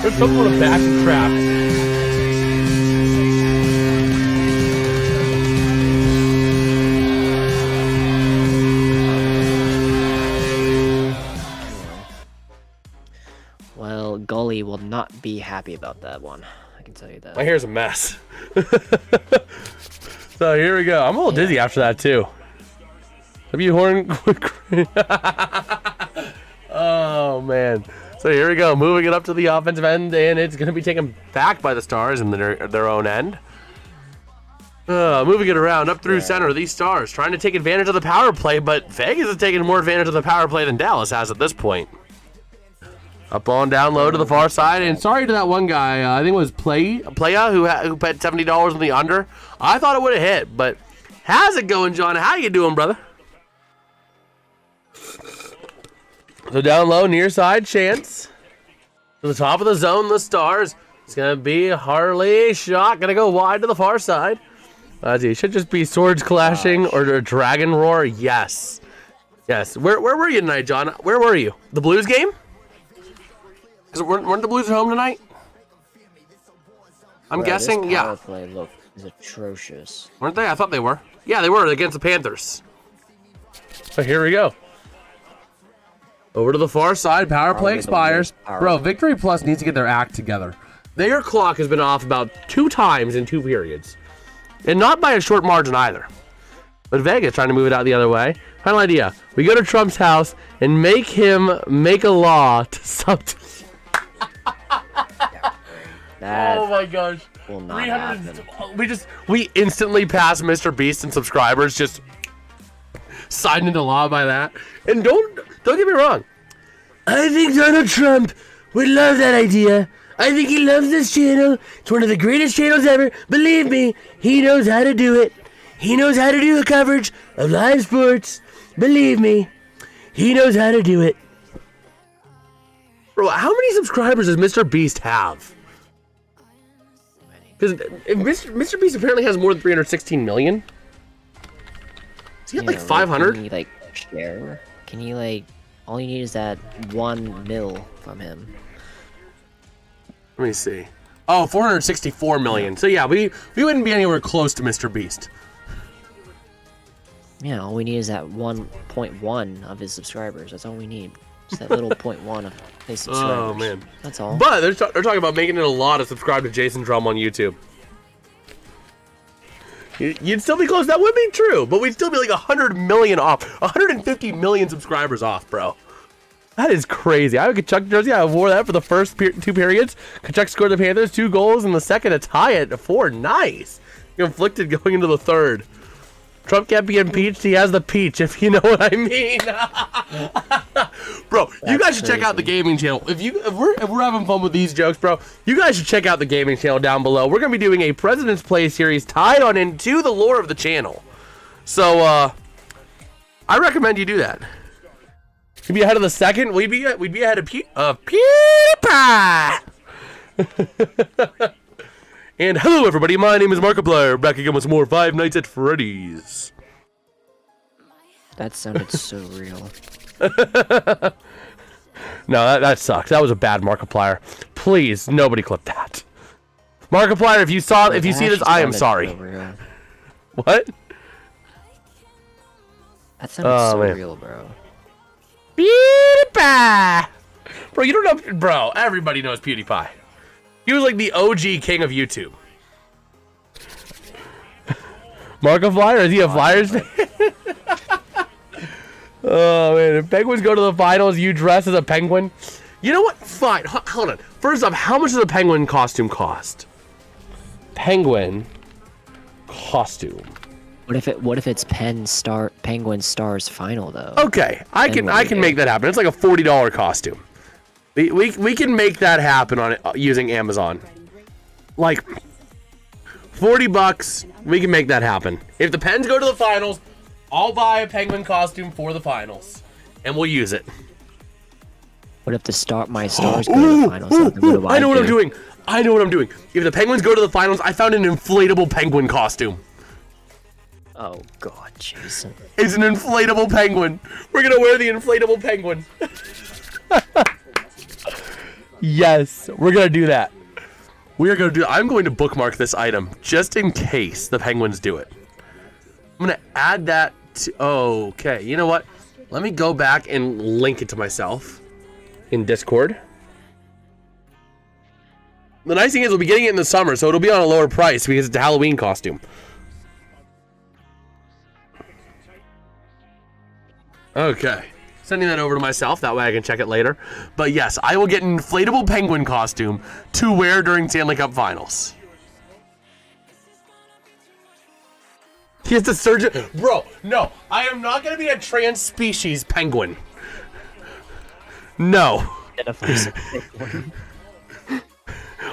There's someone on a back of crap. Well, Gully will not be happy about that one. I can tell you that. My hair's a mess. So here we go. I'm a little dizzy after that too. Have you horn? Oh man. So here we go. Moving it up to the offensive end, and it's going to be taken back by the Stars in their own end. Moving it around up through center. These Stars trying to take advantage of the power play, but Vegas is taking more advantage of the power play than Dallas has at this point. Up on down low to the far side, and sorry to that one guy, I think it was Playa who bet $70 on the under. I thought it would have hit, but how's it going, John? How you doing, brother? So down low, near side chance. To the top of the zone, the Stars. It's going to be Harley shot, going to go wide to the far side. It should just be swords clashing or a dragon roar. Yes. Yes. Where were you tonight, John? Where were you? The Blues game? Because weren't the Blues at home tonight? I'm guessing, this yeah. Power play look is atrocious. Weren't they? I thought they were. Yeah, they were against the Panthers. So here we go. Over to the far side. Power play expires. Bro, Victory Plus needs to get their act together. Their clock has been off about 2 times in 2 periods. And not by a short margin either. But Vegas trying to move it out the other way. Final idea. We go to Trump's house and make him make a law to something. Oh my gosh. Will not happen. We instantly passed Mr. Beast and subscribers, just signed into law by that. And don't get me wrong. I think Donald Trump would love that idea. I think he loves this channel. It's one of the greatest channels ever. Believe me, he knows how to do it. He knows how to do the coverage of live sports. Believe me, he knows how to do it. Bro, how many subscribers does Mr. Beast have? Because Mr. Beast apparently has more than 316 million. Is he at like 500? Can he share? Can he all you need is that 1 mil from him. Let me see. Oh, 464 million. So yeah, we wouldn't be anywhere close to Mr. Beast. Yeah, all we need is that 1.1 of his subscribers. That's all we need. Just that little 0.1 of his subscribers. Oh man, that's all. But they're talking about making it a law to subscribe to JasonsRealm on YouTube. You'd still be close. That would be true, but we'd still be like 100 million off, 150 million subscribers off, bro. That is crazy. I would Kachuk jersey. I wore that for the first 2 periods. Kachuk scored the Panthers 2 goals in the second to tie it 4. Nice. Conflicted going into the third. Trump can't be impeached. He has the peach, if you know what I mean. Bro, you guys should check out the gaming channel. If we're having fun with these jokes, bro, you guys should check out the gaming channel down below. We're gonna be doing a President's Play series tied on into the lore of the channel. So I recommend you do that. You'd be ahead of the second. We'd be ahead of PewDiePie. And hello, everybody. My name is Markiplier. Back again with some more Five Nights at Freddy's. That sounded so real. No, that sucks. That was a bad Markiplier. Please, nobody clip that. Markiplier, if you see this, I am sorry. So what? That sounded so real, bro. PewDiePie. Bro, you don't know. Bro, everybody knows PewDiePie. He was like the OG king of YouTube. Markiplier? Is he a Flyers fan? Oh, man. If Penguins go to the finals, you dress as a penguin. You know what? Fine. Hold on. First off, how much does a penguin costume cost? Penguin costume. What if it's Penguin Stars final though? Okay, I can make that happen. It's like a $40 costume. We can make that happen on it using Amazon. Like $40, we can make that happen. If the Pens go to the finals, I'll buy a penguin costume for the finals, and we'll use it. What if my Stars go to the finals? I know what I'm doing. I know what I'm doing. If the Penguins go to the finals, I found an inflatable penguin costume. Oh God, Jason! It's an inflatable penguin. We're gonna wear the inflatable penguin. Yes, we're gonna do that. I'm going to bookmark this item just in case the Penguins do it. I'm gonna add that to. Okay, you know what? Let me go back and link it to myself in Discord. The nice thing is we'll be getting it in the summer, so it'll be on a lower price because it's a Halloween costume. Okay, sending that over to myself. That way I can check it later. But yes, I will get an inflatable penguin costume to wear during Stanley Cup Finals. He has to surge it. Bro, no. I am not going to be a trans species penguin. No.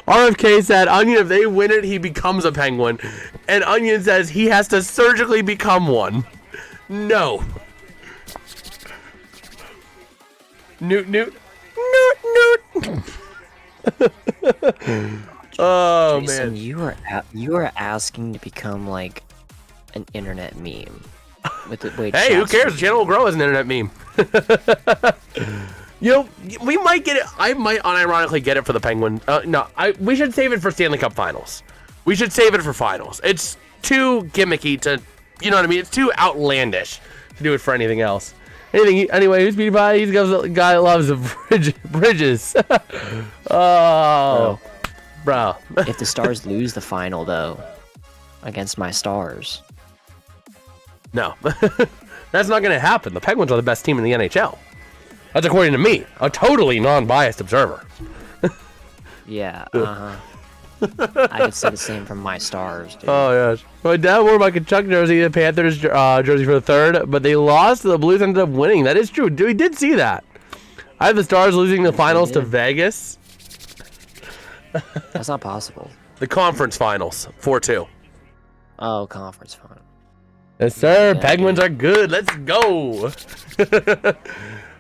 RFK said, Onion, if they win it, he becomes a penguin. And Onion says he has to surgically become one. No. Newt. Oh, Jason, man. you are asking to become like an internet meme. With the way hey, who cares? The channel will grow as an internet meme. You know, we might get it. I might unironically get it for the Penguin. We should save it for Stanley Cup Finals. We should save it for Finals. It's too gimmicky to, you know what I mean? It's too outlandish to do it for anything else. Anyway, who's PewDiePie? He's the guy that loves the bridges. Oh, bro. If the Stars lose the final, though, against my Stars. No. That's not going to happen. The Penguins are the best team in the NHL. That's according to me, a totally non-biased observer. Yeah, I could say the same from my Stars, dude. Oh, yes. My dad wore my Kachuk jersey, the Panthers jersey for the third, but they lost. The Blues ended up winning. That is true. We did see that. I have the Stars losing the finals to Vegas. That's not possible. The conference finals, 4-2. Oh, conference final. Yes, sir. Yeah, Penguins are good. Let's go.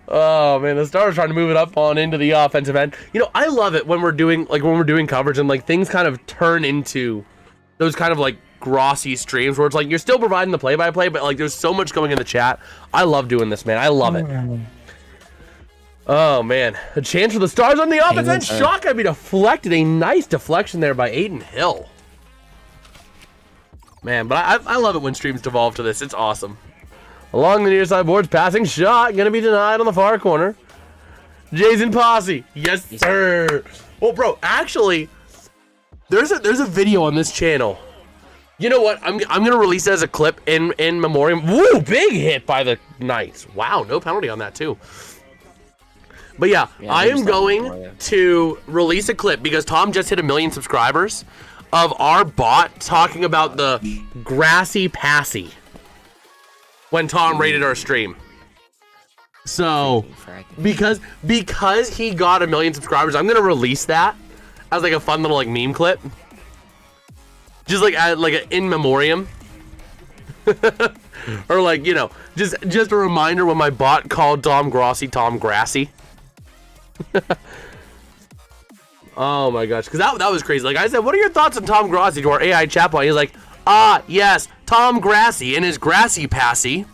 Oh man, the Stars trying to move it up on into the offensive end. You know, I love it when we're doing coverage and like things kind of turn into those kind of like grossy streams where it's like you're still providing the play-by-play, but like there's so much going in the chat. I love doing this, man. I love it. Oh man, a chance for the Stars on the offense end. Shot got to be deflected. A nice deflection there by Aiden Hill. Man, but I love it when streams devolve to this. It's awesome. Along the near side boards, passing shot, gonna be denied on the far corner. Jason Posse, yes sir. Well, bro, actually, there's a video on this channel. You know what? I'm gonna release it as a clip in memoriam. Woo, big hit by the Knights. Wow, no penalty on that too. But yeah I am going to release a clip because Tom just hit 1 million subscribers of our bot talking about the grassy passy. when Tom rated our stream. So because he got 1 million subscribers, I'm gonna release that as like a fun little like meme clip, just like an in memoriam, or like, you know, just a reminder when my bot called Tom Grassi Tom Grassy. Oh my gosh, because that was crazy. Like I said, what are your thoughts on Tom Grassi to our AI chatbot? He's like, yes, Tom Grassy and his grassy passy.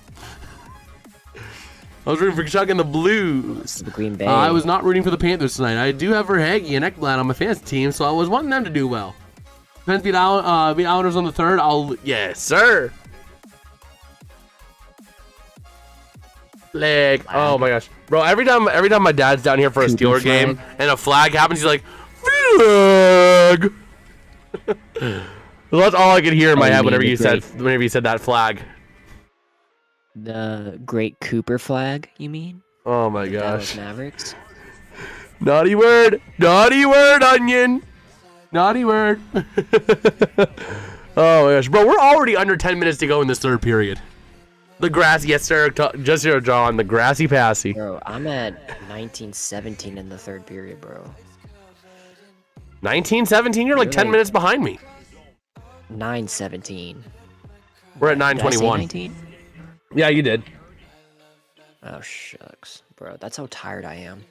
I was rooting for Chuck and the Blues. The Green Bay. I was not rooting for the Panthers tonight. I do have Verhage and Ekblad on my fantasy team, so I was wanting them to do well. Depends beat Islanders on the 3rd. Yes, sir. Like, oh my gosh, bro! Every time my dad's down here for a Steeler game and a flag happens, he's like, flag. Well, that's all I could hear in my head whenever you said that flag. The Great Cooper flag, you mean? Oh my gosh. Dallas Mavericks. Naughty word, onion. Naughty word. Oh my gosh, bro, we're already under 10 minutes to go in this 3rd period. The grassy, yes sir, just here, John, the grassy passy. Bro, I'm at 1917 in the 3rd period, bro. 1917? You're like 10 minutes behind me. 9:17. We're at 9:21. Yeah, you did. Oh shucks, bro. That's how tired I am.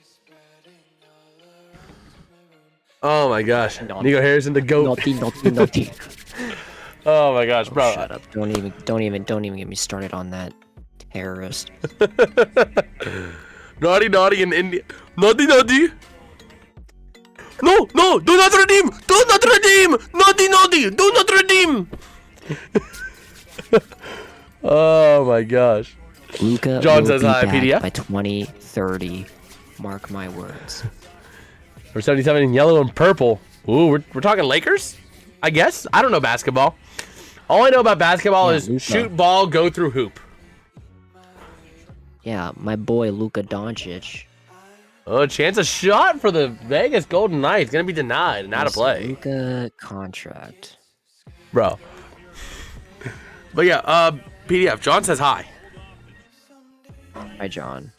Oh my gosh. Nico Harrison, the GOAT. Naughty. Oh my gosh, bro. Shut up. Don't even get me started on that terrorist. Naughty in India. Naughty. No, do not redeem. Naughty, do not redeem. Oh my gosh. Luka John says hi, PDF. By 2030. Mark my words. We're 77 in yellow and purple. Ooh, we're talking Lakers? I guess. I don't know basketball. All I know about basketball is Luka. Shoot ball, go through hoop. Yeah, my boy Luka Doncic. Oh, chance of shot for the Vegas Golden Knights. Gonna be denied and out of play. Luka contract. Bro. But yeah, PDF, John says hi. Hi, John.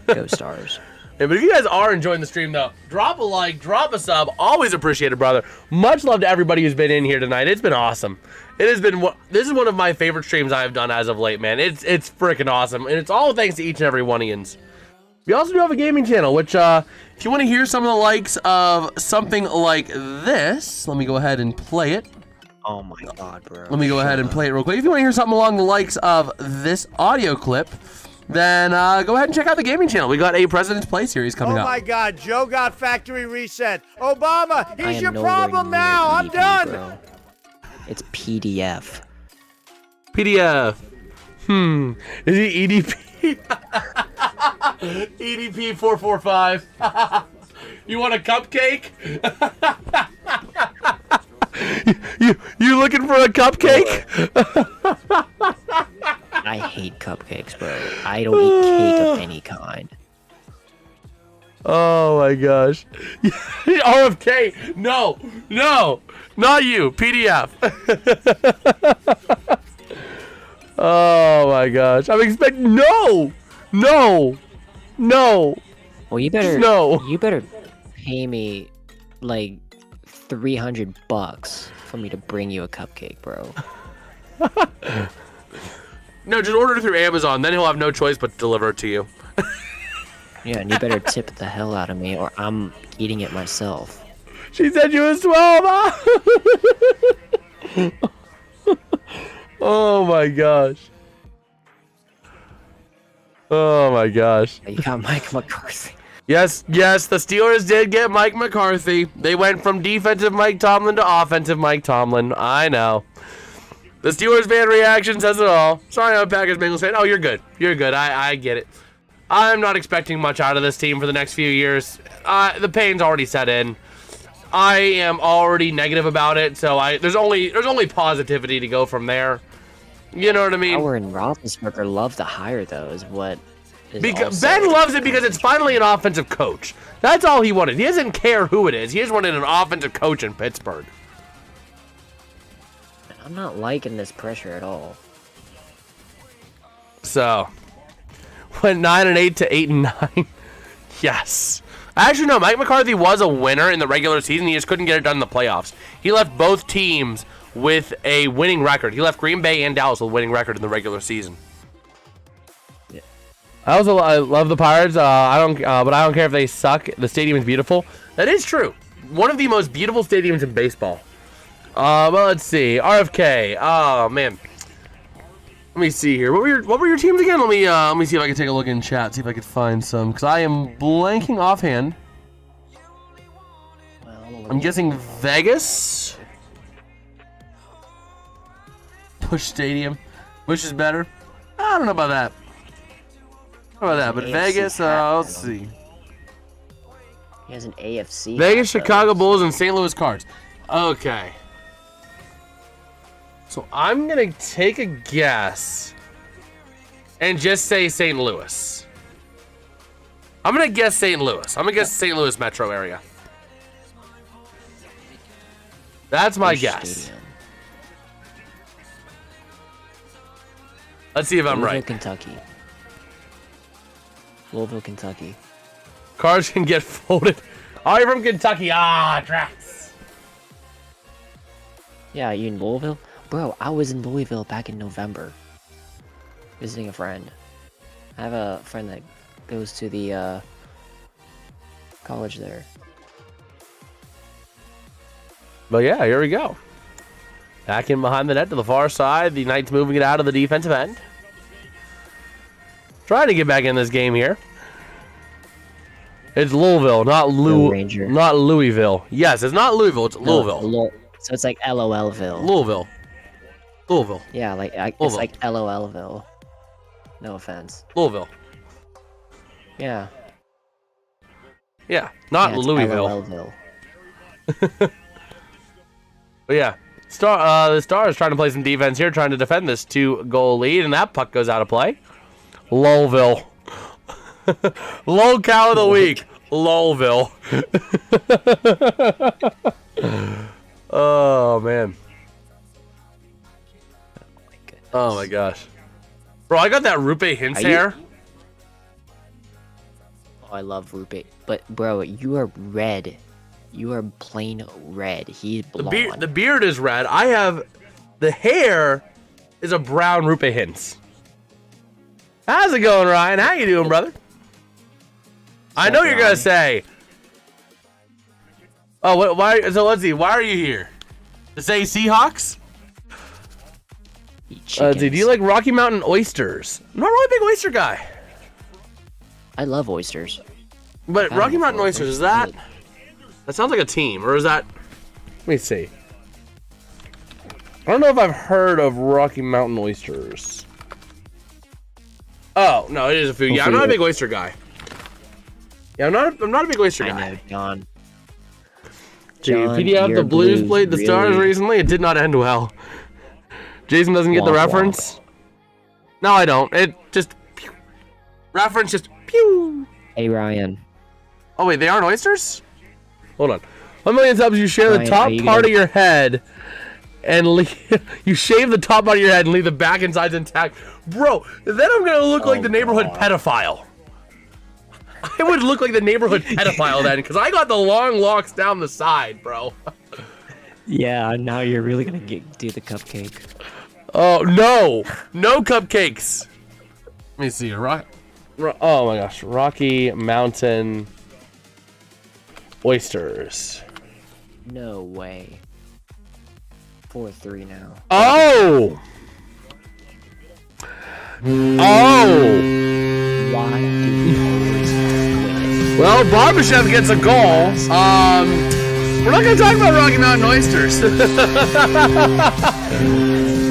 Go Stars. Hey, but if you guys are enjoying the stream, though, drop a like, drop a sub. Always appreciate it, brother. Much love to everybody who's been in here tonight. It's been awesome. It has been. This is one of my favorite streams I've done as of late, man. It's freaking awesome, and it's all thanks to each and every one of yous. We also do have a gaming channel, which if you want to hear some of the likes of something like this, let me go ahead and play it. Oh my god, bro. Let me go ahead and play it real quick. If you want to hear something along the likes of this audio clip, then go ahead and check out the gaming channel. We got a President's Play series coming up. Oh my god, Joe got factory reset. Obama, he's your problem now. I'm done. Bro. It's PDF. PDF. Is he EDP? EDP 445. You want a cupcake? you looking for a cupcake? I hate cupcakes, bro. I don't eat cake of any kind. Oh my gosh. RFK. No, not you. PDF. Oh my gosh. I'm expecting no. Well, you better no. You better pay me like $300 for me to bring you a cupcake, bro. No, just order it through Amazon. Then he'll have no choice but to deliver it to you. Yeah, and you better tip the hell out of me, or I'm eating it myself. She said you was 12. Oh my gosh. Oh my gosh. You got Mike McCarthy. Yes, the Steelers did get Mike McCarthy. They went from defensive Mike Tomlin to offensive Mike Tomlin. I know. The Steelers fan reaction says it all. Sorry, I'm a Packers Bengals fan. Oh, you're good. I get it. I'm not expecting much out of this team for the next few years. The pain's already set in. I am already negative about it, so there's only positivity to go from there. You know what I mean? Howard and Roethlisberger love to hire, though, is what is because Ben loves it because it's finally an offensive coach. That's all he wanted. He doesn't care who it is. He just wanted an offensive coach in Pittsburgh. I'm not liking this pressure at all. So, went 9-8 to 8-9. Yes. Actually, no. Mike McCarthy was a winner in the regular season. He just couldn't get it done in the playoffs. He left both teams with a winning record. He left Green Bay and Dallas with a winning record in the regular season. Yeah. I love the Pirates. But I don't care if they suck. The stadium is beautiful. That is true. One of the most beautiful stadiums in baseball. Well, let's see. RFK. Oh man. Let me see here. What were your teams again? Let me see if I can take a look in chat. See if I can find some, because I am blanking offhand. I'm guessing Vegas. Busch Stadium. Busch is better. I don't know about that. But Vegas. Let's see. He has an AFC. Vegas, Chicago Bulls, and St. Louis Cards. Okay. So I'm going to take a guess and just say St. Louis. I'm going to guess St. Louis. I'm going to guess St. Louis metro area. That's my guess. Stadium. Let's see if I'm right. Louisville, Kentucky. Cards can get folded. Oh, you're from Kentucky. Ah, tracks. Yeah, you in Louisville? Bro, I was in Louisville back in November. Visiting a friend. I have a friend that goes to the college there. But yeah, here we go. Back in behind the net to the far side. The Knights moving it out of the defensive end. Trying to get back in this game here. It's Louisville, not Louisville. Yes, it's not Louisville. It's Louisville. So it's like LOLville. Louisville. Yeah, it's like LOLville. No offense. Louisville. Yeah. Yeah, not Louisville. LOLville. But yeah, the Stars trying to play some defense here, trying to defend this 2-goal lead, and that puck goes out of play. Lowville. Low cow of the week. Lowville. Oh, man. Oh, my gosh. Bro, I got that Rupe Hintz hair. Oh, I love Rupe. But, bro, you are red. You are plain red. He's blonde. The beard is red. I have... The hair is a brown Rupe Hintz. How's it going, Ryan? How you doing, brother? I know you're going to say... Oh, why? So let's see. Why are you here? To say Seahawks? Do you like Rocky Mountain oysters? I'm not really a big oyster guy. I love oysters. But Rocky Mountain oysters, is that... That sounds like a team, or is that... Let me see. I don't know if I've heard of Rocky Mountain oysters. Oh, no, it is a food. Yeah, I'm not a big oyster guy. Yeah, I'm not a big oyster guy. I know, John. PDF, the Blues played the Stars recently. It did not end well. Jason doesn't get the reference. No, I don't. It just... Pew. Reference just... Pew. Hey, Ryan. Oh, wait, they aren't oysters? Hold on. 1 million subs, you share the top part of your head and you shave the top part of your head and leave the back and sides intact. Bro, then I'm going to look like the neighborhood pedophile. I would look like the neighborhood pedophile then, because I got the long locks down the side, bro. Yeah, now you're really going to do the cupcake. Oh, no. No cupcakes. Let me see. Oh, my gosh. Rocky Mountain... oysters. No way. 4-3 now. Oh! Oh! Why do you always win it? Well, Barbashev gets a goal. We're not going to talk about Rocky Mountain oysters.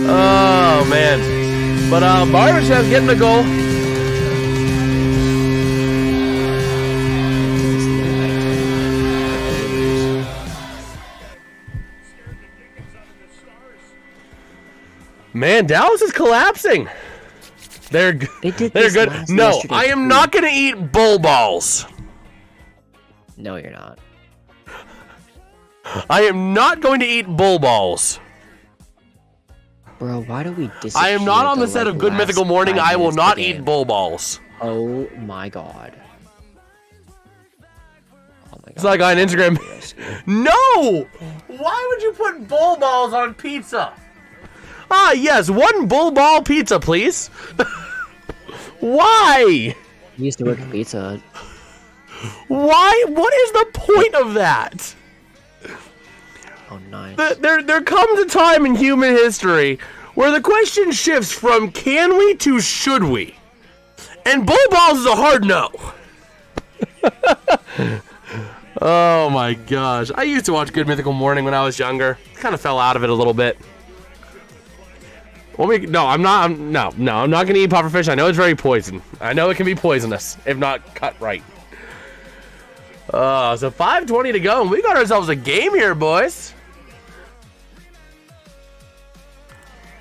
Oh, man. But Barbashev's getting a goal. Man, Dallas is collapsing. They're good. No, I am not going to eat bull balls. No, you're not. I am not going to eat bull balls. Bro, why do we disappear? I am not on the set of Good Mythical Morning. I will not eat bull balls. Oh my god. Oh my god. It's like on Instagram. No! Why would you put bull balls on pizza? Ah, yes, 1 bull ball pizza, please. Why? You used to work at Pizza Hut. Why? What is the point of that? Oh, nice. There comes a time in human history where the question shifts from can we to should we? And bull balls is a hard no. Oh my gosh. I used to watch Good Mythical Morning when I was younger. Kind of fell out of it a little bit. No, I'm not gonna eat pufferfish. I know it's very poison. I know it can be poisonous if not cut right. So 5:20 to go, and we got ourselves a game here, boys.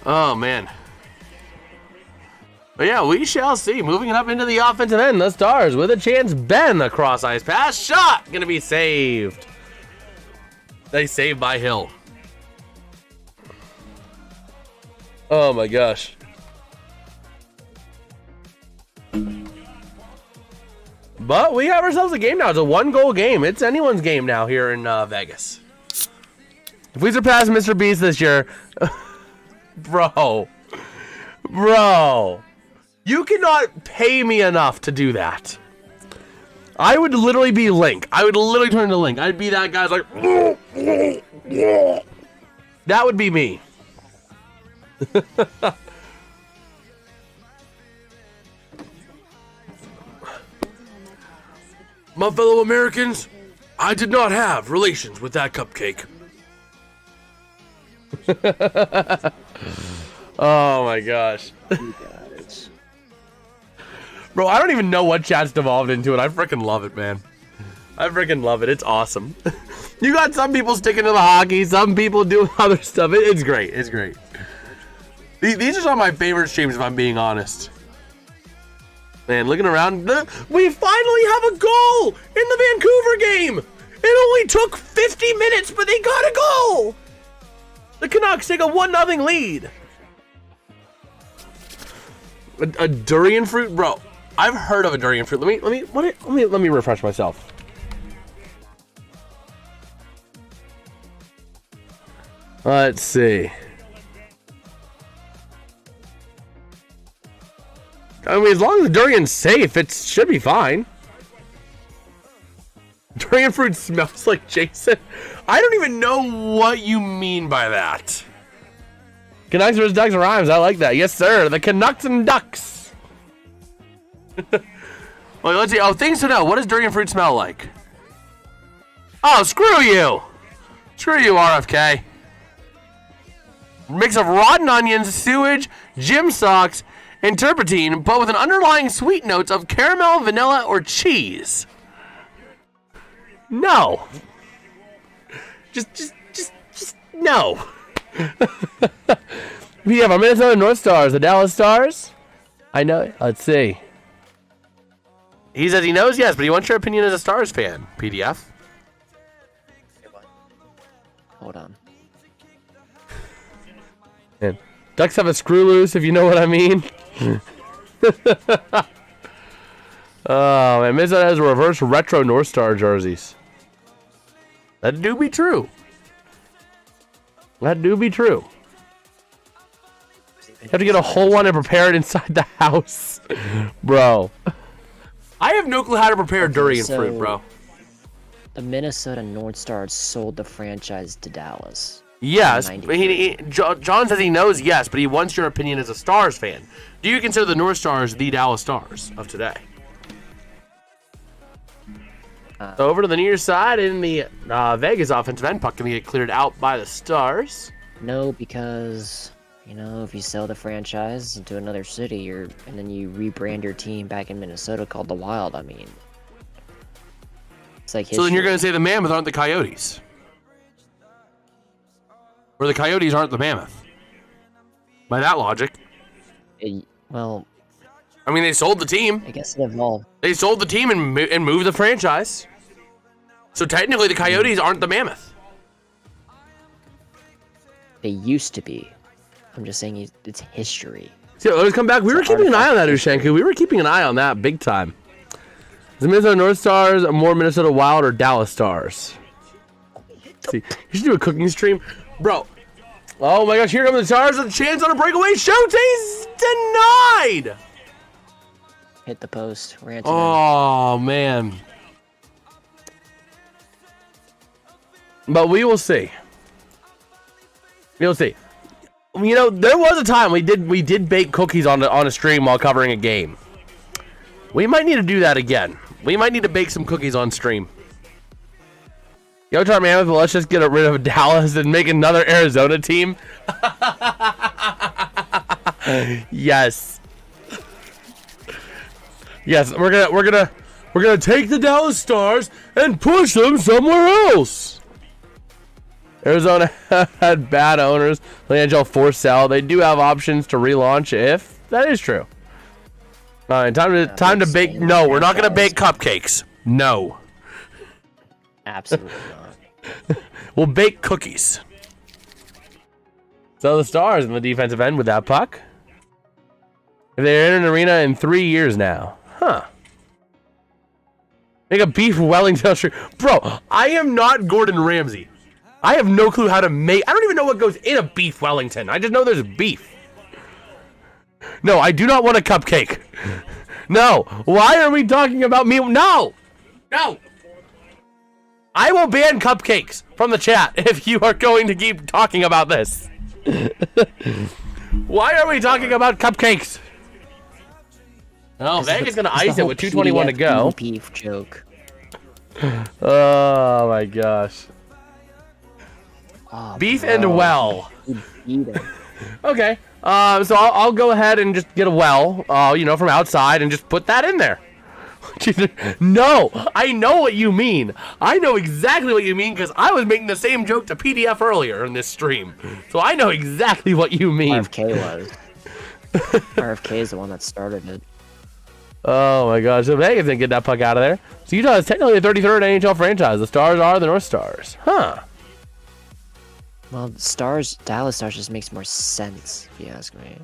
Oh man. But yeah, we shall see. Moving it up into the offensive end, the Stars with a chance. Ben, a cross ice pass, shot, gonna be saved. They saved by Hill. Oh my gosh. But we have ourselves a game now. It's a 1-goal game. It's anyone's game now here in Vegas. If we surpass Mr. Beast this year, bro, you cannot pay me enough to do that. I would literally be Link. I would literally turn into Link. I'd be that guy's like, that would be me. My fellow Americans, I did not have relations with that cupcake. Oh my gosh. Bro, I don't even know what chat's devolved into it. I freaking love it, man. I freaking love it. It's awesome. You got some people sticking to the hockey, some people doing other stuff. It's great. It's great. These are some of my favorite streams, if I'm being honest. Man, looking around, we finally have a goal in the Vancouver game. It only took 50 minutes, but they got a goal. The Canucks take a 1-0 lead. A durian fruit, bro. I've heard of a durian fruit. Let me refresh myself. Let's see. I mean, as long as the durian's safe, it should be fine. Durian fruit smells like Jason. I don't even know what you mean by that. Canucks vs. Ducks rhymes. I like that. Yes, sir. The Canucks and Ducks. Well, let's see. Oh, things to know. What does durian fruit smell like? Oh, screw you. Screw you, RFK. Mix of rotten onions, sewage, gym socks, and turpentine, but with an underlying sweet notes of caramel, vanilla, or cheese. No. Just no. We have our Minnesota North Stars, the Dallas Stars. I know. Let's see. He says he knows, yes, but he wants your opinion as a Stars fan. PDF. Hold on. And Ducks have a screw loose, if you know what I mean. Oh man, Minnesota has reverse retro North Star jerseys. That do be true. That do be true. You have to get a whole one and prepare it inside the house. Bro. I have no clue how to prepare durian fruit, bro. The Minnesota North Stars sold the franchise to Dallas. Yes, John says he knows, yes, but he wants your opinion as a Stars fan. Do you consider the North Stars the Dallas Stars of today? So over to the near side in the Vegas offensive end, puck can get cleared out by the Stars. No, because, you know, if you sell the franchise into another city and then you rebrand your team back in Minnesota called the Wild, I mean, it's like history. So then you're going to say the Mammoth aren't the Coyotes? Or the Coyotes aren't the Mammoth? By that logic. Well, I mean, they sold the team. I guess it evolved. They sold the team and moved the franchise. So technically, the Coyotes aren't the Mammoth. They used to be. I'm just saying it's history. So let's come back. We were keeping an eye on that, Ushenko. We were keeping an eye on that big time. Is the Minnesota North Stars more Minnesota Wild or Dallas Stars? Let's see, you should do a cooking stream, bro. Oh my gosh, here come the Stars with a chance on a breakaway shoot. He's denied. Hit the post. Oh man. But we will see. We'll see. You know, there was a time we did bake cookies on a stream while covering a game. We might need to do that again. We might need to bake some cookies on stream. Yo, Charmander, let's just get rid of Dallas and make another Arizona team. Yes. Yes, we're gonna take the Dallas Stars and push them somewhere else. Arizona had bad owners. The NHL forced sell. They do have options to relaunch if that is true. All right, time to bake. No, we're not gonna bake cupcakes. No. Absolutely not. We'll bake cookies. So the Stars in the defensive end with that puck. They're in an arena in 3 years now. Huh. Make a beef Wellington stream. Bro, I am not Gordon Ramsay. I have no clue how to make... I don't even know what goes in a beef Wellington. I just know there's beef. No, I do not want a cupcake. No. Why are we talking about me? No. No. I will ban cupcakes from the chat if you are going to keep talking about this. Why are we talking about cupcakes? Oh, Vegas is going to ice it with 2:21 to go. Beef joke. Oh, my gosh. Oh, beef and well. Okay. So I'll go ahead and just get a well, from outside and just put that in there. No, I know what you mean. I know exactly what you mean because I was making the same joke to PDF earlier in this stream. So I know exactly what you mean. RFK was. RFK is the one that started it. Oh my gosh, so Vegas didn't get that puck out of there. So Utah is technically the 33rd NHL franchise. The Stars are the North Stars. Huh. Well, Dallas Stars just makes more sense, if you ask me.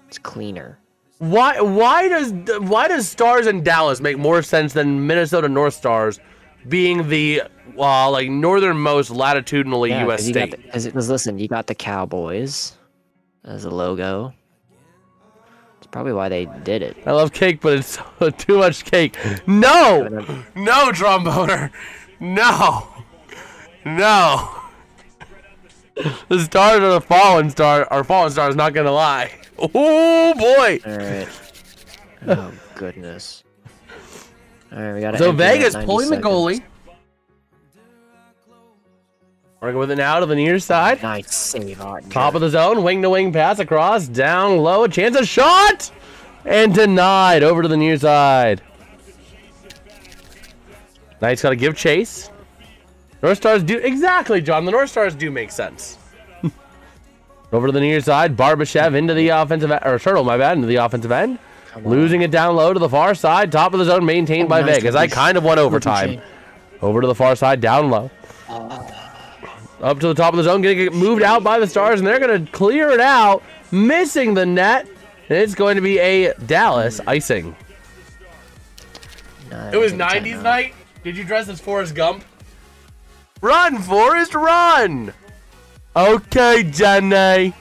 It's cleaner. Why does Stars and Dallas make more sense than Minnesota North Stars being the northernmost latitudinally U.S. state? Because listen, you got the Cowboys as a logo. It's probably why they did it. I love cake, but it's too much cake. No, no, tromboner, no. The Stars are the fallen star. Our fallen star is not gonna lie. Oh boy! All right. Oh goodness. All right, we got. So Vegas pulling the goalie. We're gonna go with it now to the near side. Nice save, Top of the zone, wing to wing pass across, down low, a chance of shot, and denied over to the near side. Knight's gotta give chase. North Stars do exactly, John. The North Stars do make sense. Over to the near side, Barbashev into the offensive end, or Turtle, my bad, into the offensive end. Losing it down low to the far side, top of the zone maintained by Vegas. I kind of won overtime. Over to the far side, down low. Up to the top of the zone, getting it moved out by the Stars, and they're going to clear it out, missing the net. And it's going to be a Dallas icing. It was 90s night. Did you dress as Forrest Gump? Run, Forrest, run! Okay, Jenny.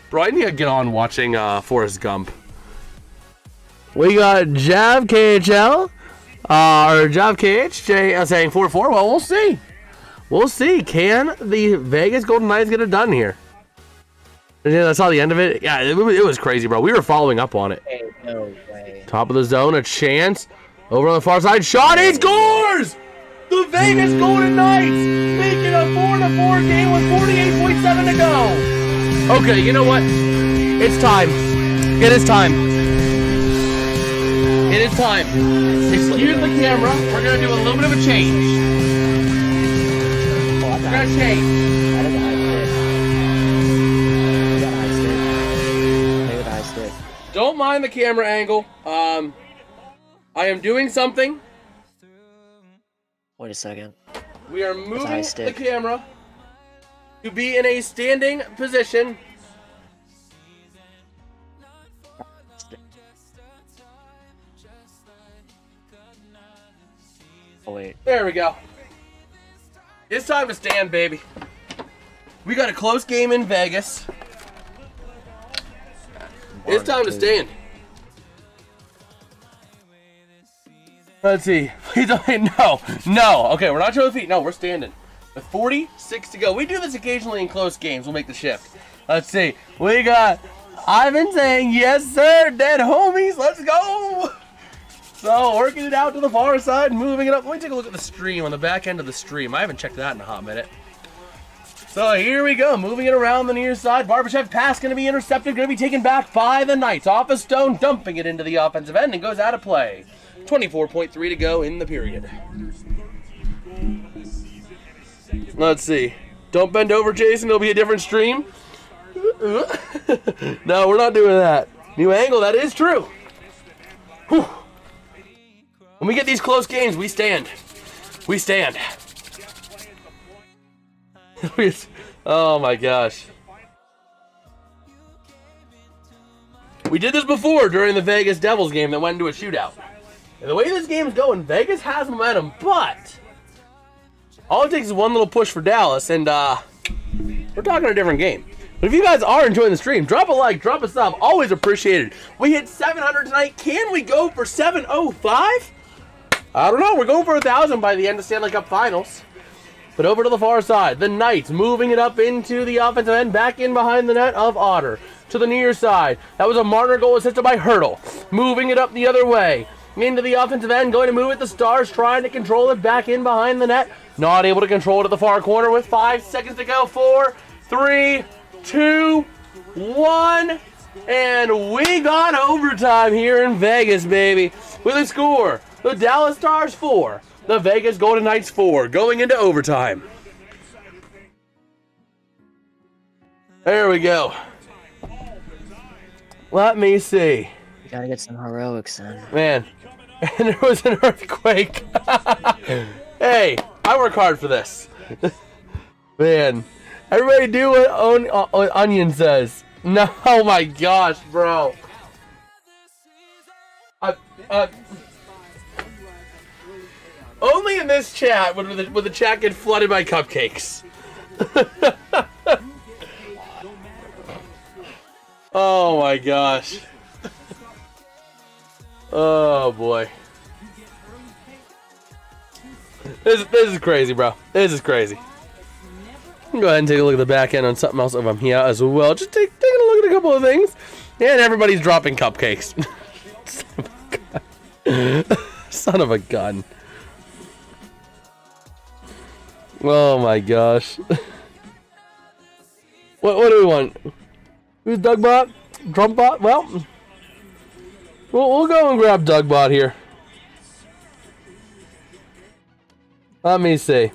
Bro, I need to get on watching Forrest Gump. We got Jav KHL, or Jav KH saying 4-4. Well, we'll see. We'll see. Can the Vegas Golden Knights get it done here? And then I saw the end of it. Yeah, it was crazy, bro. We were following up on it. Hey, no way. Top of the zone, a chance. Over on the far side, shot, he scores! The Vegas Golden Knights making a 4-4 game with 48.7 to go. Okay, you know what? It's time. It is time. It is time. Excuse the camera. We're going to do a little bit of a change. We're going to change. Don't mind the camera angle. I am doing something. Wait a second. We are moving the camera. to be in a standing position. Oh, wait. There we go. It's time to stand, baby. We got a close game in Vegas. It's time to stand. Let's see. Please don't. No. Okay, we're not showing feet. No, we're standing. With 46 to go. We do this occasionally in close games. We'll make the shift. Let's see. We got Ivan saying, yes, sir, dead homies. Let's go. So, working it out to the far side, moving it up. Let me take a look at the stream, on the back end of the stream. I haven't checked that in a hot minute. So, here we go. Moving it around the near side. Barbashev pass going to be intercepted. Going to be taken back by the Knights. Off a stone, dumping it into the offensive end and goes out of play. 24.3 to go in the period. Let's see. Don't bend over, Jason. It'll be a different stream. No, we're not doing that. New angle, that is true. Whew. When we get these close games, we stand. We stand. Oh my gosh. We did this before during the Vegas Devils game that went into a shootout. And the way this game is going, Vegas has momentum, but all it takes is one little push for Dallas, and we're talking a different game. But if you guys are enjoying the stream, drop a like, drop a sub, always appreciated. We hit 700 tonight. Can we go for 705? I don't know. We're going for 1,000 by the end of Stanley Cup Finals. But over to the far side, the Knights moving it up into the offensive end, back in behind the net of Otter. To the near side, that was a Marner goal assisted by Hurdle. Moving it up the other way, into the offensive end, going to move it. The Stars trying to control it back in behind the net. Not able to control it at the far corner with 5 seconds to go. 4, 3, 2, 1. And we got overtime here in Vegas, baby. With a score, the Dallas Stars 4, the Vegas Golden Knights 4, going into overtime. There we go. Let me see. You gotta get some heroics in. Man, and there was an earthquake. Hey, I work hard for this. Man, everybody do what Onion says. No, oh my gosh, bro. Only in this chat would the chat get flooded by cupcakes. Oh my gosh. Oh boy. This is crazy, bro. This is crazy. Go ahead and take a look at the back end on something else over here as well. Just taking a look at a couple of things. And everybody's dropping cupcakes. Son of a gun. Oh my gosh. What do we want? Who's Dougbot? Drumpbot? Well, we'll go and grab Dougbot here. Let me see.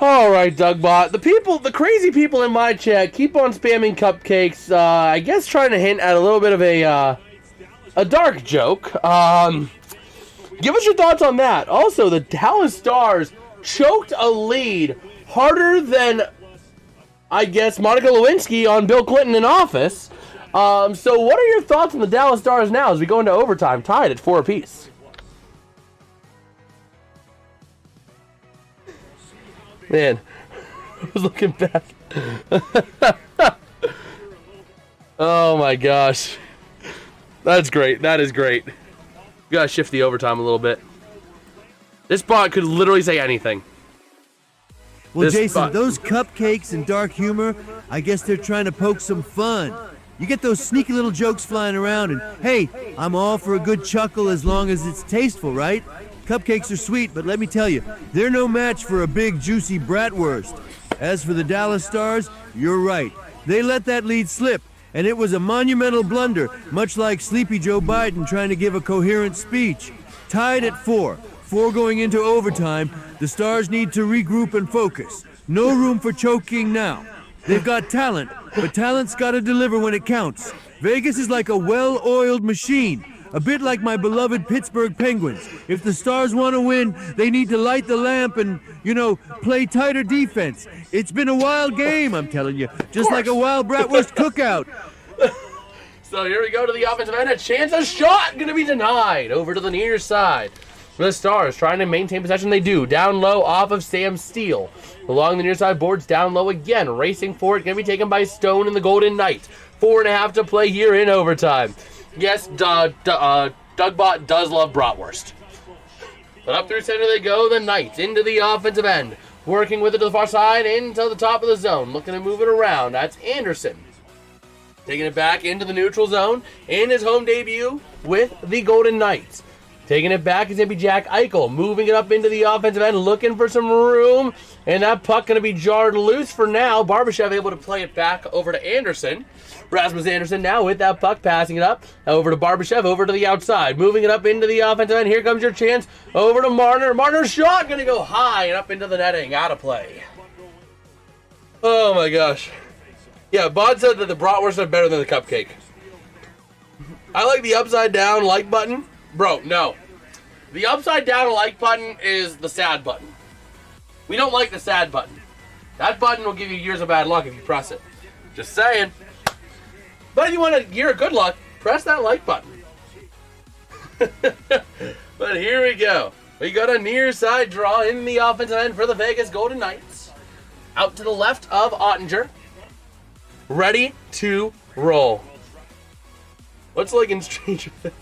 Alright, Dougbot. The crazy people in my chat keep on spamming cupcakes. I guess trying to hint at a little bit of a dark joke. Give us your thoughts on that. Also, the Dallas Stars choked a lead harder than, I guess, Monica Lewinsky on Bill Clinton in office. So what are your thoughts on the Dallas Stars now as we go into overtime, tied at 4 apiece? Man, I was looking back. Oh my gosh. That's great. That is great. You gotta shift the overtime a little bit. This bot could literally say anything. Well, Jason, those cupcakes and dark humor, I guess they're trying to poke some fun. You get those sneaky little jokes flying around, and hey, I'm all for a good chuckle as long as it's tasteful, right? Cupcakes are sweet, but let me tell you, they're no match for a big, juicy bratwurst. As for the Dallas Stars, you're right. They let that lead slip, and it was a monumental blunder, much like Sleepy Joe Biden trying to give a coherent speech. Tied at 4 going into overtime, the Stars need to regroup and focus. No room for choking now. They've got talent, but talent's got to deliver when it counts. Vegas is like a well-oiled machine. A bit like my beloved Pittsburgh Penguins. If the Stars want to win, they need to light the lamp and, play tighter defense. It's been a wild game, I'm telling you. Just like a wild bratwurst cookout. So here we go to the offensive end. A chance, a shot, going to be denied. Over to the near side. The Stars trying to maintain possession. They do. Down low off of Sam Steele. Along the near side boards, down low again. Racing for it. Going to be taken by Stone and the Golden Knights. 4.5 to play here in overtime. Yes, Dougbot does love bratwurst. But up through center they go. The Knights into the offensive end. Working with it to the far side. Into the top of the zone. Looking to move it around. That's Anderson. Taking it back into the neutral zone. In his home debut with the Golden Knights. Taking it back is going to be Jack Eichel. Moving it up into the offensive end. Looking for some room. And that puck going to be jarred loose for now. Barbashev able to play it back over to Anderson. Rasmus Anderson now with that puck. Passing it up. Over to Barbashev. Over to the outside. Moving it up into the offensive end. Here comes your chance. Over to Marner. Marner's shot going to go high and up into the netting. Out of play. Oh my gosh. Yeah, Bod said that the bratwurst are better than the cupcake. I like the upside down like button. Bro, no. The upside down like button is the sad button. We don't like the sad button. That button will give you years of bad luck if you press it. Just saying. But if you want a year of good luck, press that like button. But here we go. We got a near side draw in the offensive end for the Vegas Golden Knights. Out to the left of Ottinger. Ready to roll. What's like in Stranger Things?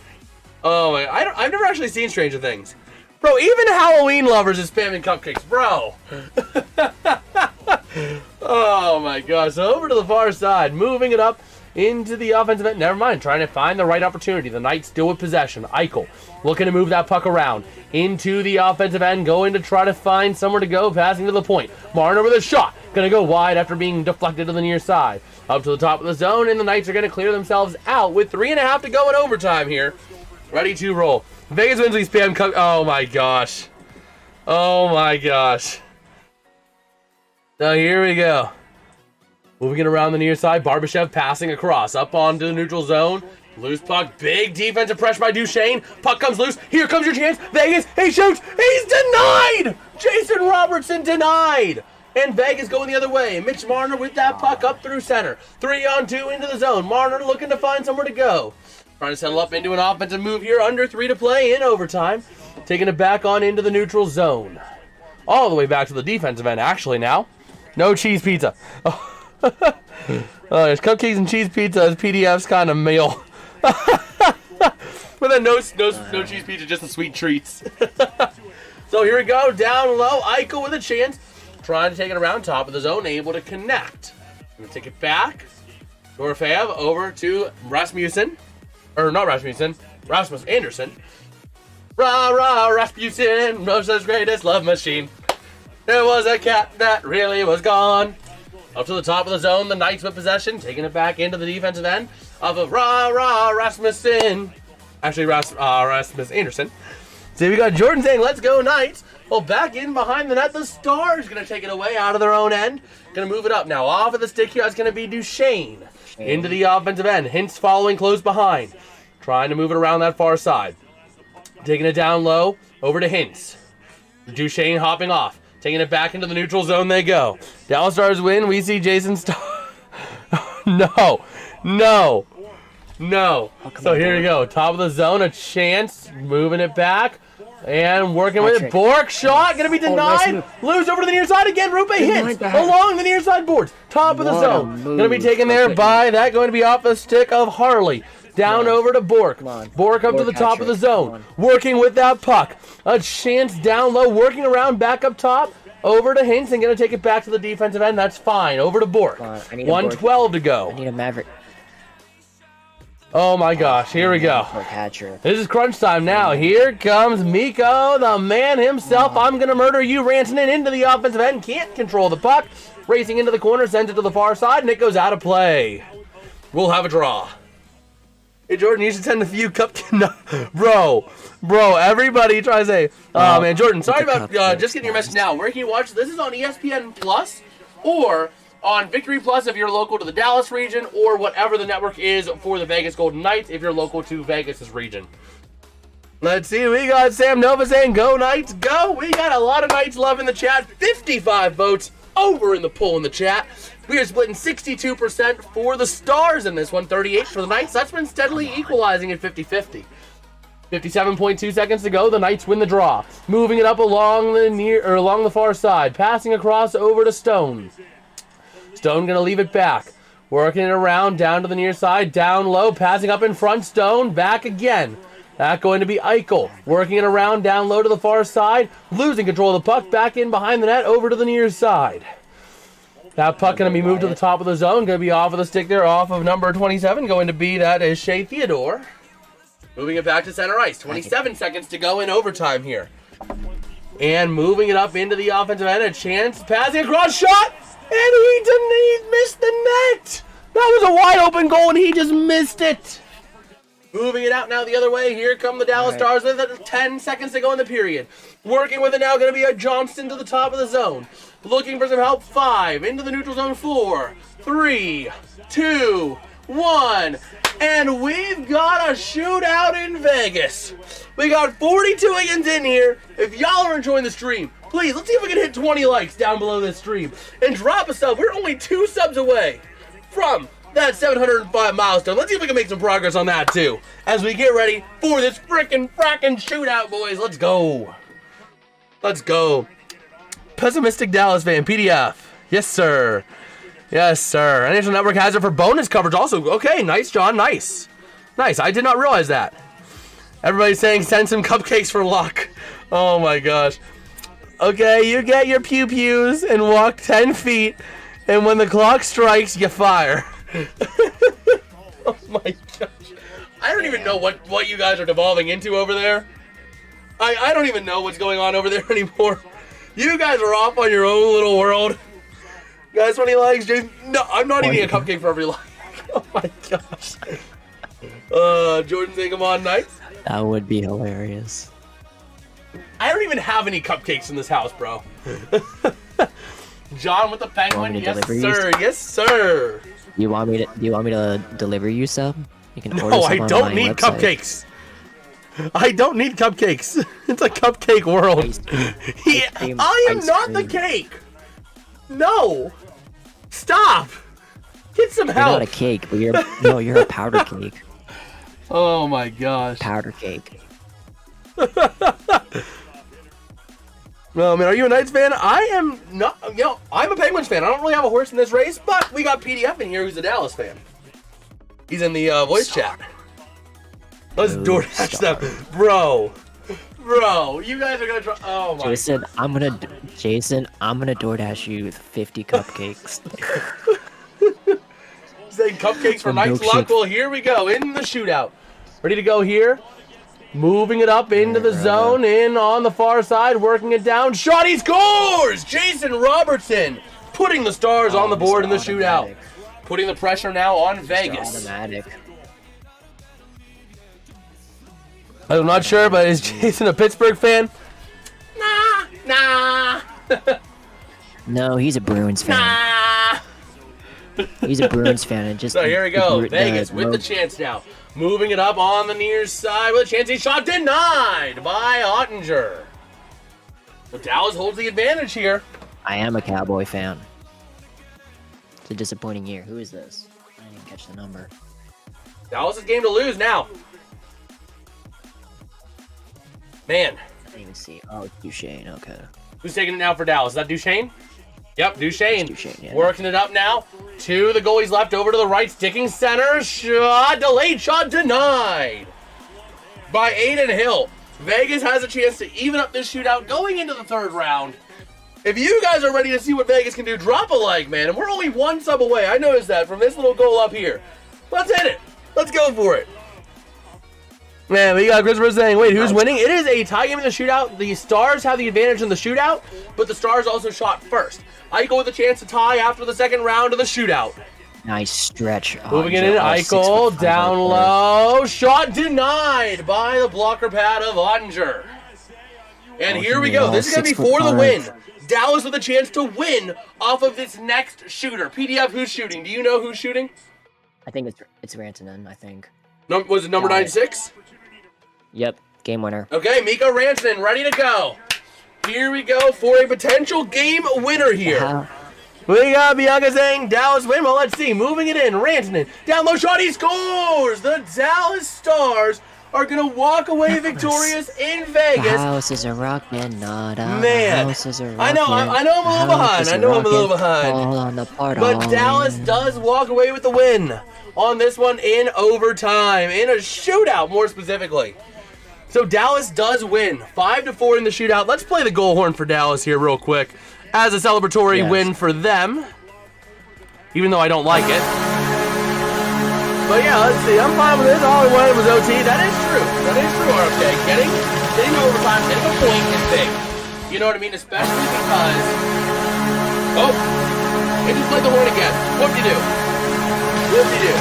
Oh my! I've never actually seen Stranger Things, bro. Even Halloween lovers is spamming cupcakes, bro. Oh my gosh! So over to the far side, moving it up into the offensive end. Never mind, trying to find the right opportunity. The Knights still with possession. Eichel looking to move that puck around into the offensive end, going to try to find somewhere to go, passing to the point. Marner with a shot, gonna go wide after being deflected to the near side. Up to the top of the zone, and the Knights are gonna clear themselves out with 3.5 to go in overtime here. Ready to roll. Vegas wins these spam cup. Oh my gosh. Oh my gosh. So here we go. Moving it around the near side. Barbashev passing across. Up onto the neutral zone. Loose puck. Big defensive pressure by Duchesne. Puck comes loose. Here comes your chance. Vegas. He shoots. He's denied. Jason Robertson denied. And Vegas going the other way. Mitch Marner with that puck up through center. 3-on-2 into the zone. Marner looking to find somewhere to go. Trying to settle up into an offensive move here. Under 3 to play in overtime. Taking it back on into the neutral zone. All the way back to the defensive end, actually, now. No cheese pizza. Oh, there's cupcakes and cheese pizza as PDF's kind of meal. But then no cheese pizza, just the sweet treats. So here we go. Down low. Eichel with a chance. Trying to take it around top of the zone. Able to connect. Going to take it back. Dorofeyev over to Rasmussen. Or not Rasmussen, Rasmus Anderson. Rah, rah, Rasmussen, Russia's greatest love machine. There was a cat that really was gone. Up to the top of the zone, the Knights with possession, taking it back into the defensive end off of Rah, rah, Rasmussen. Actually, Rasmus Anderson. So we got Jordan saying, let's go Knights. Well, back in behind the net, the Stars going to take it away out of their own end. Going to move it up now. Off of the stick here, it's going to be Duchesne. Into the offensive end. Hintz following close behind. Trying to move it around that far side. Taking it down low. Over to Hintz. Duchesne hopping off. Taking it back into the neutral zone they go. Dallas Stars win. We see Jason Star. No. So here we go. Top of the zone. A chance. Moving it back. And working with it. Bork shot. Going to be denied. Loose over to the near side again. Rupe hits along the near side boards. Top of the zone. Going to be taken there by that. Going to be off the stick of Harley. Down over to Bork. Bork up to the top of the zone. Working with that puck. A chance down low. Working around back up top. Over to Hintz and going to take it back to the defensive end. That's fine. Over to Bork. 1:12 to go. I need a Maverick. Oh my gosh, here we go. This is crunch time now. Here comes Mikko, the man himself. I'm going to murder you, Rantanen into the offensive end. Can't control the puck. Racing into the corner, sends it to the far side, and it goes out of play. We'll have a draw. Hey, Jordan, you should send a few cup... No, bro, everybody try to say... Oh, man, Jordan, sorry about just getting your message now. Where can you watch? This is on ESPN Plus or on Victory Plus if you're local to the Dallas region, or whatever the network is for the Vegas Golden Knights if you're local to Vegas' region. Let's see, we got Sam Nova saying, go Knights, go. We got a lot of Knights love in the chat. 55 votes over in the poll in the chat. We are splitting 62% for the Stars in this one, 38 for the Knights. That's been steadily equalizing at 50-50. 57.2 seconds to go. The Knights win the draw. Moving it up along the far side. Passing across over to Stone. Stone going to leave it back. Working it around, down to the near side, down low. Passing up in front, Stone, back again. That going to be Eichel. Working it around, down low to the far side. Losing control of the puck, back in behind the net, over to the near side. That puck going to be moved to the top of the zone. Going to be off of the stick there, off of number 27. Going to be, that is Shea Theodore. Moving it back to center ice. 27 seconds to go in overtime here. And moving it up into the offensive end. A chance. Passing across, shot. And he missed the net. That was a wide open goal and he just missed it. Moving it out now the other way. Here come the Dallas Stars with 10 seconds to go in the period. Working with it now. Going to be a Johnston to the top of the zone. Looking for some help. 5. Into the neutral zone. 4, 3, 2, 1. And we've got a shootout in Vegas. We got 42 against in here. If y'all are enjoying the stream, please, let's see if we can hit 20 likes down below this stream. And drop a sub. We're only 2 subs away from that 705 milestone. Let's see if we can make some progress on that too. As we get ready for this frackin' shootout, boys. Let's go. Let's go. Pessimistic Dallas fan, PDF. Yes, sir. Yes, sir. NHL Network has it for bonus coverage also. Okay, nice, John. Nice. Nice. I did not realize that. Everybody's saying send some cupcakes for luck. Oh, my gosh. Okay, you get your pew-pews and walk 10 feet, and when the clock strikes, you fire. Oh, my gosh. I don't even know what you guys are devolving into over there. I don't even know what's going on over there anymore. You guys are off on your own little world. Guys, 20 likes, Jason. No, I'm not eating a cupcake for every like. Oh my gosh. Jordan saying, come on, Knights. That would be hilarious. I don't even have any cupcakes in this house, bro. John with the penguin. Yes, sir. Yes, sir. You want me to deliver you some? You can order No, some I on don't my need website. cupcakes. I don't need cupcakes. It's a cupcake world. I am not the cake. No. Stop. Get some help. You're not a cake, but you're a powder cake. Oh my gosh. Powder cake. No, man, are you a Knights fan? I am not. I'm a Penguins fan. I don't really have a horse in this race, but we got PDF in here who's a Dallas fan. He's in the voice chat. Let's DoorDash them. Bro, you guys are gonna try. Oh my. Jason, I'm gonna DoorDash you 50 cupcakes. Saying cupcakes for Knights luck. Well, here we go in the shootout. Ready to go here. Moving it up into the zone, in on the far side, working it down. Shot, he scores! Jason Robertson putting the Stars on the board in the shootout. Putting the pressure now on Vegas. Automatic. I'm not sure, but is Jason a Pittsburgh fan? Nah. No, he's a Bruins fan. Nah. He's a Bruins fan, and just. So here we go, Vegas with the chance now. Moving it up on the near side with a chance. He shot denied by Ottinger. So Dallas holds the advantage here. I am a Cowboy fan. It's a disappointing year. Who is this? I didn't even catch the number. Dallas' game to lose now. Man. I didn't even see. Oh, Duchesne. Okay. Who's taking it now for Dallas? Is that Duchesne? Yep, Duchesne. Duchesne, yeah. Working it up now. To the goalies left, over to the right, sticking center. Shot, delayed shot, denied by Aiden Hill. Vegas has a chance to even up this shootout going into the third round. If you guys are ready to see what Vegas can do, drop a like, man. And we're only 1 sub away. I noticed that from this little goal up here. Let's hit it. Let's go for it. Man, we got Christopher saying, wait, who's winning? It is a tie game in the shootout. The Stars have the advantage in the shootout, but the Stars also shot first. Eichel with a chance to tie after the second round of the shootout. Nice stretch. Moving it in, Eichel, down low. Shot denied by the blocker pad of Ottinger. And here we go. This is going to be for the win. Dallas with a chance to win off of this next shooter. PDF, who's shooting? Do you know who's shooting? I think it's Rantanen, I think. Was it number 96? Yep, game winner. Okay, Mikko Rantanen, ready to go. Here we go for a potential game winner here. We got Bianca saying Dallas win. Well, let's see. Moving it in. Rantanen. Down low shot. He scores. The Dallas Stars are going to walk away victorious in Vegas. The house is a rockin', not a man. house is a rockin'. I know I'm a little behind. I know I'm a little behind. But Dallas does walk away with the win on this one in overtime. In a shootout, more specifically. So Dallas does win 5-4 in the shootout. Let's play the goal horn for Dallas here real quick as a celebratory win for them, even though I don't like it. But yeah, let's see. I'm fine with this. All I wanted was OT. That is true. That is true, RFK. Getting overtime, getting a point is big. You know what I mean? Especially because... Oh! They just played the horn again. Whoop-de-doo. Whoop-de-doo.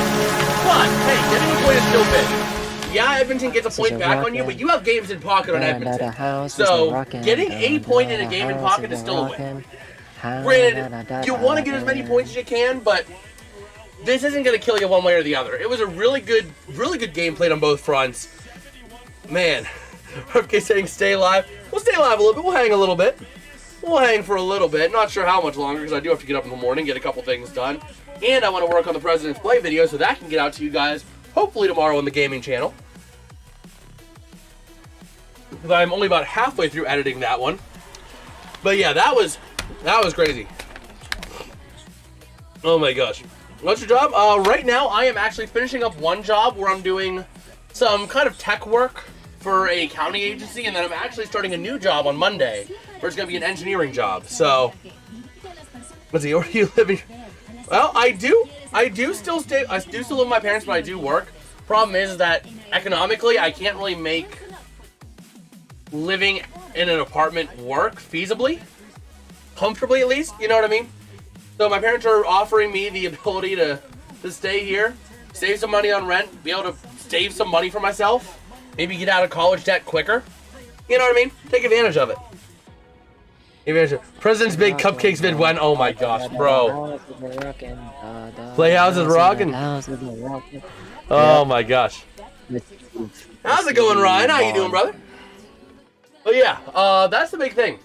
But, hey, getting a point is still big. Yeah, Edmonton gets a point back on you, but you have games in pocket on Edmonton. So, getting a point in a game in pocket is still a win. Granted, you want to get as many points as you can, but this isn't going to kill you one way or the other. It was a really good game played on both fronts. Man, RFK saying stay live. We'll stay live a little bit. We'll hang a little bit. We'll hang for a little bit. Not sure how much longer, because I do have to get up in the morning, get a couple things done. And I want to work on the President's Play video, so that can get out to you guys hopefully tomorrow on the gaming channel. I'm only about halfway through editing that one. But yeah, that was crazy. Oh my gosh. What's your job? Right now I am actually finishing up one job where I'm doing some kind of tech work for a county agency, and then I'm actually starting a new job on Monday where it's going to be an engineering job. So, let's see, where are you living? Well, I do still live with my parents, but I do work. Problem is that economically I can't really make living in an apartment work feasibly, comfortably at least, you know what I mean? So my parents are offering me the ability to stay here, save some money on rent, be able to save some money for myself, maybe get out of college debt quicker, you know what I mean? Take advantage of it. President's Big Cupcakes vid when, oh my gosh, bro. Playhouse is rocking. Oh my gosh. How's it going, Ryan? How you doing, brother? But yeah, that's the big thing,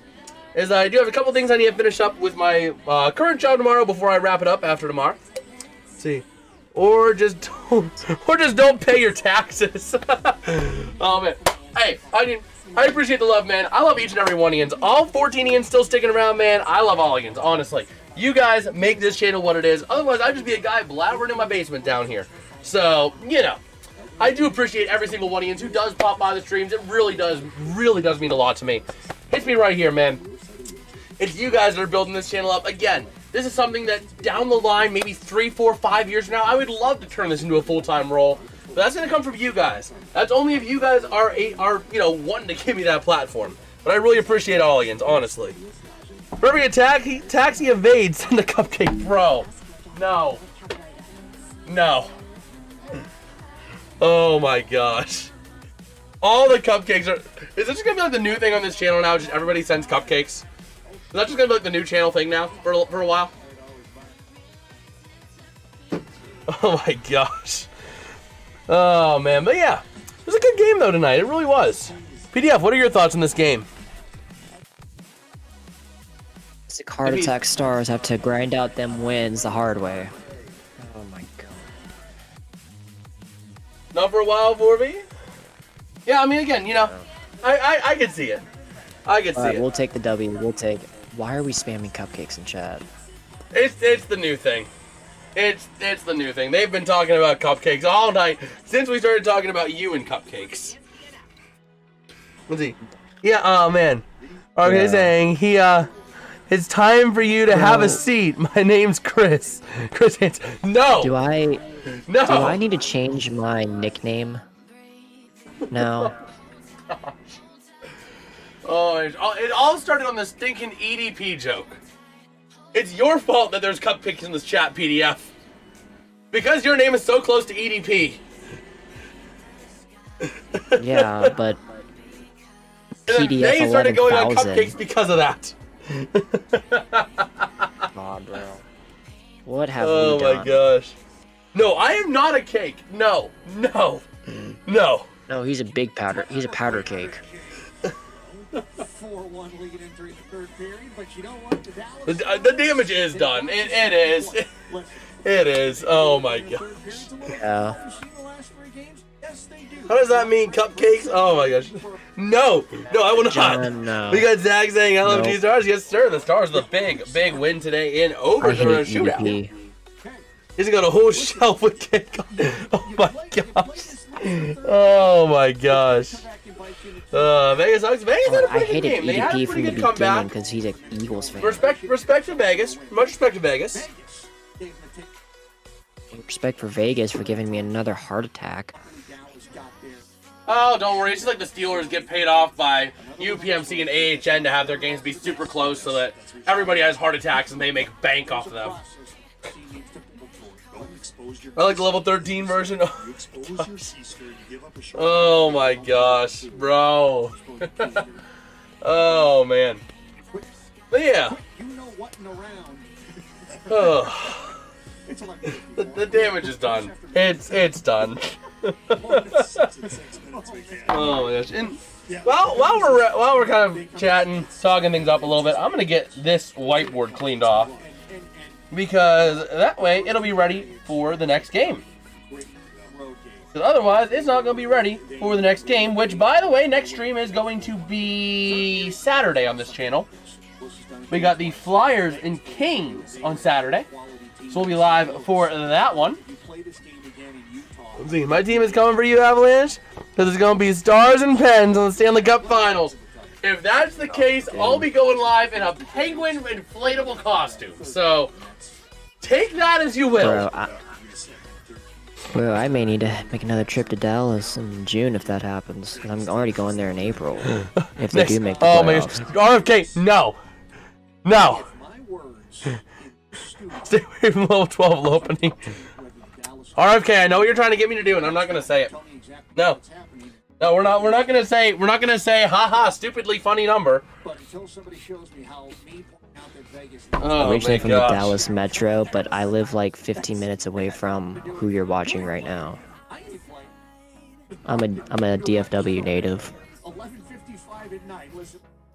is I do have a couple things I need to finish up with my current job tomorrow before I wrap it up after tomorrow. Let's see, or just don't pay your taxes. Oh man, hey, I appreciate the love, man. I love each and every one of yous. All 14 Ians still sticking around, man. I love all Ians, honestly. You guys make this channel what it is. Otherwise, I'd just be a guy blabbering in my basement down here. So, you know. I do appreciate every single one of you who does pop by the streams. It really does mean a lot to me. Hits me right here, man. It's you guys that are building this channel up. Again, this is something that down the line, maybe 3, 4, 5 years from now, I would love to turn this into a full-time role. But that's going to come from you guys. That's only if you guys are wanting to give me that platform. But I really appreciate all of you, honestly. For every attack, taxi evades, send the cupcake. Bro. No. No. Oh my gosh. All the cupcakes are... Is this just going to be like the new thing on this channel now? Just everybody sends cupcakes? Is that just going to be like the new channel thing now for a while? Oh my gosh. Oh man, but yeah. It was a good game though tonight. It really was. PDF, what are your thoughts on this game? Sick heart attack Stars have to grind out them wins the hard way. Oh my god. Not for a while, 4V? Yeah, I mean, again, you know, I can see it. I can see it. We'll take the W. We'll take it. Why are we spamming cupcakes in chat? It's the new thing. It's the new thing. They've been talking about cupcakes all night since we started talking about you and cupcakes. Let's see. Yeah, oh man. Okay, saying it's time for you to have a seat. My name's Chris. Chris Hans. No. Do I need to change my nickname? No. Oh, it all started on the stinking EDP joke. It's your fault that there's cupcakes in this chat, PDF. Because your name is so close to EDP. Yeah, but PDF they started going on cupcakes because of that. Aw, bro. What have we Oh done? my gosh. No, I am not a cake. No. No. No. No, he's a big powder. He's a powder cake. 4-1 lead entering the third period, but you know what? The damage is done. It is. It is. Oh my gosh. Yeah. How does that mean, cupcakes? Oh my gosh. No. No, I will not. John, no. We got Zach saying LMG Nope. Stars. Yes, sir. The Stars with a big win today in I overtime hate shootout. EDP. He's got a whole shelf with cake on it. Oh my gosh. Oh my gosh. Vegas Hugs. Vegas had a I pretty good hated game. They had a EDP pretty from the good beginning comeback. because he's an Eagles fan. Respect to Vegas. Much respect to Vegas. Respect for Vegas for giving me another heart attack. Oh, don't worry. It's just like the Steelers get paid off by UPMC and AHN to have their games be super close so that everybody has heart attacks and they make bank off of them. I like the level 13 version. Oh my gosh, bro. Oh man. But yeah. Oh. The damage is done. It's done. Oh my gosh. And while we're kind of chatting, talking things up a little bit, I'm gonna get this whiteboard cleaned off because that way it'll be ready for the next game. Because otherwise, it's not gonna be ready for the next game. Which, by the way, next stream is going to be Saturday on this channel. We got the Flyers and Kings on Saturday, so we'll be live for that one. My team is coming for you, Avalanche, because it's going to be Stars and Pens on the Stanley Cup Finals. If that's the case, I'll be going live in a penguin inflatable costume. So, take that as you will. Bro, I may need to make another trip to Dallas in June if that happens. Because I'm already going there in April. If they do make the playoffs. Oh my gosh. RFK, no. No. Stay away from level 12 opening. RFK, I know what you're trying to get me to do, and I'm not gonna say it. No, we're not gonna say. We're not gonna say, haha, stupidly funny number. Oh, originally my from the gosh. Dallas Metro, but I live like 15 minutes away from who you're watching right now. I'm a DFW native.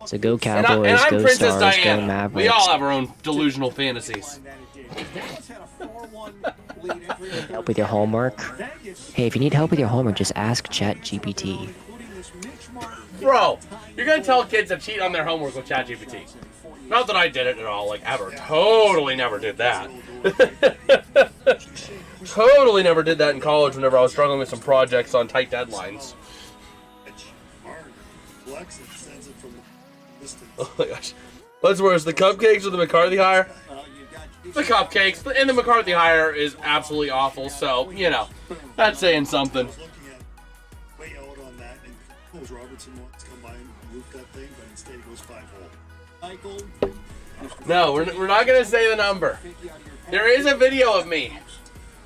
So go Cowboys, and I'm go Princess Stars, Diana. go Mavericks. We all have our own delusional fantasies. Help with your homework? Hey, if you need help with your homework, just ask ChatGPT. Bro, you're gonna tell kids to cheat on their homework with ChatGPT. Not that I did it at all, like ever. Totally never did that. Totally never did that in college whenever I was struggling with some projects on tight deadlines. Oh my gosh. What's worse, the cupcakes or the McCarthy hire? The cupcakes, and the McCarthy hire is absolutely awful, so, you know, that's saying something. No, we're not going to say the number. There is a video of me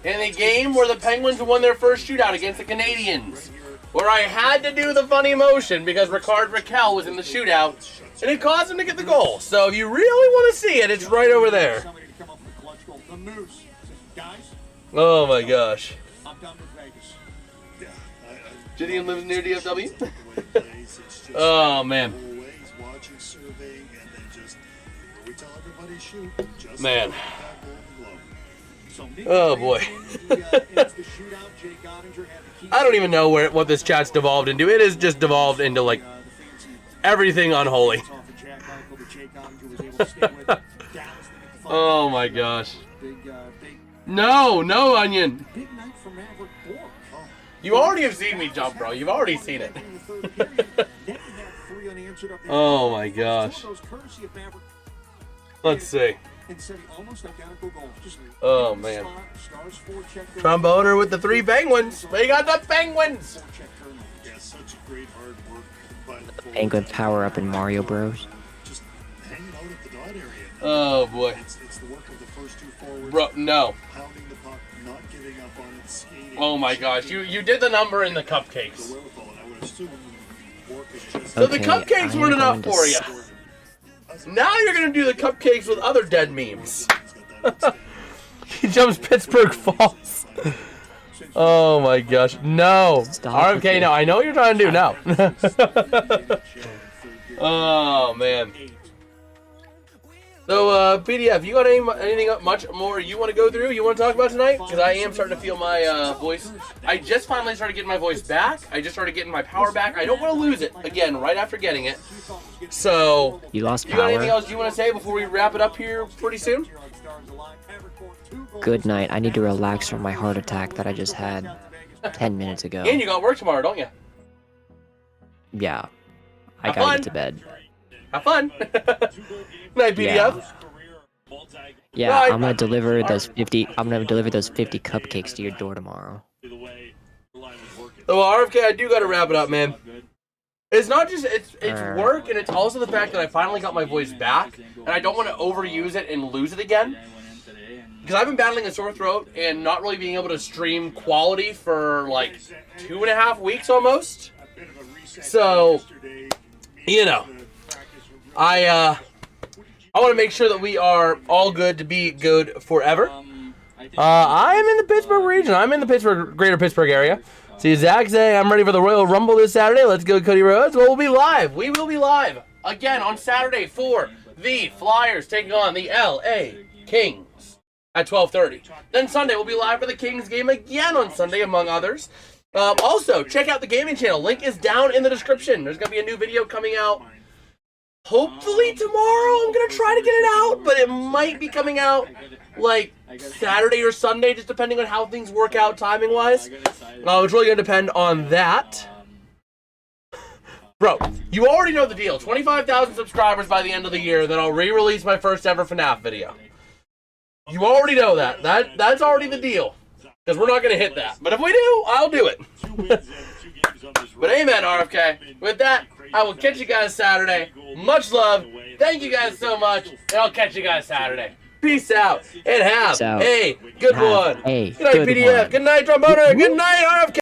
in a game where the Penguins won their first shootout against the Canadiens, where I had to do the funny motion because Ricard Raquel was in the shootout, and it caused him to get the goal. So if you really want to see it, it's right over there. Oh my gosh. Gideon lives near DFW? Oh man. Man. Oh boy. I don't even know what this chat's devolved into. It has just devolved into like everything unholy. Oh my gosh. No, Onion. You already have seen me jump, bro. You've already seen it. Oh my gosh. Let's see. Oh man. Tromboner with the 3 Penguins. We got the Penguins. Penguin power up in Mario Bros. Oh boy. Bro, no. Oh my gosh, you did the number in the cupcakes. So the cupcakes weren't enough for you. Now you're going to do the cupcakes with other dead memes. He jumps Pittsburgh Falls. Oh my gosh. No. RFK, no. I know what you're trying to do now. Oh, man. So, PDF, you got anything much more you want to go through? You want to talk about tonight? Because I am starting to feel my voice. I just finally started getting my voice back. I just started getting my power back. I don't want to lose it again right after getting it. So, you lost power. You got anything else you want to say before we wrap it up here pretty soon? Good night. I need to relax from my heart attack that I just had 10 minutes ago. And you got work tomorrow, don't you? Yeah. I gotta get to bed. Have fun. Night, PDF. Yeah, no, I'm gonna deliver those 50. I'm gonna deliver those 50 cupcakes to your door tomorrow. So RFK, I do gotta wrap it up, man. It's not just it's work, and it's also the fact that I finally got my voice back, and I don't want to overuse it and lose it again. Because I've been battling a sore throat and not really being able to stream quality for like 2.5 weeks almost. So, you know, I want to make sure that we are all good to be good forever. I am in the Pittsburgh region. I'm in the greater Pittsburgh area. See Zach say, I'm ready for the Royal Rumble this Saturday. Let's go, Cody Rhodes. Well, we'll be live. We will be live again on Saturday for the Flyers taking on the LA Kings at 12:30. Then Sunday, we'll be live for the Kings game again on Sunday, among others. Also, check out the gaming channel. Link is down in the description. There's going to be a new video coming out hopefully tomorrow. I'm going to try to get it out, but it might be coming out like Saturday or Sunday, just depending on how things work out timing-wise. It's really going to depend on that. Bro, you already know the deal. 25,000 subscribers by the end of the year, then I'll re-release my first ever FNAF video. You already know that. That's already the deal. Because we're not going to hit that. But if we do, I'll do it. But amen, RFK. With that, I will catch you guys Saturday. Much love. Thank you guys so much. And I'll catch you guys Saturday. Peace out. And have a good one. Good night, PDF. Good night, Tromboner. Good night, RFK.